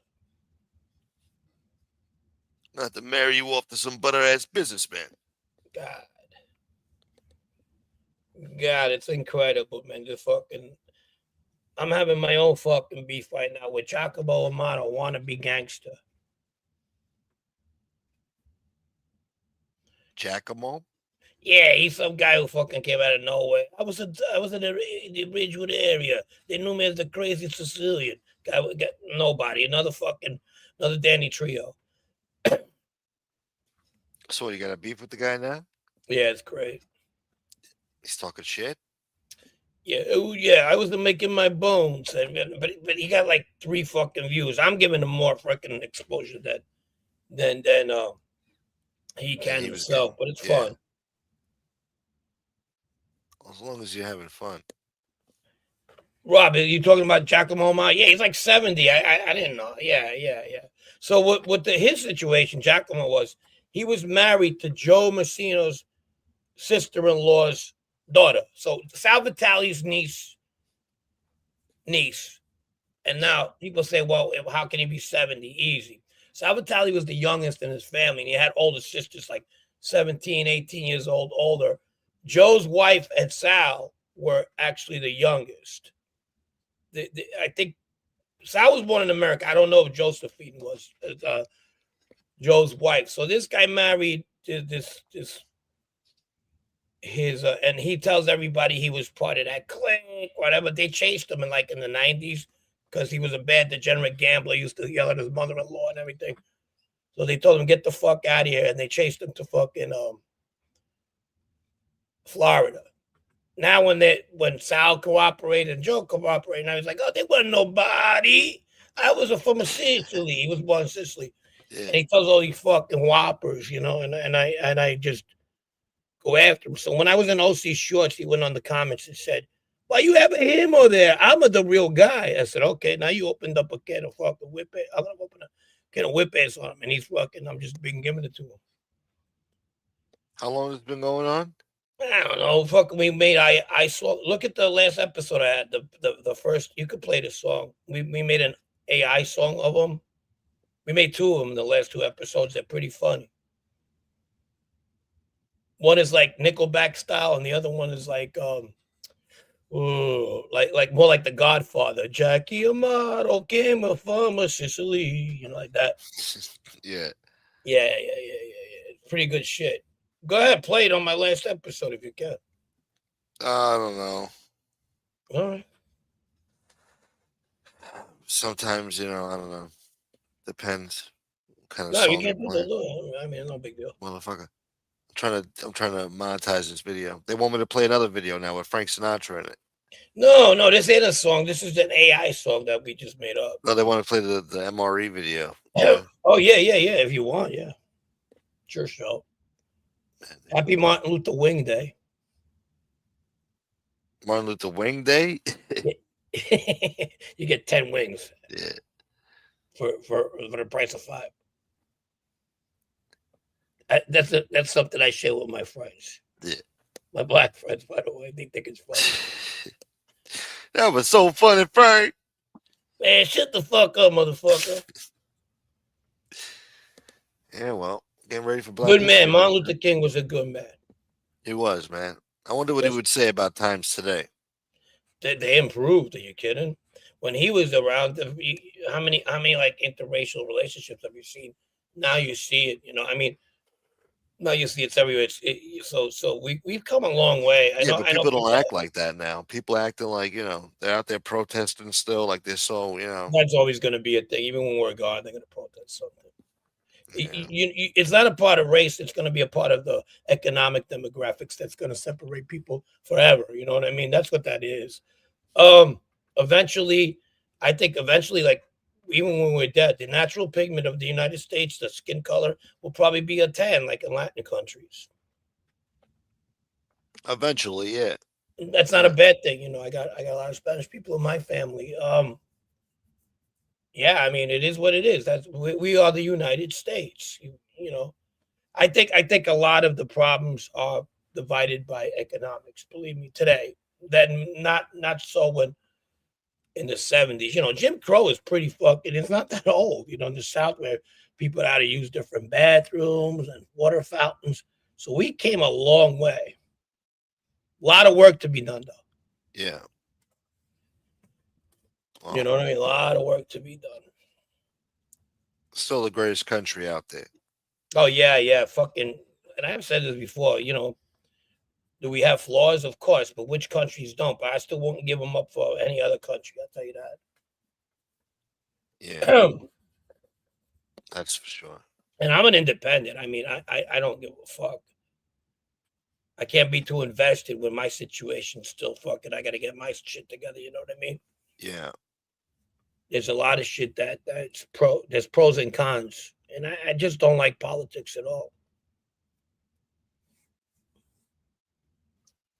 Not to marry you off to some butter-ass businessman. God, it's incredible, man. Just fucking, I'm having my own fucking beef right now with Giacomo Amato, wannabe gangster. Giacomo? Yeah, he's some guy who fucking came out of nowhere. I was in the Ridgewood area. They knew me as the crazy Sicilian guy. Got nobody. Another Danny Trio. So you got a beef with the guy now? Yeah, it's great. He's talking shit? Yeah, yeah. I was making my bones, but he got like 3 fucking views. I'm giving him more fucking exposure than he can himself. But it's fun. As long as you're having fun. Rob, are you talking about Giacomo Amato? Yeah, he's like 70. I didn't know. Yeah. So what his situation, Giacomo, was he was married to Joe Messino's sister-in-law's daughter. So Sal Vitale's niece. And now people say, well, how can he be 70? Easy. Sal Vitale was the youngest in his family, and he had older sisters like 17, 18 years old, older. Joe's wife and Sal were actually the youngest. I think Sal was born in America. I don't know if Josephine was Joe's wife. So this guy married and he tells everybody he was part of that clique, whatever. They chased him in the 90s because he was a bad degenerate gambler. He used to yell at his mother-in-law and everything. So they told him, get the fuck out of here. And they chased him to fucking Florida. Now when Sal cooperated and Joe cooperated, now he's like, oh, they weren't nobody. I was from Sicily. He was born in Sicily. Yeah. And he tells all these fucking whoppers, and I just go after him. So when I was in OC Shorts, he went on the comments and said, why you have him over there? I'm the real guy. I said, okay, now you opened up a can of fucking whip ass. I'm gonna open a can of whip ass on him, and he's fucking, I'm just being given it to him. How long has it been going on? I don't know. Fucking, we made. I saw. Look at the last episode I had. The first. You could play the song. We made an AI song of them. We made 2 of them. The last 2 episodes. They're pretty funny. One is like Nickelback style, and the other one is like more like The Godfather. Jackie Amato came from Sicily, like that. Yeah. Yeah. Pretty good shit. Go ahead, play it on my last episode if you can. I don't know. All right. Sometimes, I don't know. Depends. What kind of no, song you can't do playing. I mean, no big deal. Motherfucker. I'm trying to monetize this video. They want me to play another video now with Frank Sinatra in it. No, this ain't a song. This is an AI song that we just made up. No, they want to play the MRE video. Oh, yeah. If you want, yeah. Sure, show. Happy Martin Luther Wing Day. Martin Luther Wing Day? You get 10 wings. Yeah. For the price of 5. That's something I share with my friends. Yeah. My black friends, by the way, they think it's funny. That was so funny, Frank. Man, shut the fuck up, motherfucker. Yeah, well, getting ready for Black Good man. Martin Luther King was a good man. He was, man. I wonder what he would say about times today. They improved. Are you kidding? When he was around, how many like interracial relationships have you seen? Now you see it. Now you see it's everywhere. So we've come a long way. But people don't act like that now. People acting like they're out there protesting still, like they're so That's always going to be a thing. Even when we're gone, they're going to protest something. Yeah. It's not a part of race. It's going to be a part of the economic demographics that's going to separate people forever. You know what I mean? That's what that is. Eventually, I think eventually, like, even when we're dead, the natural pigment of the United States, the skin color, will probably be a tan, like in Latin countries. Eventually, yeah. That's not a bad thing, you know. I got a lot of Spanish people in my family. Yeah, I mean, it is what it is. We are the United States. You know, I think a lot of the problems are divided by economics. Believe me, today. Then not so when in the 70s. You know, Jim Crow is pretty fucking. It's not that old. You know, in the South where people had to use different bathrooms and water fountains. So we came a long way. A lot of work to be done, though. Yeah. Well, you know what I mean? A lot of work to be done. Still the greatest country out there. Oh, yeah. Fucking, and I've said this before, you know, do we have flaws? Of course, but which countries don't? But I still won't give them up for any other country. I'll tell you that. Yeah. That's for sure. And I'm an independent. I mean, I don't give a fuck. I can't be too invested when my situation's still fucking. I got to get my shit together. You know what I mean? Yeah. There's a lot of shit there's pros and cons. And I just don't like politics at all.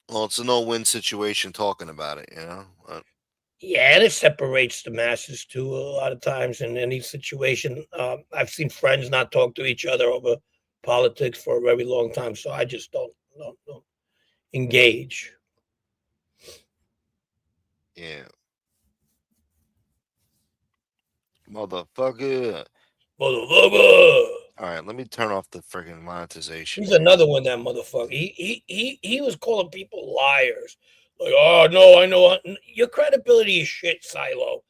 Well, it's a no-win situation talking about it, you know? Yeah, and it separates the masses too a lot of times in any situation. I've seen friends not talk to each other over politics for a very long time, so I just don't engage. Yeah. Motherfucker. All right, let me turn off the freaking monetization. He's another one, that motherfucker. He was calling people liars. Like, oh no, I know your credibility is shit, Silo.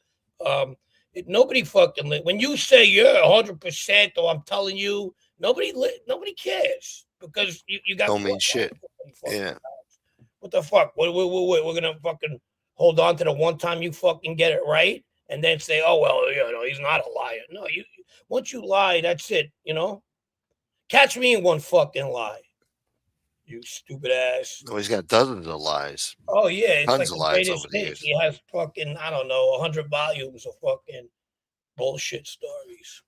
Nobody fucking when you say you're 100%, or I'm telling you, nobody cares because you got don't mean shit. Yeah. What the fuck? We're gonna fucking hold on to the one time you fucking get it right, and then say, oh well, you know, he's not a liar. No, you once you lie, that's it. You know, catch me in one fucking lie. You stupid ass. Oh, he's got dozens of lies. Oh yeah, it's tons like of the lies greatest over the hits. years. He has fucking 100 volumes of fucking bullshit stories.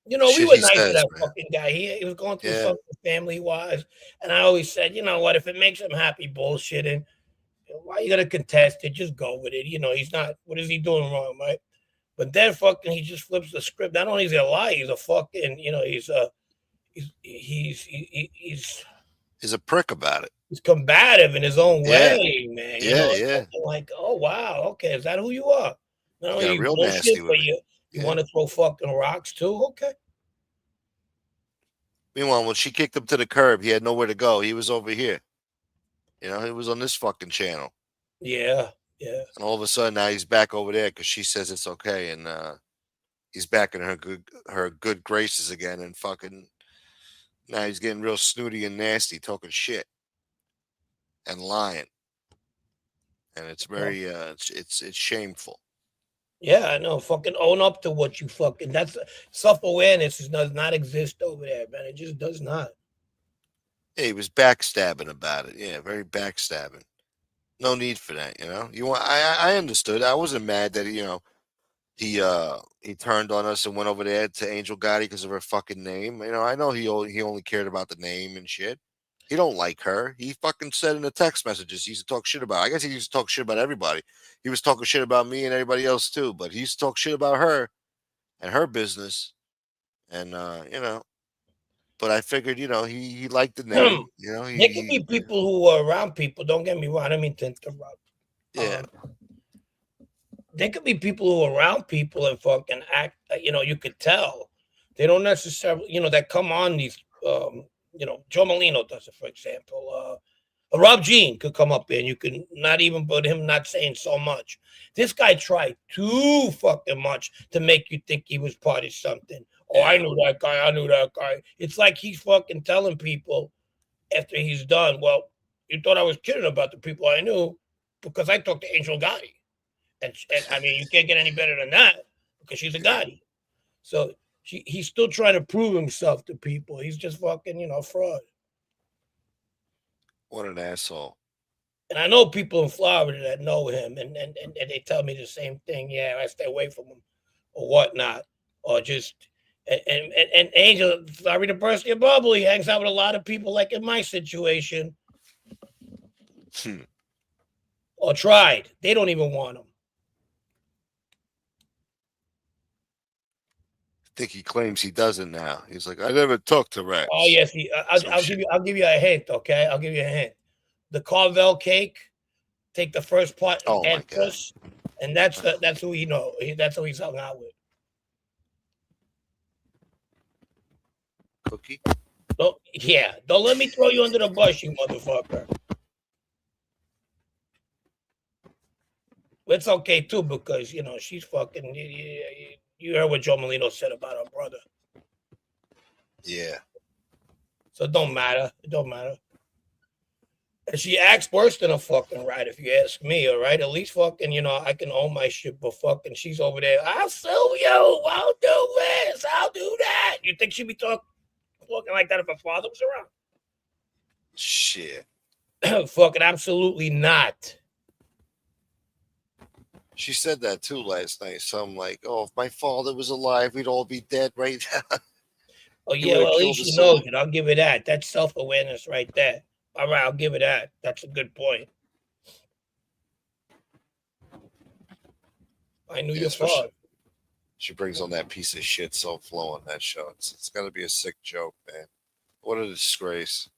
You know, we were nice to that fucking guy. He was going through something family wise, and I always said, you know what, if it makes him happy bullshitting, why you gotta contest it? Just go with it. You know, he's not. What is he doing wrong, right? But then fucking he just flips the script. Not only is he a lie, he's a fucking. You know, he's a prick about it. He's combative in his own way, man. You know, yeah. Like, oh wow, okay, is that who you are? Not only you real bullshit, nasty but you want to throw fucking rocks too? Okay. Meanwhile, when she kicked him to the curb, he had nowhere to go. He was over here. You know, he was on this fucking channel. Yeah. And all of a sudden now he's back over there because she says it's okay, and he's back in her good graces again, and fucking now he's getting real snooty and nasty, talking shit and lying, and it's very it's shameful. Yeah, I know. Fucking own up to what you fucking. That's self-awareness does not exist over there, man. It just does not. Yeah, he was backstabbing about it. Yeah, very backstabbing. No need for that, you know. I understood. I wasn't mad that he turned on us and went over there to Angel Gotti because of her fucking name. You know, I know he only cared about the name and shit. He don't like her. He fucking said in the text messages he used to talk shit about. I guess he used to talk shit about everybody. He was talking shit about me and everybody else too, but he used to talk shit about her and her business. And you know, but I figured, you know, he liked the name. You know, there can be people who are around people. Don't get me wrong. I don't mean to interrupt. Yeah. There could be people who are around people and fucking act. You know, you could tell they don't necessarily. You know, that come on these. You know, Joe Molino does it, for example. Rob Jean could come up there and you can not even put him not saying so much. This guy tried too fucking much to make you think he was part of something. Oh, I knew that guy. I knew that guy. It's like he's fucking telling people after he's done, well, you thought I was kidding about the people I knew because I talked to Angel Gotti. And I mean, you can't get any better than that because she's a Gotti. So he's still trying to prove himself to people. He's just fucking, you know, fraud. What an asshole. And I know people in Florida that know him, and they tell me the same thing. Yeah, I stay away from him, or whatnot, or just and Angel, sorry to burst your bubble, he hangs out with a lot of people like in my situation, or tried. They don't even want him. I think he claims he doesn't now. He's like, I never talked to rats. Oh yes, I'll give you a hint. Okay, I'll give you a hint. The Carvel cake. Take the first part and add puss, and that's who you know. That's who he's hung out with. Cookie. Don't let me throw you under the bus, you motherfucker. It's okay too because you know she's fucking. You heard what Joe Molino said about her brother. Yeah. So it don't matter. It don't matter. And she acts worse than a fucking rat, if you ask me, all right? At least fucking, you know, I can own my shit, but fucking she's over there. I'll sue you. I'll do this. I'll do that. You think she'd be talking like that if her father was around? Shit. Fucking absolutely not. She said that too last night. Something like, oh, if my father was alive, we'd all be dead right now. Oh, yeah, well, at least she knows it. I'll give her that. That's self-awareness right there. All right, I'll give it that. That's a good point. I knew your father. She brings on that piece of shit Soul-Flo on that show. It's got to be a sick joke, man. What a disgrace.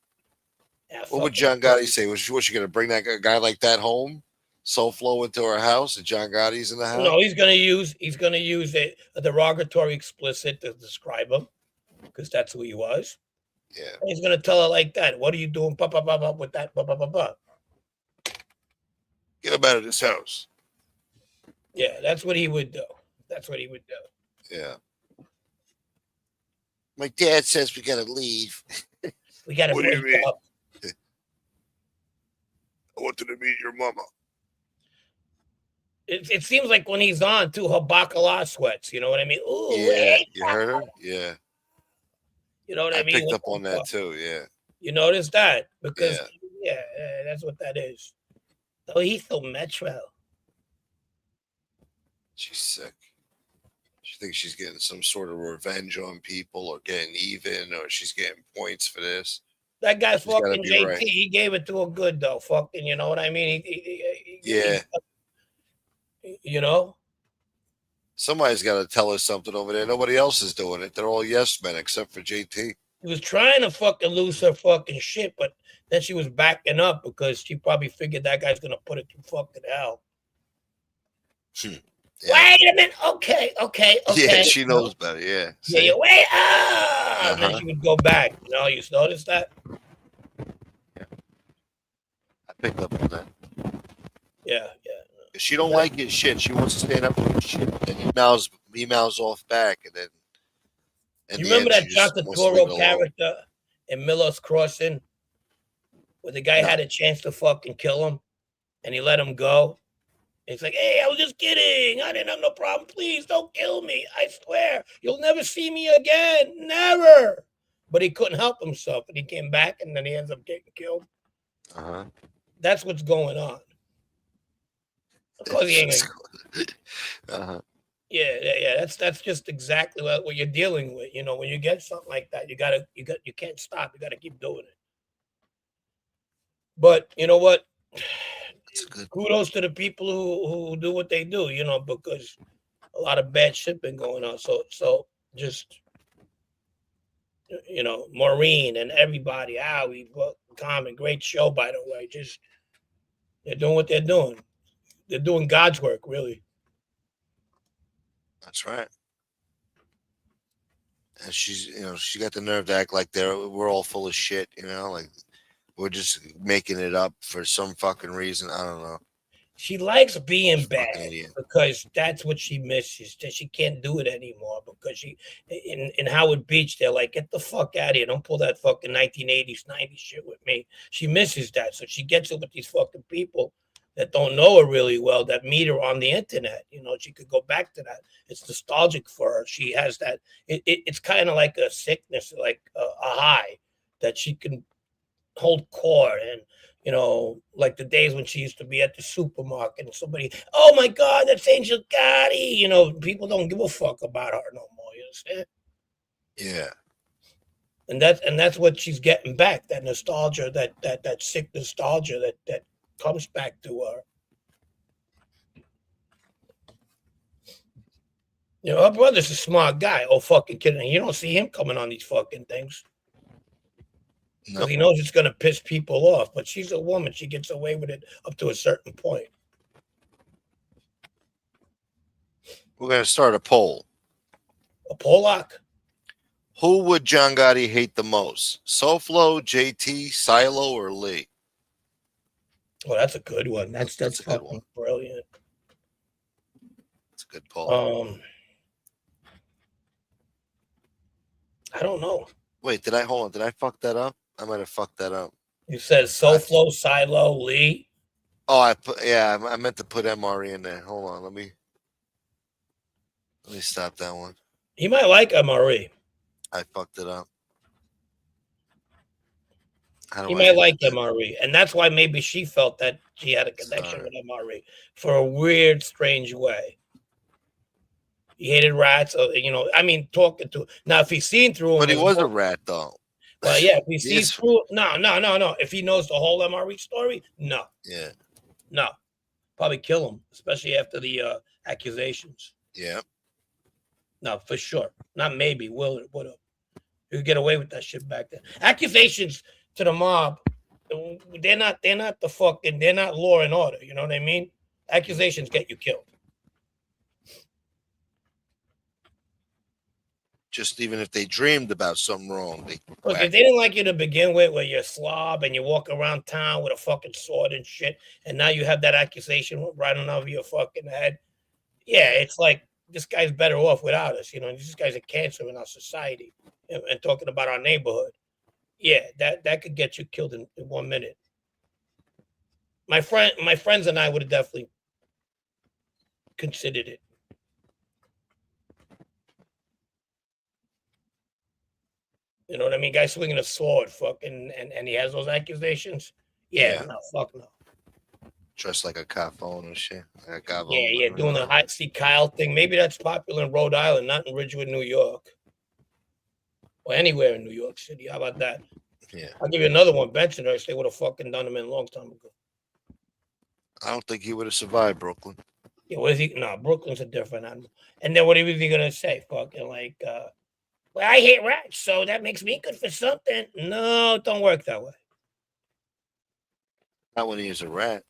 Yeah, what would John Gotti say? Was she going to bring that guy like that home? Soul-Flo into her house, and John Gotti's in the house? No, he's gonna use a derogatory explicit to describe him, because that's who he was. Yeah. And he's gonna tell her like that. What are you doing? With that. Get him out of this house. Yeah, that's what he would do. That's what he would do. Yeah. My dad says we gotta leave. We gotta break up. I wanted to meet your mama. It seems like when he's on too, her bacala sweats. You know what I mean? Ooh, yeah, you heard her? Yeah. You know what I mean? I picked up on that too, yeah. You noticed that? Because, yeah, that's what that is. Oh, he's so metro. She's sick. She thinks she's getting some sort of revenge on people or getting even or she's getting points for this. That guy's She's fucking JT. right. He gave it to her good, though. Fucking, you know what I mean? You know? Somebody's got to tell us something over there. Nobody else is doing it. They're all yes men except for JT. He was trying to fucking lose her fucking shit, but then she was backing up because she probably figured that guy's gonna put it through fucking hell. Yeah. Wait a minute. Okay. Yeah, she knows better. Yeah. Yeah. Wait up. And then she would go back. You know, you notice that? Yeah. I picked up on that. Yeah. If she don't like his shit, she wants to stand up for his shit. And he mouths off back, and then. You remember that Jonathan Toro character in Miller's Crossing, where the guy had a chance to fucking kill him, and he let him go? And he's like, "Hey, I was just kidding. I didn't have no problem. Please don't kill me. I swear, you'll never see me again. Never." But he couldn't help himself, and he came back, and then he ends up getting killed. That's what's going on. Of course, he ain't gonna... Yeah. That's just exactly what you're dealing with. You know, when you get something like that, you can't stop. You gotta keep doing it. But you know what? Kudos to the people who do what they do. You know, because a lot of bad shit been going on. So just, you know, Maureen and everybody, Howie, Common, great show by the way. Just they're doing what they're doing. They're doing God's work, really. That's right. And she's, you know, she got the nerve to act like we're all full of shit, you know, like we're just making it up for some fucking reason. I don't know. She likes being bad because that's what she misses. That she can't do it anymore because she in Howard Beach, they're like, get the fuck out of here. Don't pull that fucking 1980s, 90s shit with me. She misses that. So she gets it with these fucking people that don't know her really well, that meet her on the internet. You know, she could go back to that. It's nostalgic for her. She has that. It's kind of like a sickness, like a high that she can hold court You know, like the days when she used to be at the supermarket and somebody, oh my God, that's Angel Gotti. You know, people don't give a fuck about her no more. You understand? Yeah. And that's what she's getting back. That nostalgia, that sick nostalgia that comes back to her. You know, her brother's a smart guy. Oh, fucking kidding. You don't see him coming on these fucking things. Because he knows it's going to piss people off. But she's a woman. She gets away with it up to a certain point. We're going to start a poll. A Pollock? Who would John Gotti hate the most? SoFlo, JT, Silo, or Lee? Well, that's a good one. That's a good fucking one. Brilliant. It's a good poll. I don't know. Wait, did I fuck that up? I might have fucked that up. You said SoFlo, Silo, Lee. Oh, I meant to put MRE in there. Hold on, let me stop that one. He might like MRE. I fucked it up. He might like MRE, and that's why maybe she felt that she had a connection with MRE for a weird, strange way. He hated rats, you know. I mean, talking to now, if he's seen through him, but he was a rat, though. Well, yeah, if he sees through, no. If he knows the whole MRE story, no. Yeah. No, probably kill him, especially after the accusations. Yeah. No, for sure. Not maybe. Would have. You could get away with that shit back then. Accusations to the mob, they're not law and order. You know what I mean? Accusations get you killed. Just even if they dreamed about something wrong. Look, if they didn't like you to begin with, where you're a slob and you walk around town with a fucking sword and shit, and now you have that accusation right on over your fucking head, yeah, it's like, this guy's better off without us. You know, this guy's a cancer in our society. And talking about our neighborhood, yeah, that could get you killed in 1 minute. My friends and I would have definitely considered it. You know what I mean? Guy swinging a sword, fucking, and he has those accusations. Yeah. No, fuck no. Dressed like a cop phone and shit. Yeah, doing the hot see Kyle thing. Maybe that's popular in Rhode Island, not in Ridgewood, New York. Or anywhere in New York City. How about that? Yeah. I'll give you another one. Bensonhurst, they would have fucking done him in a long time ago. I don't think he would have survived Brooklyn. Yeah, what is he? No, Brooklyn's a different animal. And then what was he gonna say? Fucking like, well, I hate rats, so that makes me good for something. No, it don't work that way. Not when he's a rat.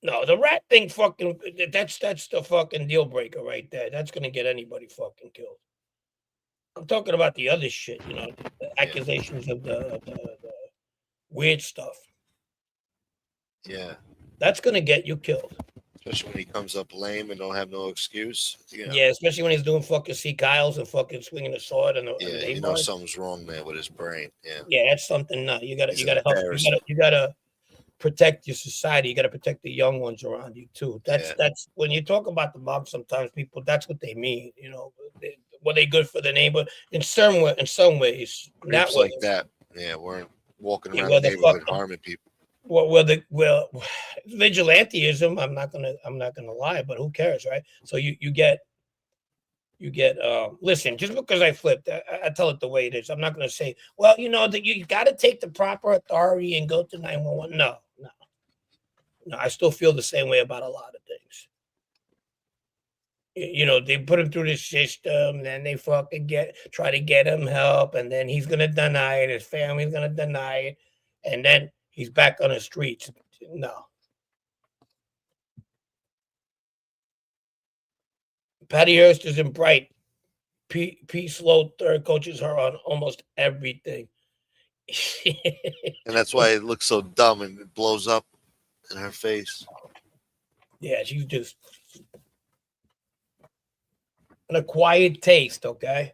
No, the rat thing, fucking, that's the fucking deal breaker right there. That's gonna get anybody fucking killed. I'm talking about the other shit, you know, the accusations of the weird stuff. Yeah. That's gonna get you killed. Especially when he comes up lame and don't have no excuse. You know. Yeah, especially when he's doing fucking C. Kyles and fucking swinging a sword and you know something's wrong there with his brain. Yeah. Yeah, that's something. No, you gotta help. You gotta protect your society. You gotta protect the young ones around you too. That's when you talk about the mob. Sometimes people, that's what they mean. You know, were they good for the neighborhood? In some ways, Groups like that. Yeah, weren't walking around the neighborhood harming people. Well, vigilanteism. I'm not gonna lie, but who cares, right? So you get. Listen, just because I flipped, I tell it the way it is. I'm not gonna say, well, you know that you got to take the proper authority and go to 911. No. I still feel the same way about a lot of things. You know, they put him through the system, then they fucking try to get him help, and then he's gonna deny it. His family's gonna deny it, and then he's back on the streets. No. Patty Hearst isn't bright. P. Slow third coaches her on almost everything. And that's why it looks so dumb and it blows up in her face. Yeah, she's just an acquired taste, okay?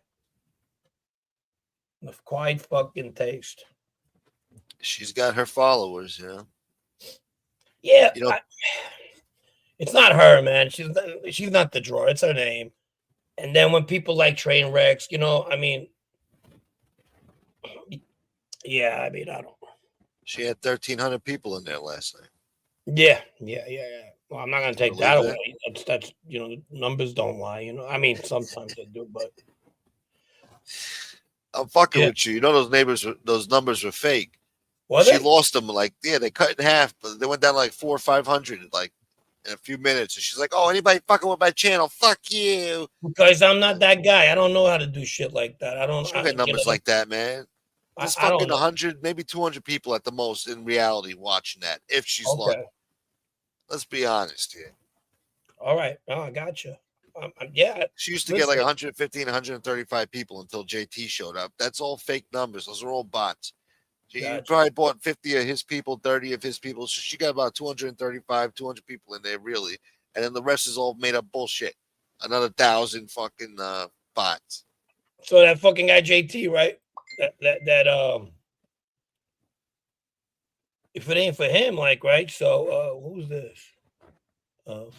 An acquired fucking taste. She's got her followers, you know. Yeah, you know, it's not her, man. She's not the drawer. It's her name. And then when people like train wrecks, you know, I mean, yeah, I mean, I don't. She had 1,300 people in there last night. Yeah. Well, I'm not gonna take that Believe away. That's numbers don't lie. I mean, sometimes they do, but I'm fucking with you. You know those numbers were fake. Was She it? lost them they cut in half, but they went down like 400 or 500 like in a few minutes. And she's like, "Oh, anybody fucking with my channel? Fuck you." Because I'm not that guy. I don't know how to do shit like that. I don't. She don't get numbers like that, man. There's I don't fucking know. 100, maybe 200 people at the most in reality watching that. If she's lucky. Let's be honest here. All right. Oh, I got you. Yeah. She used to get like 115, 135 people until JT showed up. That's all fake numbers. Those are all bots. He probably bought 50 of his people, 30 of his people. So she got about 235, 200 people in there, really. And then the rest is all made up bullshit. Another 1,000 fucking bots. So that fucking guy JT, right? That if it ain't for him, like, right? So who's this? So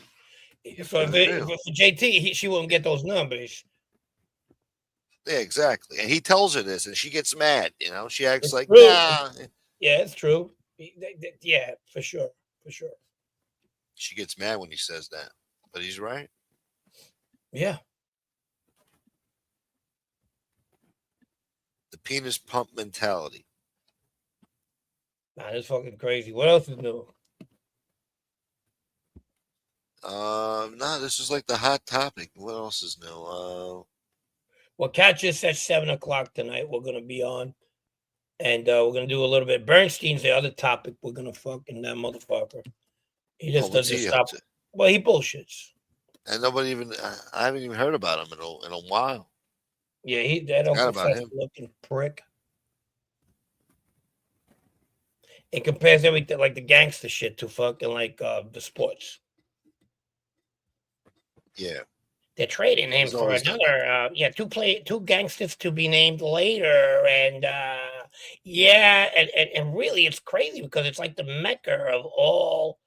if for JT, she wouldn't get those numbers. Yeah, exactly. And he tells her this, and she gets mad. She acts It's like, true. nah. Yeah, it's true. Yeah, for sure. She gets mad when he says that, but he's right. Yeah. The penis pump mentality. Nah, that's fucking crazy. What else is new? No, this is like the hot topic. What else is new? Well, catch us at 7:00 tonight. We're gonna be on, and we're gonna do a little bit. Bernstein's the other topic. We're gonna fucking that motherfucker. He just doesn't stop. Well, he bullshits. And nobody even. I haven't even heard about him in a while. Yeah, that unprofessional looking prick. It compares everything like the gangster shit to fucking like the sports. Yeah. They're trading him for another. Two gangsters to be named later, and and really it's crazy because it's like the mecca of all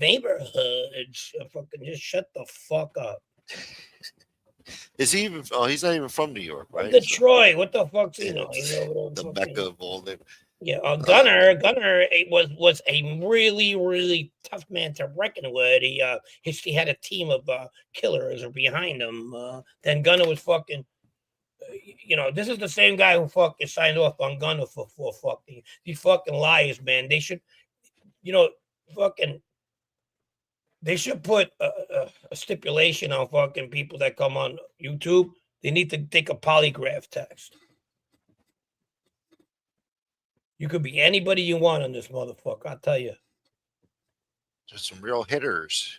neighborhoods. Fucking just shut the fuck up. Is he even? Oh, he's not even from New York, right? Detroit. What the fuck's he know? The mecca of all them. Yeah, Gunner was a really, really tough man to reckon with. He had a team of killers behind him. Then Gunner was fucking, this is the same guy who fucking signed off on Gunner for fucking these fucking liars, man. They should, they should put a stipulation on fucking people that come on YouTube. They need to take a polygraph test. You could be anybody you want on this motherfucker. I'll tell you. There's some real hitters.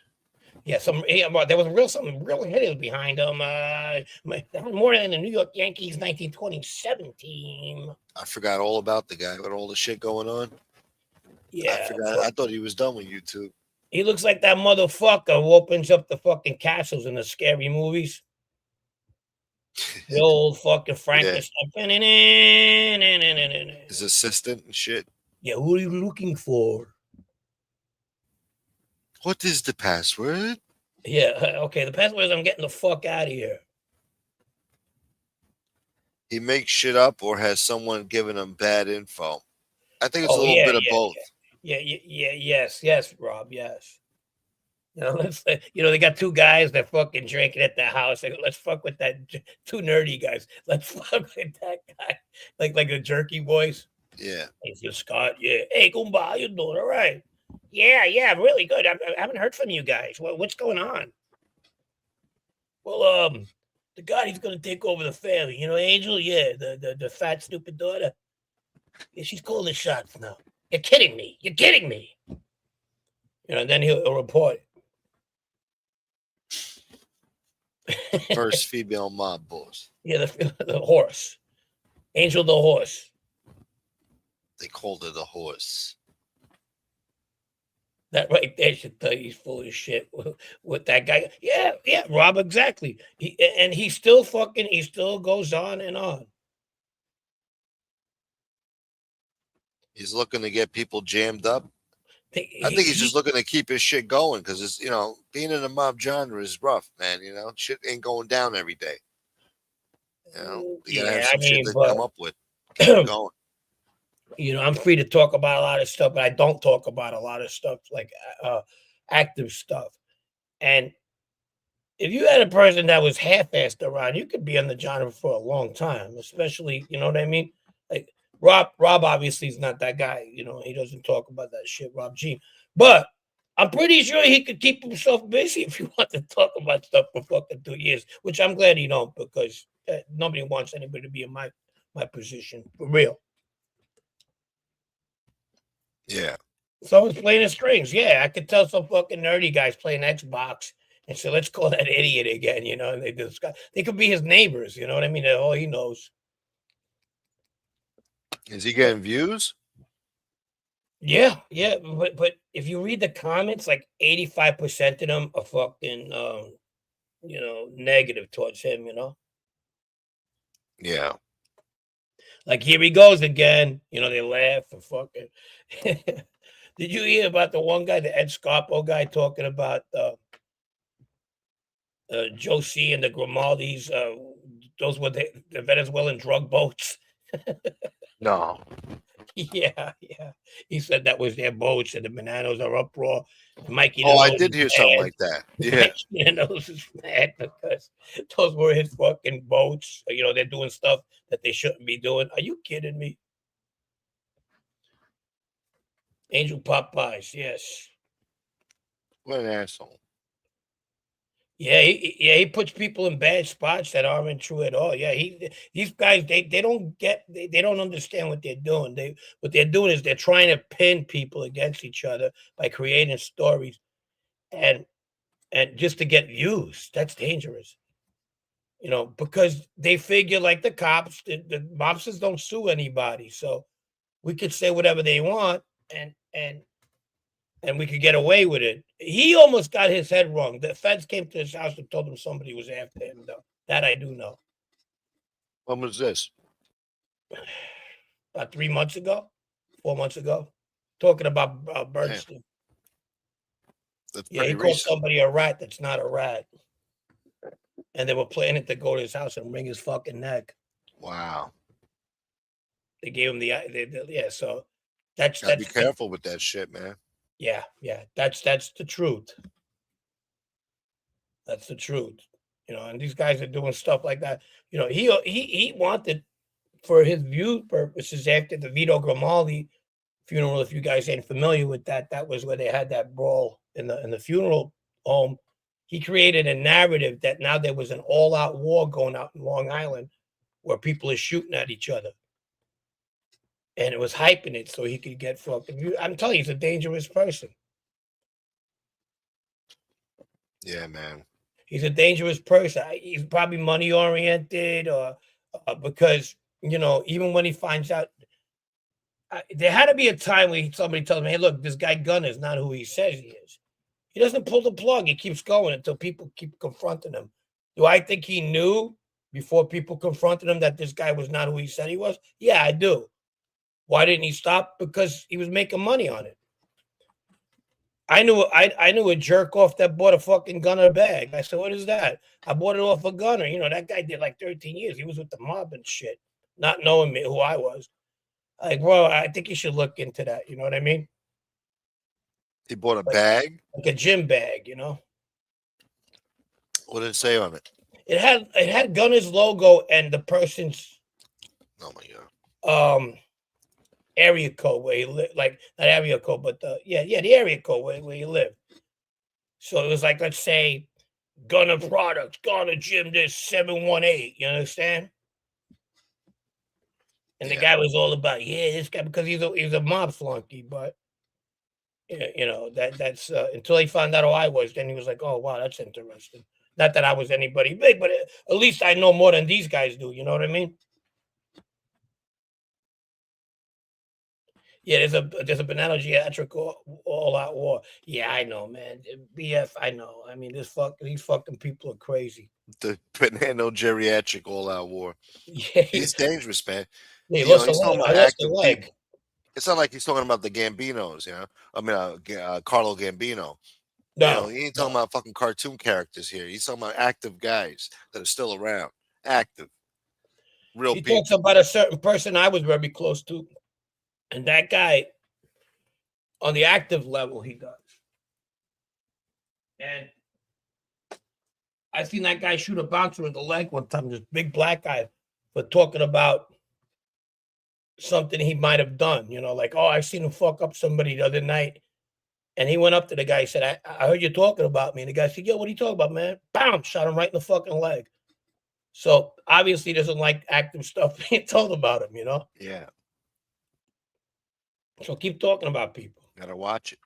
Yeah, there was some real hitters behind them. More than the New York Yankees 1927 team. I forgot all about the guy with all the shit going on. Yeah, I forgot. I thought he was done with YouTube. He looks like that motherfucker who opens up the fucking castles in the scary movies. The old fucking Frankenstein. Yeah. His assistant and shit. Yeah, who are you looking for? What is the password? Yeah, okay. The password is I'm getting the fuck out of here. He makes shit up or has someone giving him bad info. I think it's a little bit of both. Yes, Rob, yes. They got two guys that fucking drinking at the house. They go, let's fuck with that. Two nerdy guys. Let's fuck with that guy. Like the jerky boys. Yeah. Hey, Scott. Yeah. Hey, Goomba, how you doing? All right. Yeah, really good. I haven't heard from you guys. What's going on? Well, the guy he's gonna take over the family. Angel. Yeah, the fat stupid daughter. Yeah, she's calling the shots now. You're kidding me. And then he'll report. First female mob boss. Yeah, the horse. Angel the horse. They called her the horse. That right there should tell you he's full of shit with that guy. Yeah, Rob, exactly. He still goes on and on. He's looking to get people jammed up. I think he's just looking to keep his shit going because it's being in the mob genre is rough, man. Shit ain't going down every day. You gotta have some shit to come up with. Keep it going. You know, I'm free to talk about a lot of stuff, but I don't talk about a lot of stuff like active stuff. And if you had a person that was half-assed around, you could be on the genre for a long time, especially, you know what I mean? Like Rob obviously is not that guy, you know, he doesn't talk about that shit, Rob G. But I'm pretty sure he could keep himself busy if you want to talk about stuff for fucking 2 years, which I'm glad he don't, because nobody wants anybody to be in my position, for real. Yeah. Someone's playing the strings. Yeah, I could tell some fucking nerdy guys playing Xbox and so let's call that idiot again, you know. And they could be his neighbors, you know what I mean? All he knows. Is he getting views? Yeah, but if you read the comments, like 85% of them are fucking you know, negative towards him, you know. Yeah. Like, here he goes again. You know, they laugh and fucking. Did you hear about the one guy, the Ed Scarpo guy, talking about Josie and the Grimaldis? Those were the Venezuelan drug boats. No. Yeah. He said that was their boats and the bananas are uproar. Mikey. Oh, I did hear something like that. Yeah. Mikey is mad because those were his fucking boats. You know, they're doing stuff that they shouldn't be doing. Are you kidding me? Angel Popeyes, yes. What an asshole. Yeah, he puts people in bad spots that aren't true at all. Yeah, these guys they don't get they don't understand what they're doing. What they're doing is they're trying to pin people against each other by creating stories and just to get views. That's dangerous. You know, because they figure like the cops, the mobsters don't sue anybody. So we could say whatever they want and we could get away with it. He almost got his head wrong. The feds came to his house and told him somebody was after him, though. That I do know. When was this? About 3 months ago, 4 months ago. Talking about Bernstein. That's Yeah, he called somebody a rat that's not a rat. And they were planning to go to his house and wring his fucking neck. Wow. They gave him yeah, so that's be careful with that shit, man. Yeah, that's the truth. That's the truth. You know, and these guys are doing stuff like that. You know, he wanted, for his view purposes, after the Vito Grimaldi funeral, if you guys ain't familiar with that, that was where they had that brawl in the funeral home. He created a narrative that now there was an all-out war going out in Long Island where people are shooting at each other. And it was hyping it so he could get fucking. I'm telling you, he's a dangerous person. Yeah, man. He's a dangerous person. He's probably money oriented, or because, you know, even when he finds out, there had to be a time where somebody tells me, "Hey, look, this guy Gunner is not who he says he is." He doesn't pull the plug. He keeps going until people keep confronting him. Do I think he knew before people confronted him that this guy was not who he said he was? Yeah, I do. Why didn't he stop? Because he was making money on it. I knew a jerk off that bought a fucking Gunner bag. I said, "What is that?" I bought it off a Gunner. You know, that guy did like 13 years. He was with the mob and shit, not knowing me who I was. Like, bro, I think you should look into that. You know what I mean? He bought a bag? Like a gym bag, you know? What did it say on it? It had Gunner's logo and the person's area code where he lived, like not area code, but the area code where he lived. So it was like, let's say, Gunner Products, Gunner Gym, this 718. You understand? And the guy was all about, this guy, because he's a mob flunky, but you know, that's until he found out who I was, then he was like, "Oh wow, that's interesting." Not that I was anybody big, but at least I know more than these guys do. You know what I mean? Yeah, there's a banana geriatric all-out war. Yeah, I know, man. BF, I know. I mean, these fucking people are crazy. The banana geriatric all-out war. Yeah, he's dangerous, man. He lost a leg. It's not like he's talking about the Gambinos, you know. I mean, Carlo Gambino. No, you know, he ain't talking about fucking cartoon characters here. He's talking about active guys that are still around, active, real people. He talks about a certain person I was very close to, And that guy, on the active level, he does. And I seen that guy shoot a bouncer in the leg one time, this big black guy, for talking about something he might have done. You know, like, oh, I seen him fuck up somebody the other night. And he went up to the guy, he said, I heard you talking about me. And the guy said, yo, what are you talking about, man? Bam, shot him right in the fucking leg. So obviously he doesn't like active stuff being told about him, you know? Yeah. So keep talking about people. Gotta watch it.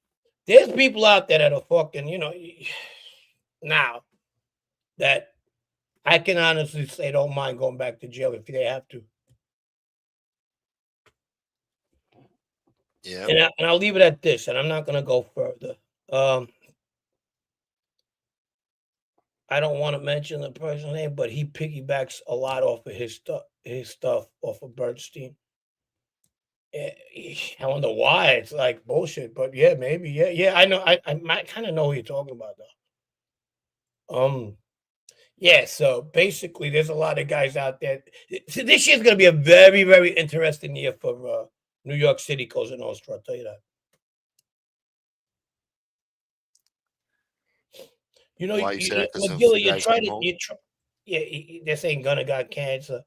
There's people out there that are fucking, you know, now that I can honestly say don't mind going back to jail if they have to. Yeah. And I'll leave it at this, and I'm not going to go further. I don't want to mention the person's name, but he piggybacks a lot off of his stuff off of Bernstein. I wonder why. It's like bullshit, but yeah, maybe. Yeah. I know. I might kind of know who you're talking about, though. Yeah. So basically, there's a lot of guys out there. So this year's going to be a very, very interesting year for New York City Cosa Nostra. I'll tell you that. You know, Why you say that? 'Cause McGilly, the guys came home? they're saying Gunner got cancer.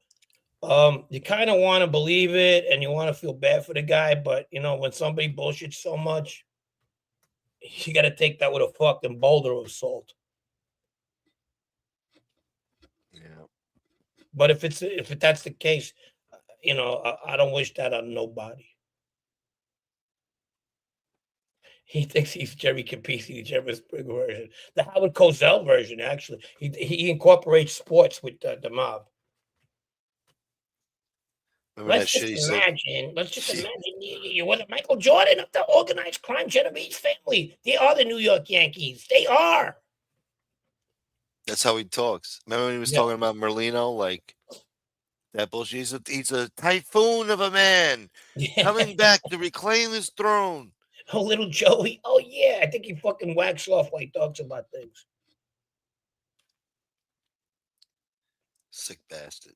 You kind of want to believe it and you want to feel bad for the guy, but you know, when somebody bullshits so much, you got to take that with a fucking boulder of salt. Yeah. But if that's the case, you know, I don't wish that on nobody. He thinks he's Jerry Capisi, the Jerry Springer version, the Howard Cosell version. Actually, he incorporates sports with the mob. Remember Let's that shit he just said? imagine you wasn't Michael Jordan of the organized crime Genovese family. They are the New York Yankees. They are. That's how he talks. Remember when he was talking about Merlino? Like, that bullshit. He's a typhoon of a man coming back to reclaim his throne. Oh, little Joey. Oh, yeah. I think he fucking whacks off while he talks about things. Sick bastard.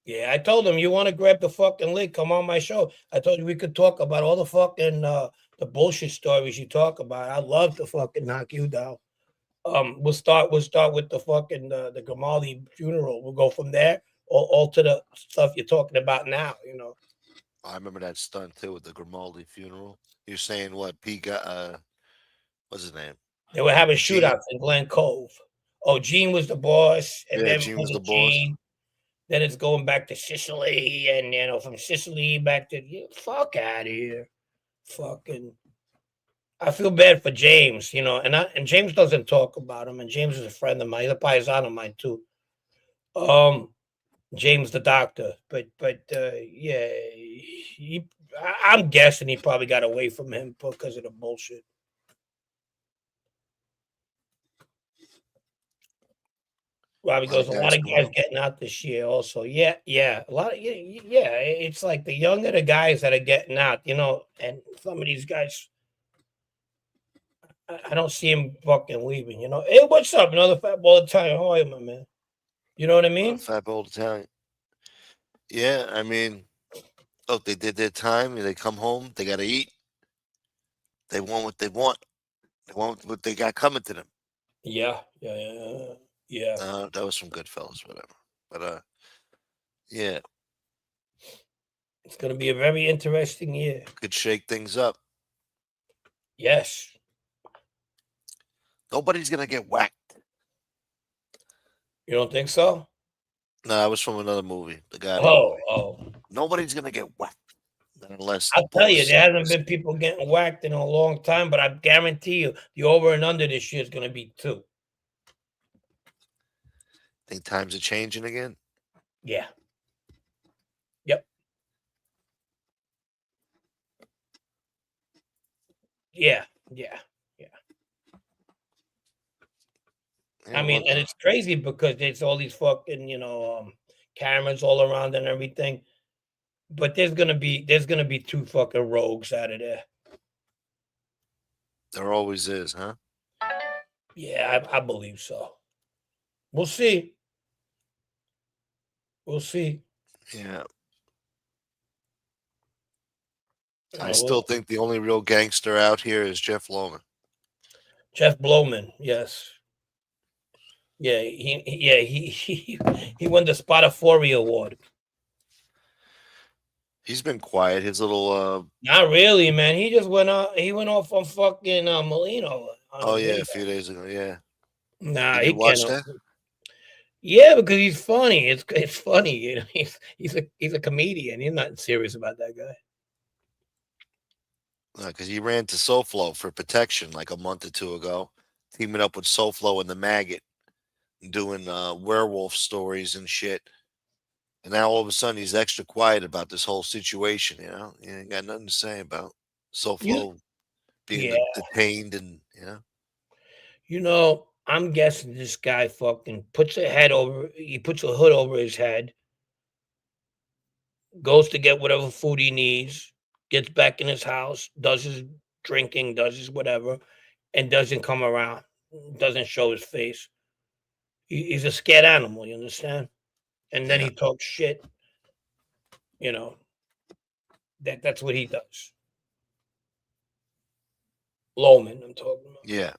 Yeah, I told him, you want to grab the fucking lid, come on my show. I told you we could talk about all the fucking the bullshit stories you talk about. I'd love to fucking knock you down. We'll start with the fucking the Grimaldi funeral. We'll go from there all to the stuff you're talking about now, you know. I remember that stunt too with the Grimaldi funeral. You're saying what? P got what's his name? They were having shootouts in Glen Cove. Oh, Gene was the boss, and then Gene was the boss. Then it's going back to Sicily, and you know, from Sicily back to fuck out of here. Fucking, I feel bad for James, you know, and James doesn't talk about him, and James is a friend of mine. He's a paisan of mine too. James the doctor, but yeah, I'm guessing he probably got away from him because of the bullshit. Robbie goes, a lot of guys getting out this year also. Yeah. A lot of, yeah. It's like the younger the guys that are getting out, you know, and some of these guys, I don't see him fucking leaving, you know. Hey, what's up? Another Fat Ball Italian. How are you, my man? You know what I mean? Fat Ball Italian. Yeah, I mean, look, they did their time. They come home. They got to eat. They want what they want. They want what they got coming to them. Yeah. That was some Goodfellas, whatever. But yeah, it's gonna be a very interesting year. Could shake things up. Yes. Nobody's gonna get whacked. You don't think so? No, that was from another movie. The guy. Oh. Nobody's gonna get whacked unless. I'll tell you, there hasn't been people getting whacked in a long time, but I guarantee you, the over and under this year is gonna be 2. Think times are changing again? Yeah. Yep. Yeah. I mean, and it's crazy because there's all these fucking, you know, cameras all around and everything. But there's gonna be 2 fucking rogues out of there. There always is, huh? Yeah, I believe so. We'll see. Yeah. I still think the only real gangster out here is Jeff Loman. Jeff Blowman, yes. Yeah, he won the Spotify Award. He's been quiet. His little Not really, man. He just went off. He went off on fucking Molino. oh yeah, a few days ago. Yeah. Nah, Did he you watch can't. that? Yeah, because he's funny. It's funny. You know, he's a comedian. He's not serious about that guy. Because he ran to SoFlo for protection like a month or two ago, teaming up with SoFlo and the Maggot, doing werewolf stories and shit. And now all of a sudden he's extra quiet about this whole situation. You know, he ain't got nothing to say about SoFlo being detained, and You know, I'm guessing this guy fucking puts a hood over his head, goes to get whatever food he needs, gets back in his house, does his drinking, does his whatever, and doesn't come around, doesn't show his face. He's a scared animal, you understand? And then he talks shit. You know, that's what he does. Loman, I'm talking about. Yeah.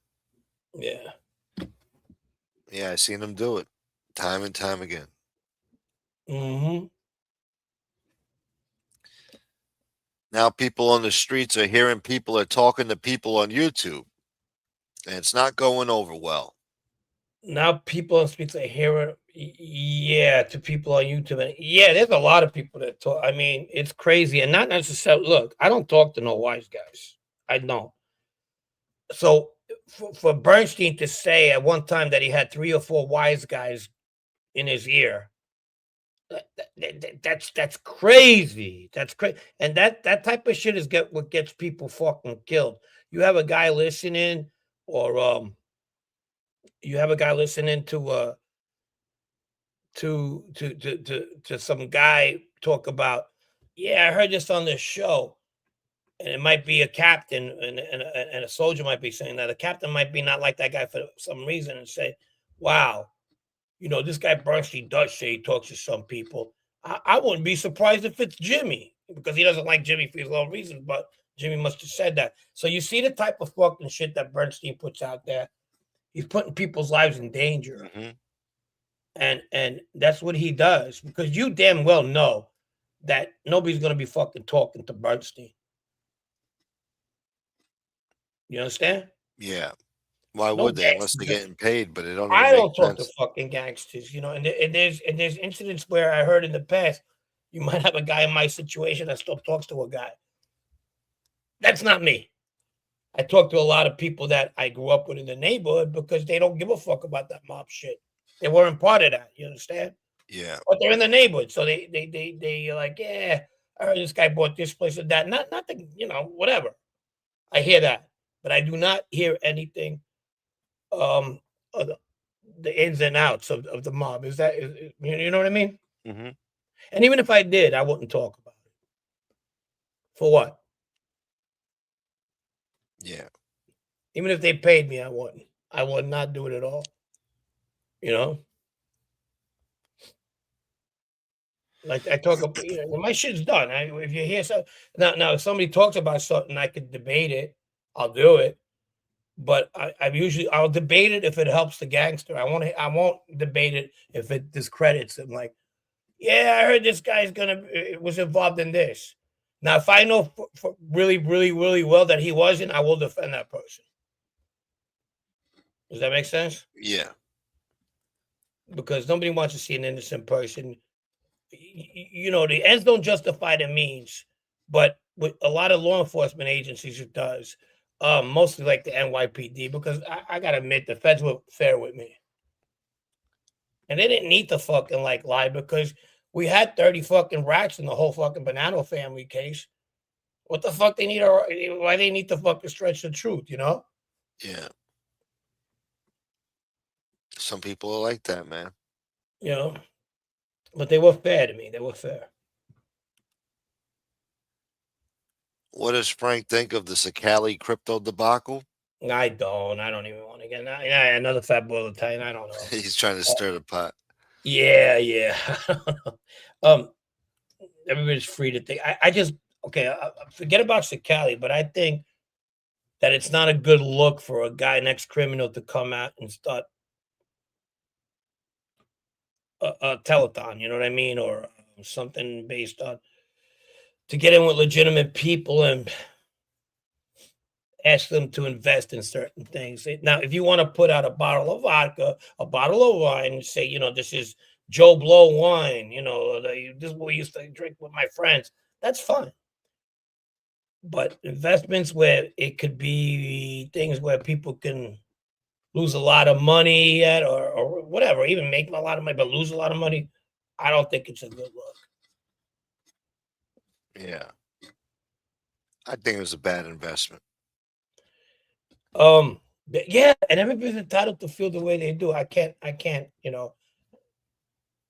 I seen him do it time and time again. Mm-hmm. Now people on the streets are hearing people are talking to people on YouTube, and it's not going over well. Now people on the streets are hearing, to people on YouTube. And there's a lot of people that talk. I mean, it's crazy. And not necessarily, look, I don't talk to no wise guys. I don't. So for Bernstein to say at one time that he had 3 or 4 wise guys in his ear, that's crazy. That's crazy. And that type of shit is what gets people fucking killed. You have a guy listening, or you have a guy listening to some guy talk about, I heard this on this show, and it might be a captain and a soldier might be saying that. The captain might be not like that guy for some reason and say, wow, you know, this guy Bernstein does say he talks to some people. I wouldn't be surprised if it's Jimmy, because he doesn't like Jimmy for his own reasons, but Jimmy must have said that. So you see the type of fucking shit that Bernstein puts out there. He's putting people's lives in danger. Mm-hmm. And that's what he does, because you damn well know that nobody's going to be fucking talking to Bernstein. You understand? Yeah. Why would they, unless they're getting paid? But it don't. I don't talk to fucking gangsters, you know. And there's incidents where I heard in the past, you might have a guy in my situation that still talks to a guy. That's not me. I talk to a lot of people that I grew up with in the neighborhood because they don't give a fuck about that mob shit. They weren't part of that. You understand? Yeah. But they're in the neighborhood, so they like, I heard this guy bought this place or that. Not the, you know, whatever. I hear that, but I do not hear anything. Of the ins and outs of the mob. You know what I mean? Mm-hmm. And even if I did, I wouldn't talk about it. For what? Yeah. Even if they paid me, I wouldn't. I would not do it at all. You know? Like I talk about, you know, my shit's done. If you hear something now, if somebody talks about something, I could debate it. I'll do it. But I'll debate it if it helps the gangster. I won't debate it if it discredits him. Like, I heard this guy's was involved in this. Now, if I know for really, really, really well that he wasn't, I will defend that person. Does that make sense? Yeah. Because nobody wants to see an innocent person. You know, the ends don't justify the means, but with a lot of law enforcement agencies, it does. Mostly like the NYPD, because I gotta admit the feds were fair with me, and they didn't need to fucking like lie, because we had 30 fucking rats in the whole fucking Bonanno family case. What the fuck why they need to fucking stretch the truth, you know? Yeah. Some people are like that, man. You know, but they were fair to me. They were fair. What does Frank think of the Sakali crypto debacle? I don't even want to get another fat boy Italian. I don't know. He's trying to stir the pot. Yeah. Everybody's free to think. okay, forget about Sakali, but I think that it's not a good look for a guy, an ex-criminal, to come out and start a telethon, you know what I mean? Or something based on, to get in with legitimate people and ask them to invest in certain things. Now, if you want to put out a bottle of vodka, a bottle of wine, and say, this is Joe Blow wine, this is what we used to drink with my friends, that's fine. But investments where it could be things where people can lose a lot of money at, or whatever, even make a lot of money, but lose a lot of money, I don't think it's a good look. Yeah. I think it was a bad investment. Yeah, and everybody's entitled to feel the way they do. I can't,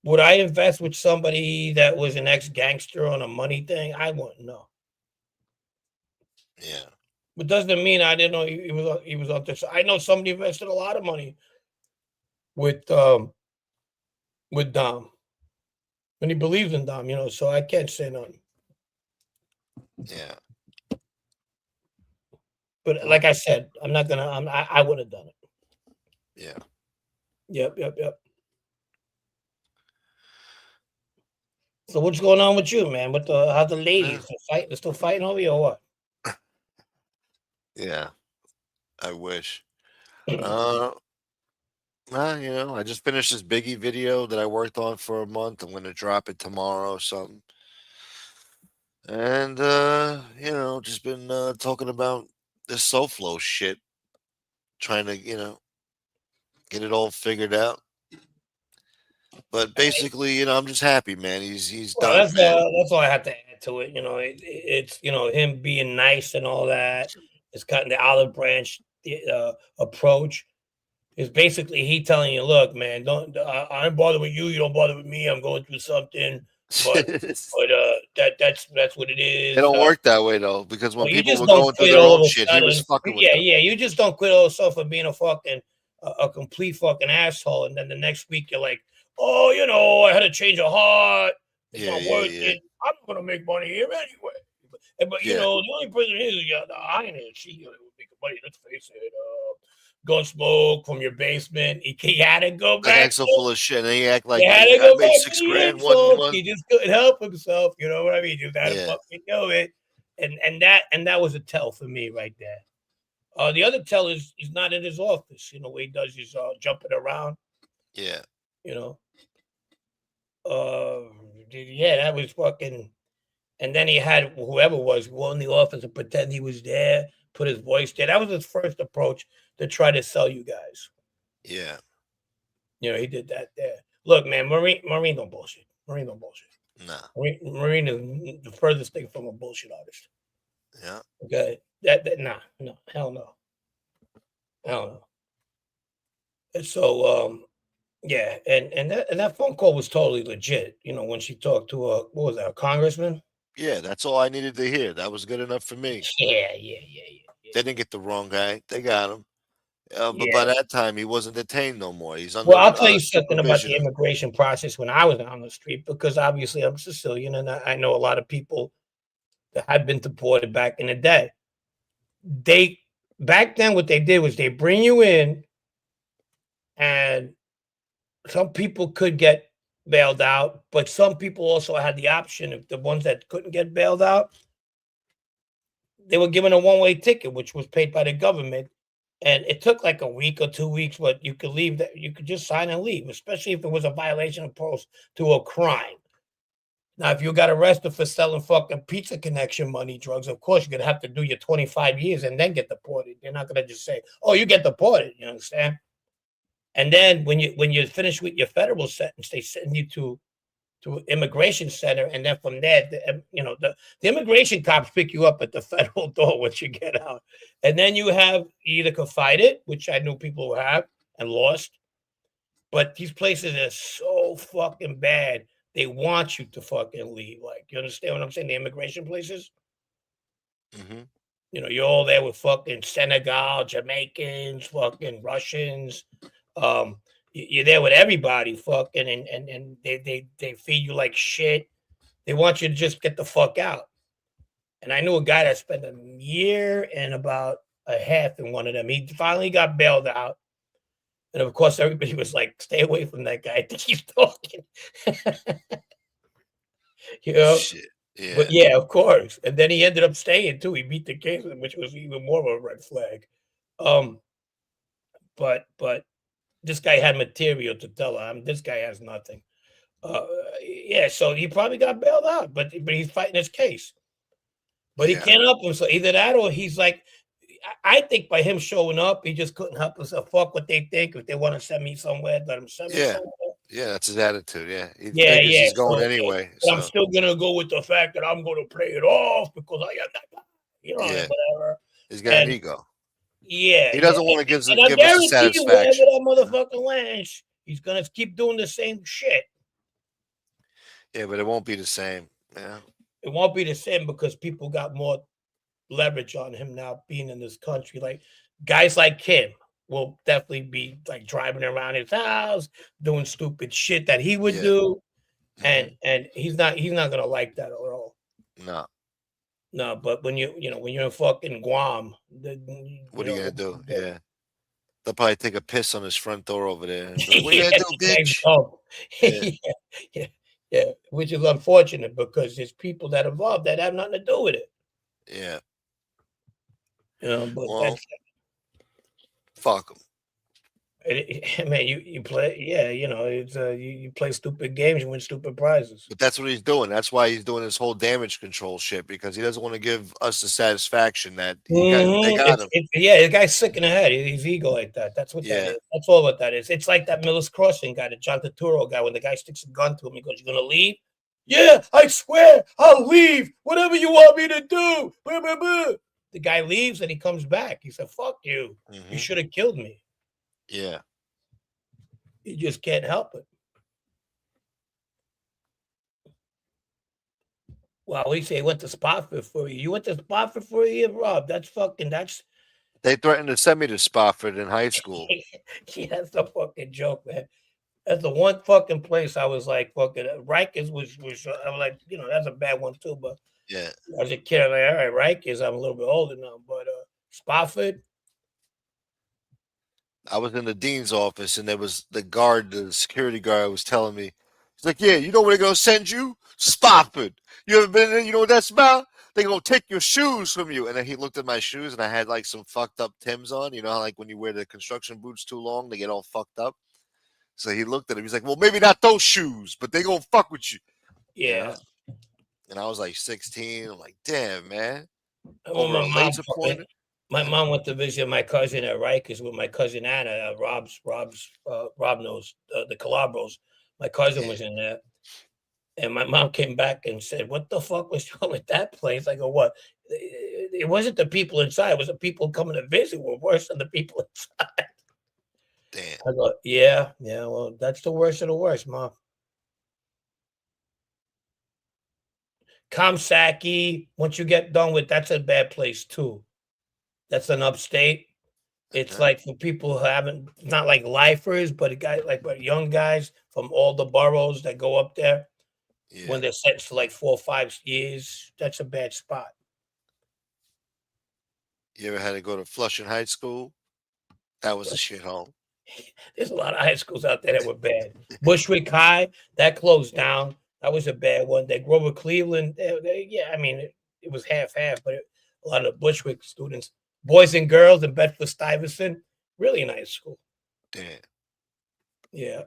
would I invest with somebody that was an ex-gangster on a money thing? I wouldn't know. Yeah. But doesn't mean I didn't know he was out there. So I know somebody invested a lot of money with Dom. And he believes in Dom, so I can't say nothing. Yeah. But like I said, I'm not gonna. I would have done it. Yeah. Yep. So what's going on with you, man? How the ladies they're still fighting over you or what? Yeah. I wish. I just finished this Biggie video that I worked on for a month. I'm gonna drop it tomorrow or something. And just been talking about this SoFlo shit, trying to, get it all figured out. But basically, I'm just happy, man. He's Well, done. that's all I have to add to it. It's him being nice and all that. It's cutting the olive branch approach. Is basically he telling you, look, man, I don't bother with you. You don't bother with me. I'm going through something, but that's what it is. It don't work that way though, because when people were don't going through quit their all own of a shit, he sudden. was fucking with them. Yeah, you just don't quit all yourself for being a complete fucking asshole, and then the next week you're like, oh, I had to change a heart. It's not worth it. I'm gonna make money here anyway. But the only person is the Highness. She would make money. Let's face it. Gun smoke from your basement. He had to go back. Like so full of shit, and he act like he had to I go made back $6 to grand the one insult. month. He just couldn't help himself. You know what I mean? You got to fucking do it. And that was a tell for me right there. The other tell is he's not in his office. What he does is jumping around. Yeah. That was fucking. And then he had whoever was go in the office and pretend he was there, put his voice there. That was his first approach to try to sell you guys. Yeah. He did that there. Look, man, Marine don't bullshit. Marine don't bullshit. Nah. Marine is the furthest thing from a bullshit artist. Yeah. Okay. No, hell no. And so yeah, and that phone call was totally legit. When she talked to what was that, a congressman? Yeah, that's all I needed to hear. That was good enough for me. Yeah. They didn't get the wrong guy. They got him. But by that time, he wasn't detained no more. He's under. Well, I'll tell you something about the immigration process when I was on the street, because obviously I'm Sicilian and I know a lot of people that had been deported back in the day. Back then, what they did was they bring you in, and some people could get bailed out, but some people also had the option, if the ones that couldn't get bailed out, they were given a one-way ticket, which was paid by the government. And it took like a week or 2 weeks, but you could leave. That you could just sign and leave, especially if it was a violation opposed to a crime. Now, if you got arrested for selling fucking Pizza Connection money drugs, of course you're gonna have to do your 25 years and then get deported. They're not gonna just say, "Oh, you get deported." You understand? And then when you finish with your federal sentence, they send you to immigration center, and then from there, the immigration cops pick you up at the federal door once you get out, and then you either can fight it, which I knew people who have and lost, but these places are so fucking bad. They want you to fucking leave. Like, you understand what I'm saying? The immigration places. Mm-hmm. You're all there with fucking Senegal, Jamaicans, fucking Russians. You're there with everybody, fucking, and they feed you like shit. They want you to just get the fuck out. And I knew a guy that spent a year and about a half in one of them. He finally got bailed out. And of course, everybody was like, stay away from that guy. I think he's talking. You know? Shit. Yeah. But yeah, of course. And then he ended up staying too. He beat the case, which was even more of a red flag. But this guy had material to tell her. This guy has nothing. Yeah, so he probably got bailed out, but he's fighting his case. But he can't help him. So either that or he's like, I think by him showing up, he just couldn't help himself. Fuck what they think. If they want to send me somewhere, let him send me somewhere. Yeah, that's his attitude. Yeah. He Yeah. he's going anyway. But I'm still gonna go with the fact that I'm gonna play it off because I am that guy. You know, whatever. He's got an ego. Yeah. He doesn't want to give us a satisfaction. Wherever that motherfucker lands, he's gonna keep doing the same shit. Yeah, but it won't be the same. Yeah. It won't be the same because people got more leverage on him now being in this country. Like guys like him will definitely be like driving around his house, doing stupid shit that he would do. And he's not gonna like that at all. No, but when you're in fucking Guam, what are you gonna do? Yeah. They'll probably take a piss on his front door over there. Like, what are you gonna do, bitch? Yeah, which is unfortunate because there's people that are involved that have nothing to do with it. Yeah. But that's fuck them. Man, you play, it's you play stupid games, you win stupid prizes. But that's what he's doing. That's why he's doing this whole damage control shit because he doesn't want to give us the satisfaction that they got him. The guy's sick in the head. He's ego like that. That's what that is. That's all what that is. It's like that Miller's Crossing guy, the John Turturro guy. When the guy sticks a gun to him, he goes, "You're gonna leave?" Yeah, I swear, I'll leave. Whatever you want me to do. Blah, blah, blah. The guy leaves and he comes back. He said, "Fuck you. You should have killed me." Yeah. You just can't help it. Well, what do you say? He went to Spofford for you. You went to Spofford for a year, Rob. That's. They threatened to send me to Spofford in high school. Yeah, that's a fucking joke, man. That's the one fucking place I was like, fucking Rikers was I was like, that's a bad one too. But yeah, as a kid, I'm like, all right, Rikers. I'm a little bit older now, but Spofford. I was in the dean's office, and there was the security guard was telling me, he's like, "Yeah, you know where they're gonna send you? Spofford. You ever been there? You know what that's about? They're gonna take your shoes from you." And then he looked at my shoes, and I had like some fucked up Timbs on. You know how like when you wear the construction boots too long, they get all fucked up. So he looked at him. He's like, "Well, maybe not those shoes, but they gonna fuck with you." Yeah. And I was like 16. I'm like, "Damn, man." Over a laser pointer. My mom went to visit my cousin at Rikers with my cousin Anna. Rob knows the Calabros. My cousin was in there, and my mom came back and said, "What the fuck was wrong with that place?" I go, "What? It wasn't the people inside. It was the people coming to visit were worse than the people inside." Damn. I go, yeah. Well, that's the worst of the worst, Mom. Coxsackie, once you get done with, that's a bad place too. That's an upstate. It's like for people who haven't, not like lifers, but young guys from all the boroughs that go up there when they're set for like 4 or 5 years. That's a bad spot. You ever had to go to Flushing High School? That was a shithole. There's a lot of high schools out there that were bad. Bushwick High, that closed down. That was a bad one. That Grover Cleveland, it was half-half, but a lot of the Bushwick students, boys and girls in Bedford-Stuyvesant, really nice school. Damn. Yeah.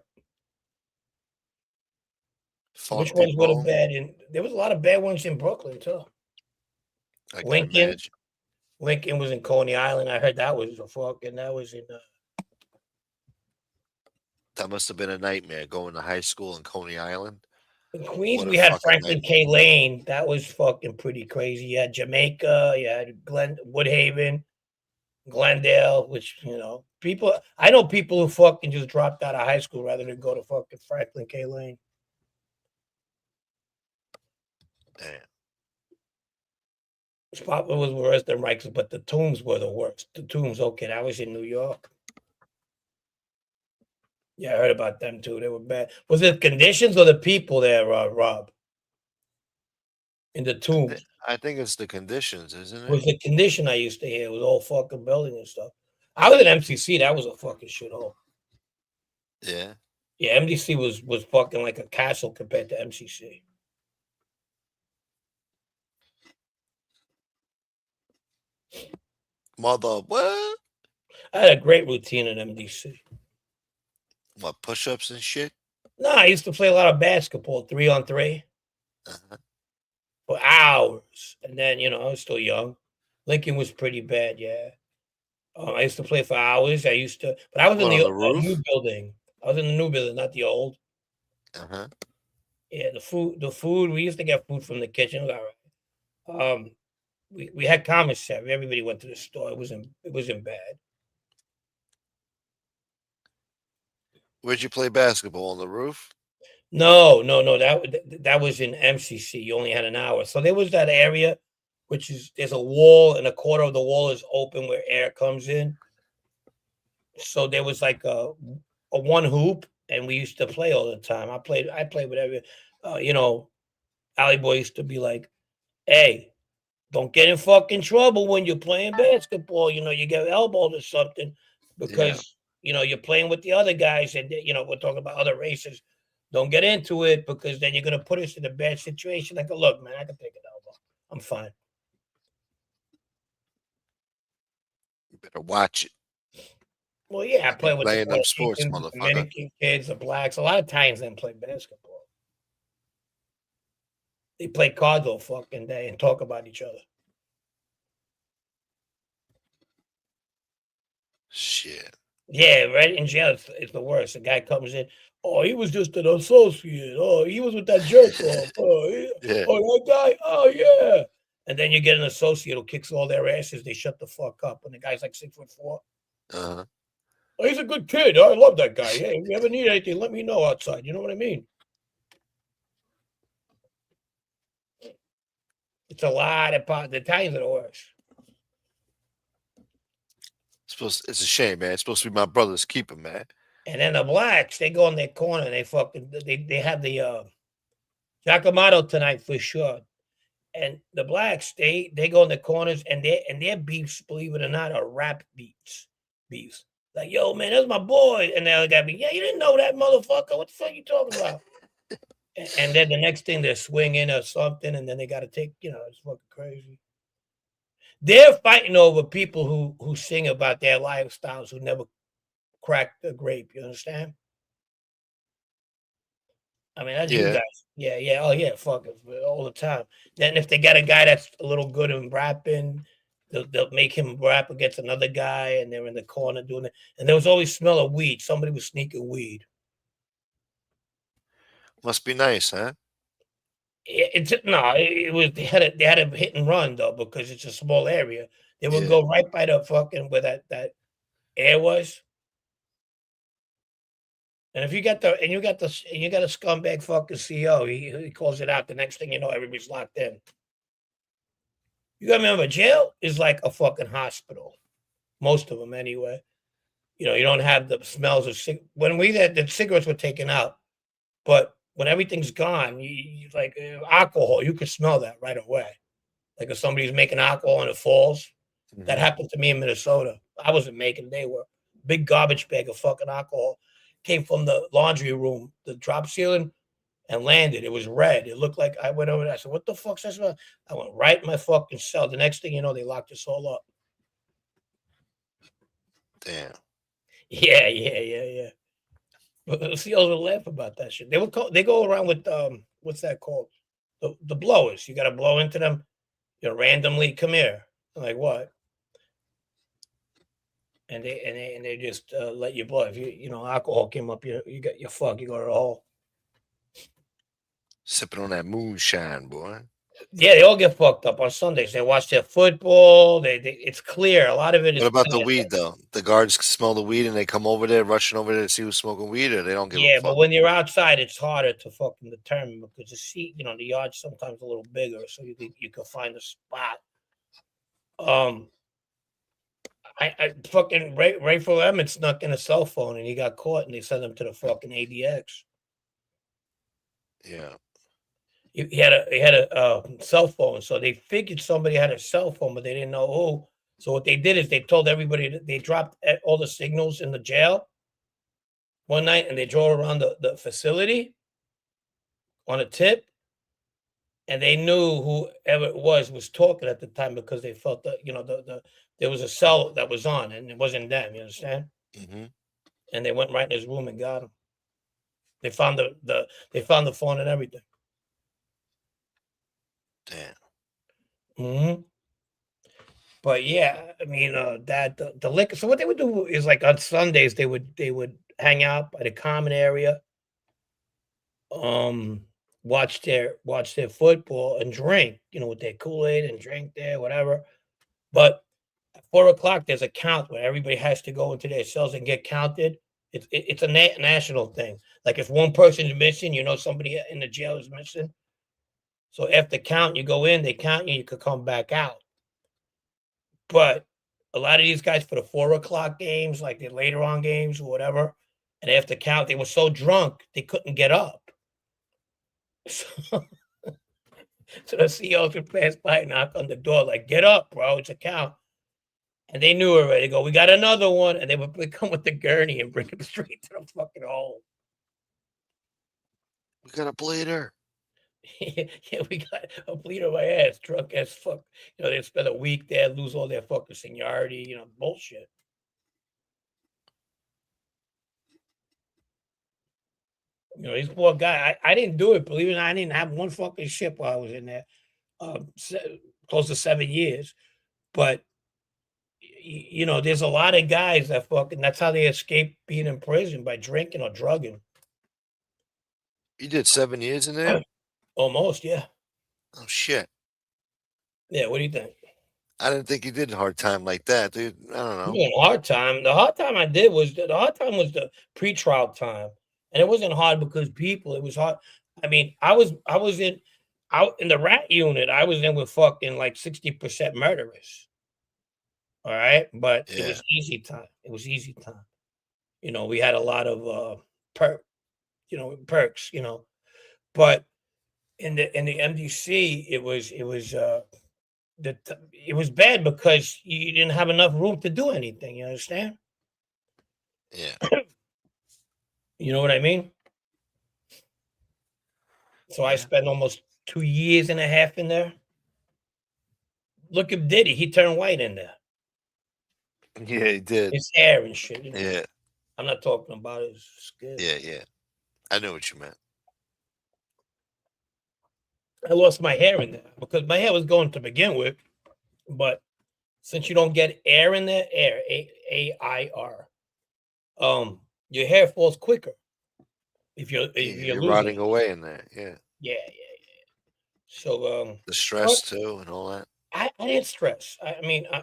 Funk Which ones were the people. bad? There was a lot of bad ones in Brooklyn too. Lincoln was in Coney Island. I heard that was that was in. That must have been a nightmare going to high school in Coney Island. In Queens, we had Franklin K. Lane. That was fucking pretty crazy. You had Jamaica. You had Woodhaven, Glendale, which, people. I know people who fucking just dropped out of high school rather than go to fucking Franklin K. Lane. Damn. Spofford was worse than Rikers, but the Tombs were the worst. The Tombs, okay, that was in New York. Yeah, I heard about them too. They were bad. Was it conditions or the people there, Rob? in the tombs. I think it's the conditions, isn't It was it? the condition I used to hear. It was all fucking building and stuff. I was at MCC. That was a fucking shithole. Yeah. Yeah, MDC was fucking like a castle compared to MCC. Mother, what? I had a great routine at MDC. What, push-ups and shit? No, I used to play a lot of basketball, 3-on-3, for hours. And then, I was still young. Lincoln was pretty bad, yeah. I used to play for hours. But I was in the new building. I was in the new building, not the old. Yeah, the food. We used to get food from the kitchen. It was all right. We had commissary. Everybody went to the store. It wasn't bad. Where'd you play basketball? On the roof? No. That was in MCC. You only had an hour. So there was that area, there's a wall, and a quarter of the wall is open where air comes in. So there was like a one hoop, and we used to play all the time. I played with every, Alley Boy used to be like, "Hey, don't get in fucking trouble when you're playing basketball. You get elbowed or something because you're playing with the other guys, and we're talking about other races. Don't get into it because then you're gonna put us in a bad situation." Like, look, man, I can take an elbow. I'm fine. You better watch it. Well, yeah, I play with playing the them sports, Ricans, motherfucker. Dominican kids, the blacks. A lot of Italians didn't play basketball. They play cards all fucking day and talk about each other. Shit. Yeah, right in jail, it's the worst. The guy comes in. Oh, he was just an associate. Oh, he was with that jerk off. Oh, that guy. Oh, yeah. And then you get an associate who kicks all their asses. They shut the fuck up. And the guy's like 6'4". Oh, he's a good kid. I love that guy. Hey, if you ever need anything, let me know outside. You know what I mean? It's a lot of the Italians are the worst. It's a shame, man. It's supposed to be my brother's keeper, man. And then the blacks, they go in their corner. They have the Giacomato tonight for sure. And the blacks, they go in the corners, and their beefs, believe it or not, are rap beefs. Like, yo, man, that's my boy. And the other guy be, yeah, you didn't know that, motherfucker. What the fuck you talking about? And then the next thing they're swinging or something, and then they got to take, it's fucking crazy. They're fighting over people who sing about their lifestyles, who never cracked a grape. You understand? I mean, that's you guys. Yeah. Oh, yeah, fuck it, all the time. Then if they got a guy that's a little good in rapping, they'll make him rap against another guy, and they're in the corner doing it. And there was always smell of weed. Somebody was sneaking weed. Must be nice, huh? It was they had a hit and run though, because it's a small area. They would go right by the fucking where that air was. And if you got a scumbag fucking CEO, he calls it out. The next thing you know, everybody's locked in. You gotta remember, jail is like a fucking hospital. Most of them, anyway. You don't have the smells of when the cigarettes were taken out, but when everything's gone, you like alcohol, you could smell that right away. Like if somebody's making alcohol and it falls. That happened to me in Minnesota. I wasn't making, they were. Big garbage bag of fucking alcohol came from the laundry room, the drop ceiling, and landed. It was red. It looked like I went over there. I said, what the fuck's that smell? I went right in my fucking cell. The next thing you know, they locked us all up. Damn. Yeah. But the CEOs will laugh about that shit. They go around with what's that called? The blowers. You got to blow into them, randomly. Come here. I'm like, what? And they just let you blow. If alcohol came up, you got your fuck. You go to the hole. Sipping on that moonshine, boy. Yeah, they all get fucked up on Sundays. They watch their football. It's clear. A lot of it is. What about the weed though? The guards smell the weed and they come over there, rushing over there to see who's smoking weed, or they don't give a fuck? Yeah, but when you're outside, it's harder to fucking determine because the yard's sometimes a little bigger, so you can find a spot. I fucking Rayful Emmett snuck in a cell phone and he got caught and they sent him to the fucking ADX. Yeah. he had a cell phone, so they figured somebody had a cell phone, but they didn't know who. So what they did is they told everybody that they dropped all the signals in the jail one night, and they drove around the facility on a tip, and they knew whoever it was talking at the time because they felt that there was a cell that was on, and it wasn't them. You understand? Mm-hmm. And they went right in his room and got him. They found the phone and everything. Damn. Mm-hmm. But yeah, I mean, the liquor. So what they would do is like on Sundays they would hang out by the common area, watch their football and drink, with their Kool-Aid and drink there, whatever. But at 4 o'clock, there's a count where everybody has to go into their cells and get counted. It's a national thing. Like if one person is missing, somebody in the jail is missing. So after count, you go in, they count you, you could come back out. But a lot of these guys for the 4 o'clock games, like the later on games or whatever, and after count, they were so drunk they couldn't get up. So the CEOs would pass by and knock on the door, like, get up, bro, it's a count. And they knew already. They go, we got another one. And they would come with the gurney and bring him straight to the fucking hole. We got a bleeder. Yeah, we got a bleeder my ass, drunk as fuck. They spend a week there, lose all their fucking seniority, bullshit. This poor guy, I didn't do it, believe it or not. I didn't have one fucking ship while I was in there. Close to 7 years. But there's a lot of guys that that's how they escape being in prison, by drinking or drugging. You did 7 years in there? Almost, yeah. Oh, shit. Yeah, what do you think? I didn't think you did a hard time like that, dude. I don't know. The hard time I did was the pre-trial time. And it wasn't hard because it was hard. I mean, I was out in the rat unit. I was in with fucking like 60% murderers. All right. But It was easy time. We had a lot of perks, but in the MDC, it was bad because you didn't have enough room to do anything. You understand? Yeah. You know what I mean? So I spent almost 2.5 years in there. Look at Diddy. He turned white in there. Yeah, he did. His hair and shit. Yeah. I'm not talking about his skin. Yeah. I know what you meant. I lost my hair in there because my hair was going to begin with. But since you don't get air in there, AIR, your hair falls quicker. If you're rotting away in there, yeah. So the stress too and all that. I didn't stress. I mean, I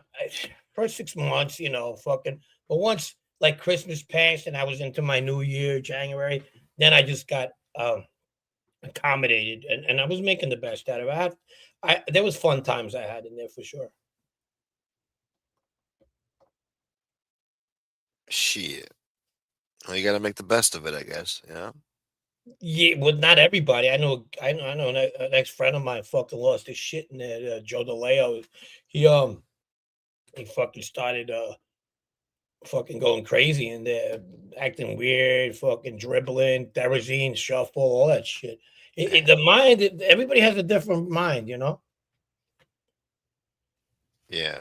first 6 months, but once like Christmas passed and I was into my new year, January, then I just got accommodated and I was making the best out of it. There was fun times I had in there for sure. Shit. Well, you got to make the best of it, I guess. Yeah. Yeah, well, not everybody. I know. An ex-friend of mine fucking lost his shit in there. Joe DeLeo. He fucking started fucking going crazy in there, acting weird, fucking dribbling, Therazine, shuffle, all that shit. The mind. Everybody has a different mind, Yeah.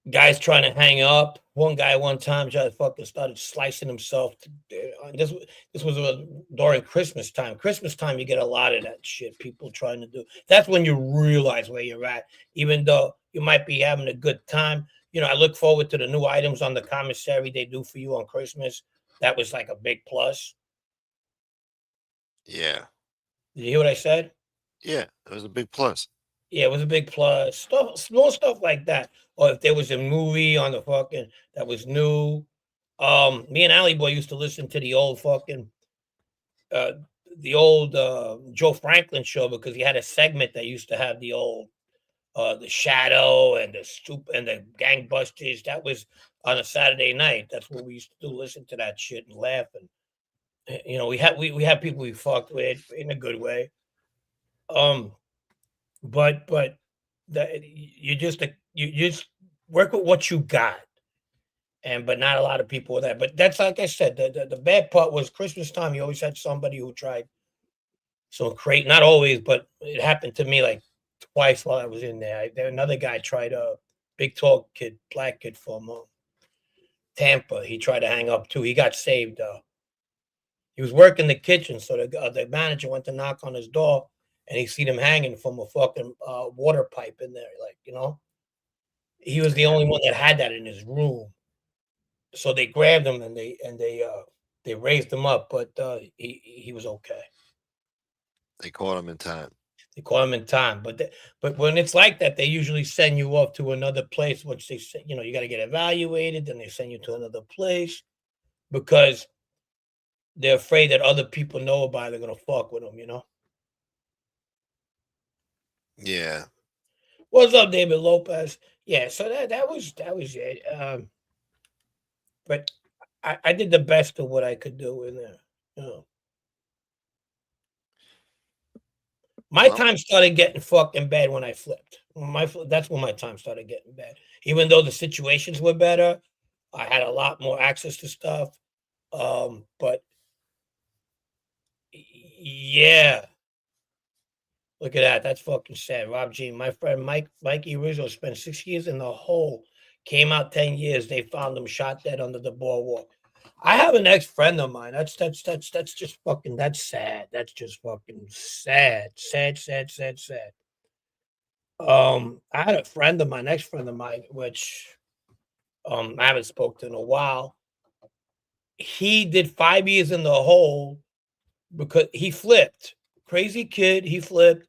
Guys trying to hang up. One guy one time just fucking started slicing himself. This was during Christmas time. Christmas time, you get a lot of that shit. People trying to do. That's when you realize where you're at. Even though you might be having a good time. I look forward to the new items on the commissary they do for you on Christmas. That was like a big plus. Yeah. Did you hear what I said? Yeah, it was a big plus. Yeah, it was a big plus. Small stuff like that. Or if there was a movie on the fucking that was new. Me and Allie Boy used to listen to the old fucking Joe Franklin show because he had a segment that used to have the old the Shadow and the Gangbusters. That was on a Saturday night. That's what we used to do, listen to that shit and laugh. And we had people we fucked with in a good way. But you just work with what you got, but not a lot of people with that. But that's like I said, the bad part was Christmas time. You always had somebody who tried. So great, not always, but it happened to me like twice while I was in there. Another guy tried a big tall kid, black kid from Tampa. He tried to hang up too. He got saved. He was working the kitchen, so the manager went to knock on his door, and he seen him hanging from a fucking water pipe in there. Like, you know, he was the only one that had that in his room. So they grabbed him and they raised him up, but he was okay. They caught him in time. They caught him in time, but when it's like that, they usually send you off to another place, which they say, you know, you got to get evaluated. Then they send you to another place because they're afraid that other people know about it. They're gonna fuck with them, you know. Yeah. What's up, David Lopez? Yeah, so that was it. But I did the best of what I could do in there. You know. My time started getting fucking bad when I flipped. That's when my time started getting bad. Even though the situations were better, I had a lot more access to stuff. But yeah. Look at that. That's fucking sad. Rob G. My friend Mikey Rizzo spent 6 years in the hole. Came out 10 years. They found him shot dead under the boardwalk. I have an ex-friend of mine. That's just fucking, that's sad. That's just fucking sad. Sad. I had a friend of mine, ex-friend of mine, which I haven't spoken to in a while. He did 5 years in the hole because he flipped. Crazy kid, he flipped.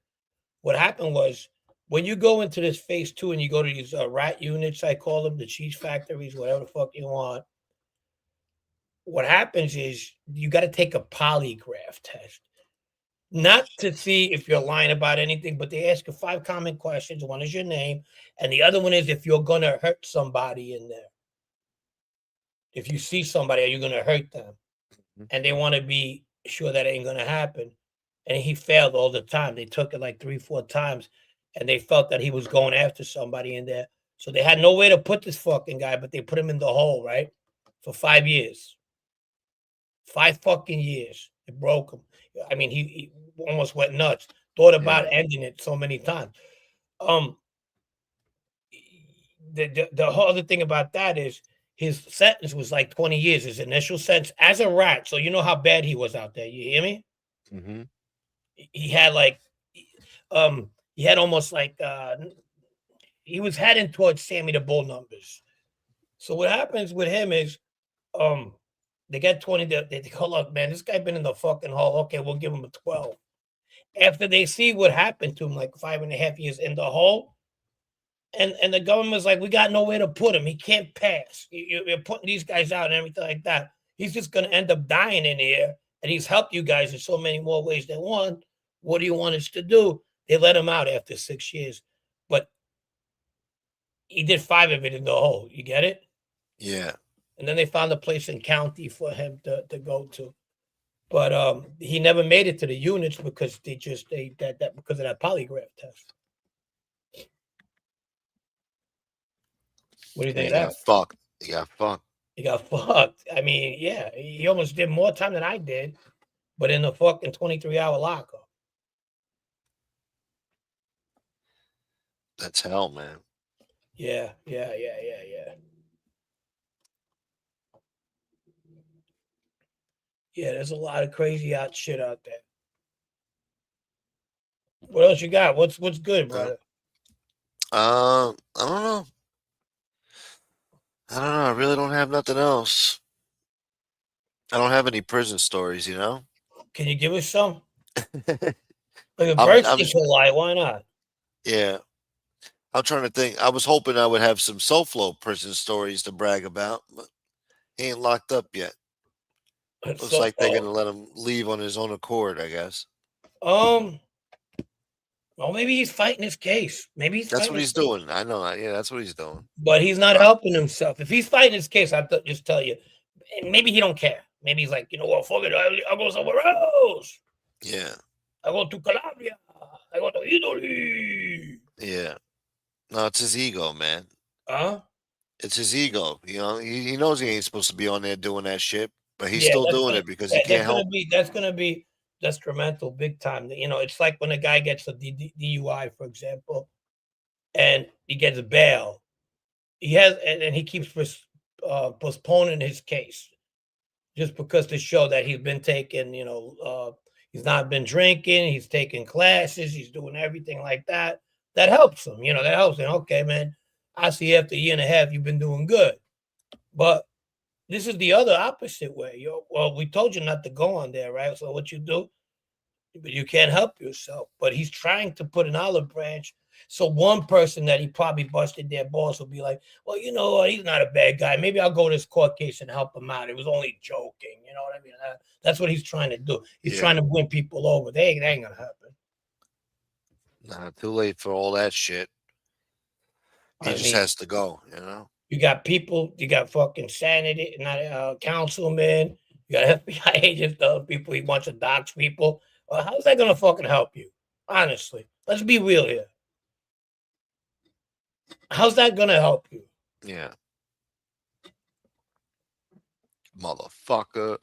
What happened was when you go into this phase 2 and you go to these rat units, I call them, the cheese factories, whatever the fuck you want. What happens is you got to take a polygraph test, not to see if you're lying about anything, but they ask you 5 common questions. One is your name, and the other one is if you're going to hurt somebody in there. If you see somebody, are you going to hurt them? And they want to be sure that ain't going to happen. And he failed all the time. They took it like 3-4 times, and they felt that he was going after somebody in there. So they had no way to put this fucking guy, but they put him in the hole, right? For 5 years. 5 fucking years. It broke him. I mean, he almost went nuts. Thought about ending it so many times. The whole other thing about that is his sentence was like 20 years, his initial sentence as a rat. So you know how bad he was out there. You hear me? Mm-hmm. He had like, he had almost like, he was heading towards Sammy the Bull numbers. So what happens with him is, they get 20. They go, look, man, this guy been in the fucking hole. Okay, we'll give him a 12. After they see what happened to him, like 5.5 years in the hole, and the government's like, we got nowhere to put him. He can't pass. You're putting these guys out and everything like that. He's just going to end up dying in here, and he's helped you guys in so many more ways than one. What do you want us to do? They let him out after 6 years, but he did 5 of it in the hole. You get it? Yeah. And then they found a place in county for him to go to. But he never made it to the units because because of that polygraph test. What do you think of that? Fucked. He got fucked. He got fucked. I mean, yeah, he almost did more time than I did, but in the fucking 23-hour lockup. That's hell, man. Yeah. Yeah, there's a lot of crazy shit out there. What else you got? What's good, brother? I don't know. I really don't have nothing else. I don't have any prison stories, you know? Can you give us some? Like a birthday to lie, why not? Yeah. I'm trying to think. I was hoping I would have some SoFlo prison stories to brag about, but he ain't locked up yet. Looks like they're gonna let him leave on his own accord, I guess. Well, maybe he's fighting his case. Maybe that's what he's doing. I know that. Yeah, that's what he's doing. But he's not helping himself. If he's fighting his case, I just tell you, maybe he don't care. Maybe he's like, you know what, fuck it, I'll go somewhere else. Yeah. I'll go to Colombia. I want to Italy. Yeah. No, it's his ego, man. Huh? It's his ego. You know, he knows he ain't supposed to be on there doing that shit, but he's Yeah, still that's doing gonna, it because he can't help. that's gonna be detrimental big time. You know, it's like when a guy gets a DUI, for example, and he gets bail. He has, and he keeps postponing his case just because to show that he's been taking, he's not been drinking, he's taking classes, he's doing everything like that. That helps him, that helps him. Okay, man, I see after a year and a half you've been doing good. But this is the other opposite way. Well, we told you not to go on there, right? So what you do, but you can't help yourself. But he's trying to put an olive branch. So one person that he probably busted their balls will be like, well, you know what? He's not a bad guy. Maybe I'll go to this court case and help him out. It was only joking. You know what I mean? That's what he's trying to do. He's trying to win people over. That ain't going to happen. Nah, too late for all that shit. He just has to go, You got people, you got fucking sanity, not councilmen, you got FBI agents, other people he wants to dox people. Well, how's that going to fucking help you? Honestly, let's be real here. How's that going to help you? Yeah. Motherfucker.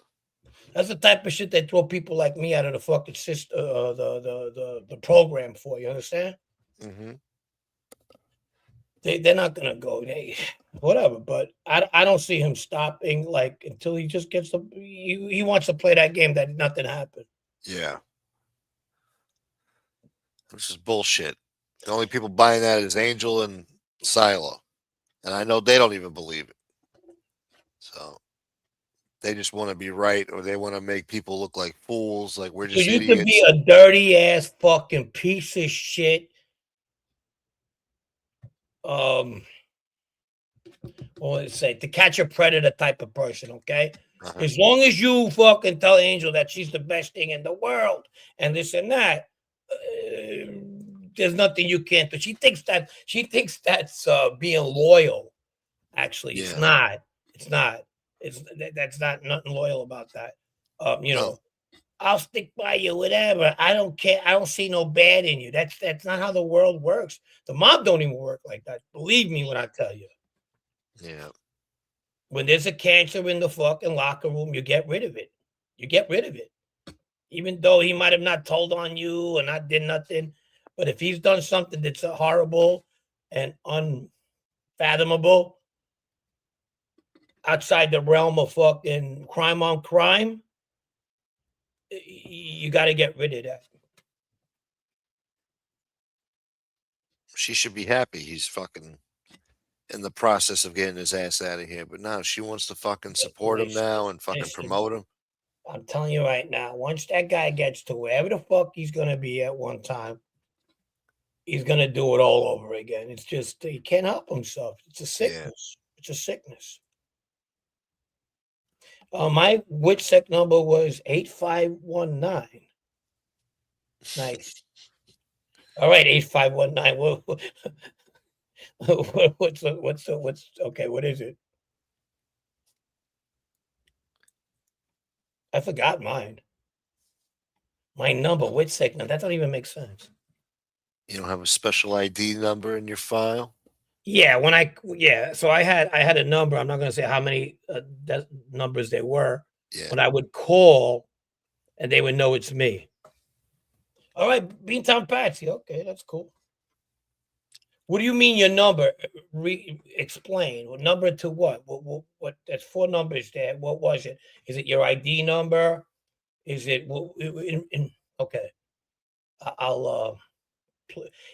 That's the type of shit they throw people like me out of the fucking system, the program for. You understand? Mm-hmm. They're not gonna go. Whatever. But I don't see him stopping until he just gets he wants to play that game that nothing happened. Yeah. Which is bullshit. The only people buying that is Angel and Silo. And I know they don't even believe it. So they just want to be right, or they want to make people look like fools, like we're just So you idiots. could be a dirty ass fucking piece of shit. What did it say? To catch a predator type of person, okay? As long as you fucking tell Angel that she's the best thing in the world and this and that, there's nothing you can't do. She thinks that's being loyal. Actually, it's not. It's not. That's not nothing loyal about that. I'll stick by you, whatever. I don't care. I don't see no bad in you. That's not how the world works. The mob don't even work like that. Believe me when I tell you. Yeah. When there's a cancer in the fucking locker room, you get rid of it. You get rid of it. Even though he might have not told on you or not did nothing. But if he's done something that's horrible and unfathomable outside the realm of fucking crime on crime, you got to get rid of that. She should be happy he's fucking in the process of getting his ass out of here. But no, she wants to fucking support him now and fucking promote him. I'm telling you right now, once that guy gets to wherever the fuck he's going to be at one time, he's going to do it all over again. It's just, he can't help himself. It's a sickness. Yeah. It's a sickness. My WITSEC number was 8519. Nice. All right, 8519. What's okay? What is it? I forgot mine. My number, WITSEC number. That doesn't even make sense. You don't have a special ID number in your file? Yeah, so I had a number. I'm not going to say how many numbers there were. Yeah. But I would call, and they would know it's me. All right, Beantown Patsy. Okay, that's cool. What do you mean your number? Explain. What number to what? What? That's 4 numbers there. What was it? Is it your ID number? Is it okay? I'll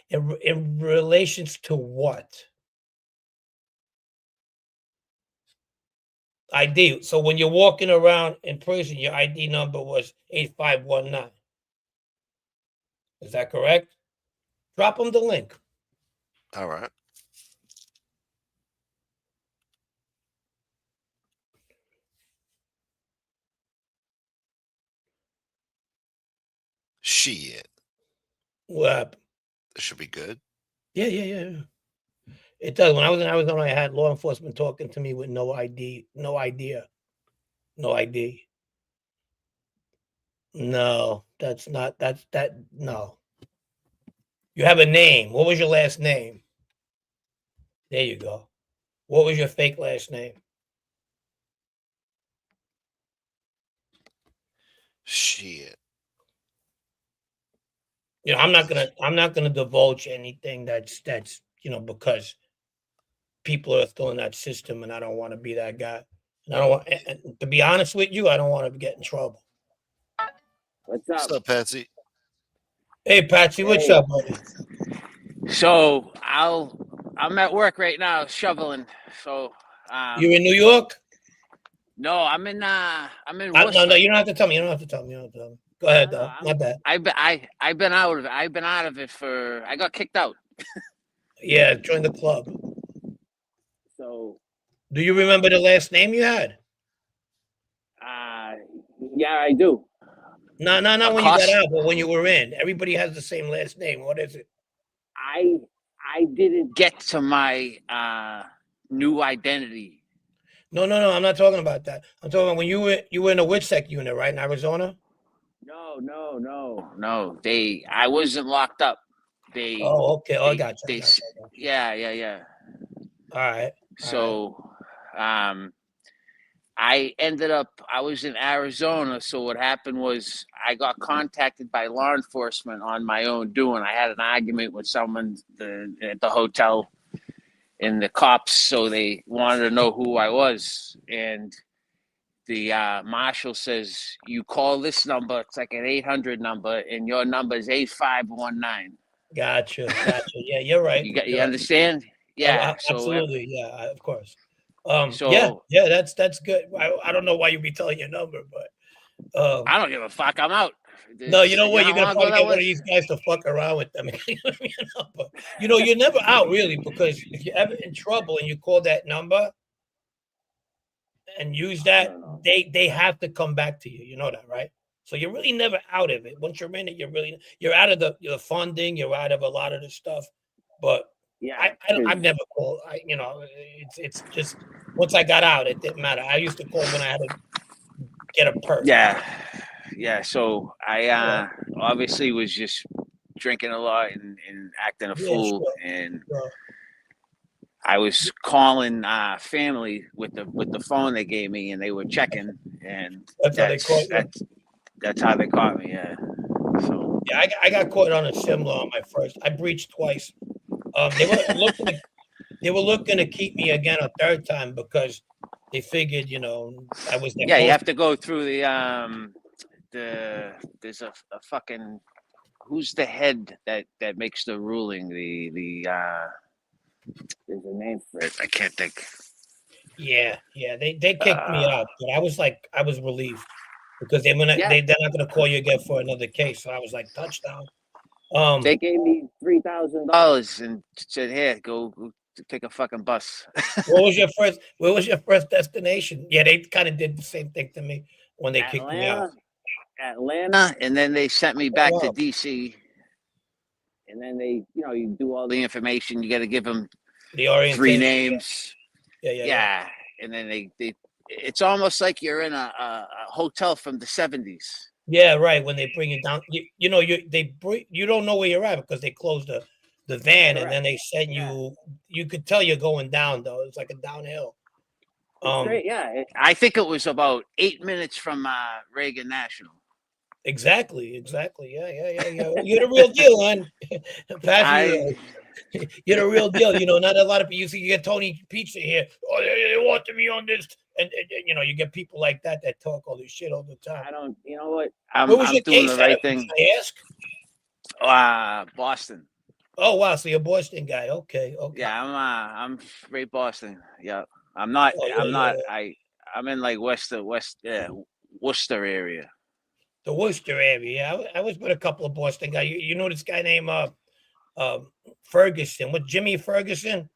in relations to what? ID. So when you're walking around in prison, your ID number was 8519. Is that correct? Drop them the link. All right. Shit. What happened? This should be good. Yeah. It does. When I was in Arizona, I had law enforcement talking to me with no ID, no idea, no ID. No, no. You have a name. What was your last name? There you go. What was your fake last name? Shit. You know, I'm not gonna divulge anything that's because people are still in that system, and I don't want to be that guy. And I don't want, and to be honest with you, I don't want to get in trouble. What's up? What's up, Patsy? Hey, Patsy, what's up, buddy? So I'm at work right now shoveling. So You in New York? No, I'm in Worcester. No, you don't have to tell me. You don't have to tell me. Go ahead, though. My bad. I've been out of it. I've been out of it I got kicked out. Yeah, join the club. So, do you remember the last name you had? Yeah, I do. No, not when you got out, but when you were in. Everybody has the same last name. What is it? I didn't get to my new identity. No. I'm not talking about that. I'm talking about when you were in a WITSEC unit, right, in Arizona? No. I wasn't locked up. Oh, okay. I got you. Yeah. All right. So, I was in Arizona. So what happened was I got contacted by law enforcement on my own doing. I had an argument with someone at the hotel and the cops. So they wanted to know who I was. And the marshal says, you call this number. It's like an 800 number and your number is 8519. Gotcha. Yeah, you're right. You understand? Yeah. Absolutely. Yeah, of course. Yeah, that's good. I don't know why you'd be telling your number, but I don't give a fuck. I'm out. No, you know what? You're gonna probably get one of these guys to fuck around with them. But, you're never out really, because if you're ever in trouble and you call that number and use that, they have to come back to you. You know that, right? So you're really never out of it. Once you're in it, you're out of the funding. You're out of a lot of the stuff. But yeah, I've never called. It's just once I got out, it didn't matter. I used to call when I had to get a perk. Yeah. So I obviously was just drinking a lot and acting a fool, and I was calling family with the phone they gave me, and they were checking, and that's how they caught me. Yeah. So yeah, I got caught on a sim law on my first. I breached twice. They were looking to keep me again a third time because they figured, I was. Yeah, you have to go through there's a fucking, who's the head that makes the ruling? There's a name for it. I can't think. Yeah. They kicked me out, but I was relieved because they're not gonna call you again for another case. So I was like, touchdown. They gave me $3,000 and said, "Here, go take a fucking bus." Where was your first destination? Yeah, they kind of did the same thing to me when they kicked me out. Atlanta, and then they sent me back to DC. And then they, you do all the information. You got to give them the orientation. 3 names. Yeah. And then they it's almost like you're in a hotel from the 70s. Yeah, right. When they bring you down, you don't know where you're at because they closed the van. Correct. And then they send you. You could tell you're going down though. It's like a downhill. Great, yeah. I think it was about 8 minutes from Reagan National. Exactly. Yeah. You're the real deal, man. You're the real deal. Not a lot of people. You get Tony Pizza here. Oh, they wanted me on this, and you get people like that talk all this shit all the time. I don't. You know what? I'm doing the right thing. I ask. Boston. Oh wow, so you're a Boston guy. Okay. Yeah, I'm straight Boston. Yeah, I'm not. I'm in like Worcester area. The Worcester area. Yeah, I was with a couple of Boston guys. You know this guy named Ferguson. What, Jimmy Ferguson?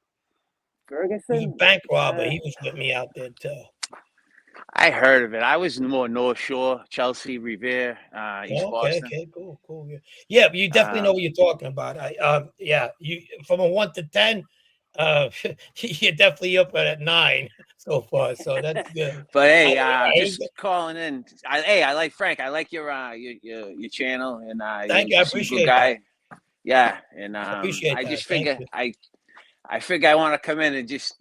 He's a bank robber. He was with me out there too. I heard of it. I was more North Shore, Chelsea, Revere, East Boston. Okay, cool. Yeah, but you definitely know what you're talking about. You from a 1 to 10, you're definitely up at 9 so far. So that's good. But hey, just calling in. I like Frank. I like your channel, and thank you. I appreciate it. Yeah, and Appreciate I that. just Thank figure you. I figure I want to come in and just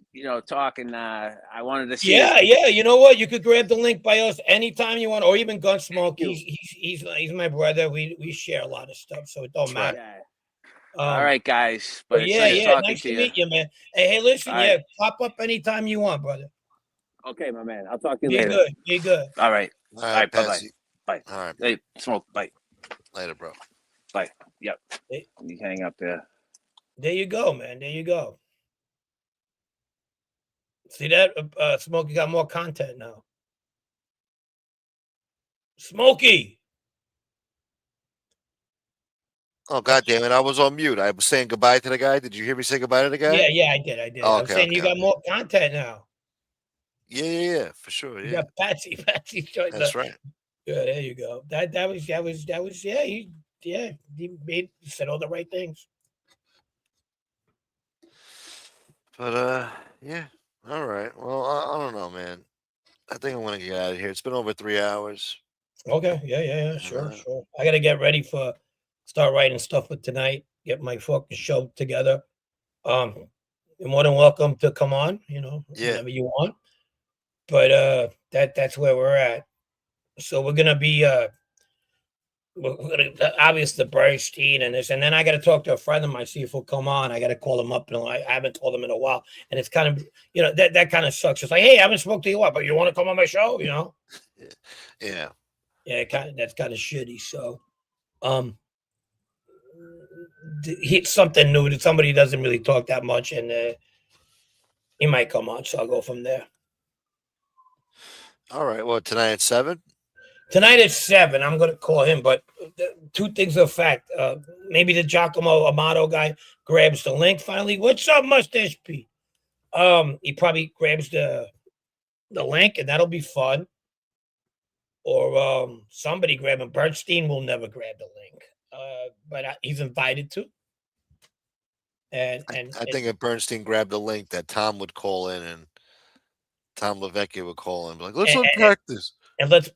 talk, and I wanted to see. Yeah, yeah. You know what? You could grab the link by us anytime you want, or even Gunsmoke. He's my brother. We share a lot of stuff, so it don't matter. Yeah. All right, guys. But it's yeah, nice yeah. talking Nice to to you. meet you, man. Hey, listen, All yeah, right. pop up anytime you want, brother. Okay, my man. I'll talk to you Be later. good. Be good. All right. All All right, right. Bye bye. Patsy. Bye. All right. Hey, Smoke. Bye. Later, bro. Bye. Yep. Hey. You hang up there. There you go, man. There you go. See that? Smokey got more content now. Smokey. Oh, God damn it. I was on mute. I was saying goodbye to the guy. Did you hear me say goodbye to the guy? Yeah, yeah, I did. Oh, I'm saying you got more content now. Yeah, for sure. You Yeah. got Patsy. That's right. Yeah, there you go. That was yeah, he said all the right things. But yeah. All right. Well, I don't know, man. I think I'm gonna get out of here. It's been over 3 hours. Okay, yeah, sure. I gotta get ready for start writing stuff for tonight, get my fucking show together. You're more than welcome to come on, whenever you want. But that's where we're at. So we're gonna be we're gonna obviously the Bernstein and this, and then I gotta talk to a friend of mine, see if he'll come on. I gotta call him up, and I haven't called him in a while. And it's kind of that kind of sucks. It's like, hey, I haven't spoke to you but you want to come on my show, Yeah. Yeah, that's kind of shitty. So something new that somebody doesn't really talk that much, and he might come on, so I'll go from there. All right. Well, tonight at 7? Tonight at 7, I'm going to call him, but two things are fact. Maybe the Giacomo Amato guy grabs the link finally. What's up, Mustache Pete? He probably grabs the link, and that'll be fun. Or somebody grab him. Bernstein will never grab the link, but he's invited to. And I think if Bernstein grabbed the link, that Tom would call in, and Tom LaVecchia would call in and be like, let's unpack this. And let's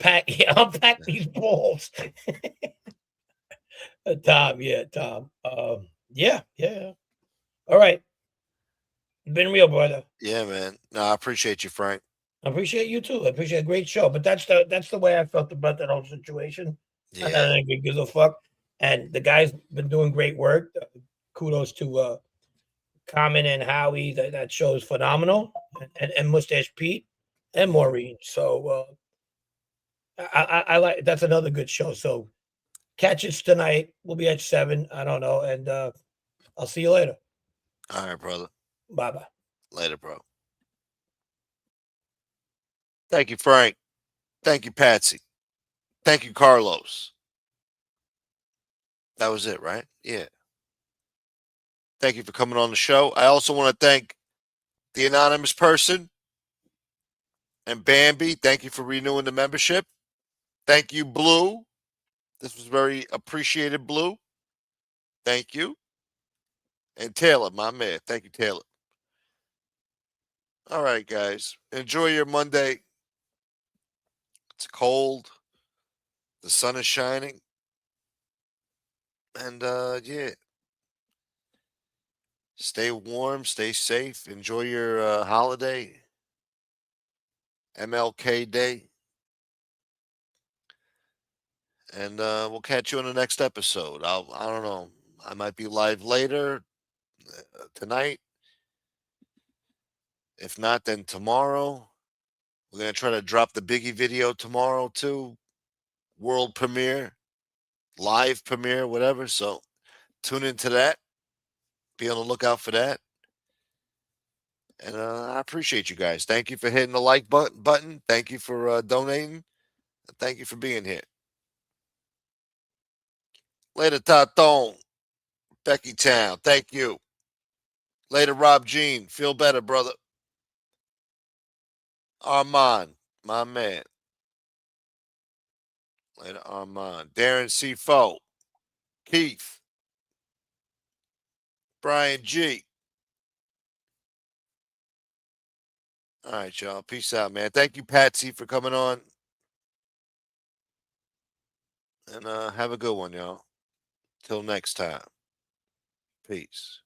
unpack these balls. Tom. Yeah. All right. Been real, brother. Yeah, man. No, I appreciate you, Frank. I appreciate you too. I appreciate a great show. But that's the way I felt about that whole situation. Yeah. I don't think gives a fuck. And the guy's been doing great work. Kudos to Common and Howie. That show is phenomenal. And Mustache Pete and Maureen. So I like that's another good show. So catch us tonight. We'll be at 7. I don't know. And I'll see you later. All right, brother. Bye-bye. Later, bro. Thank you, Frank. Thank you, Patsy. Thank you, Carlos. That was it, right? Yeah. Thank you for coming on the show. I also want to thank the anonymous person and Bambi. Thank you for renewing the membership. Thank you, Blue. This was very appreciated, Blue. Thank you. And Taylor, my man. Thank you, Taylor. All right, guys. Enjoy your Monday. It's cold. The sun is shining. And yeah. Stay warm, stay safe. Enjoy your holiday. MLK Day. And we'll catch you on the next episode. I don't know. I might be live later tonight. If not, then tomorrow. We're going to try to drop the Biggie video tomorrow, too. World premiere, live premiere, whatever. So tune into that. Be on the lookout for that. And I appreciate you guys. Thank you for hitting the like button. Thank you for donating. Thank you for being here. Later, Taton. Becky Town. Thank you. Later, Rob Jean. Feel better, brother. Armand, my man. Later, Armand. Darren C. Foe. Keith. Brian G. All right, y'all. Peace out, man. Thank you, Patsy, for coming on. And have a good one, y'all. Till next time. Peace.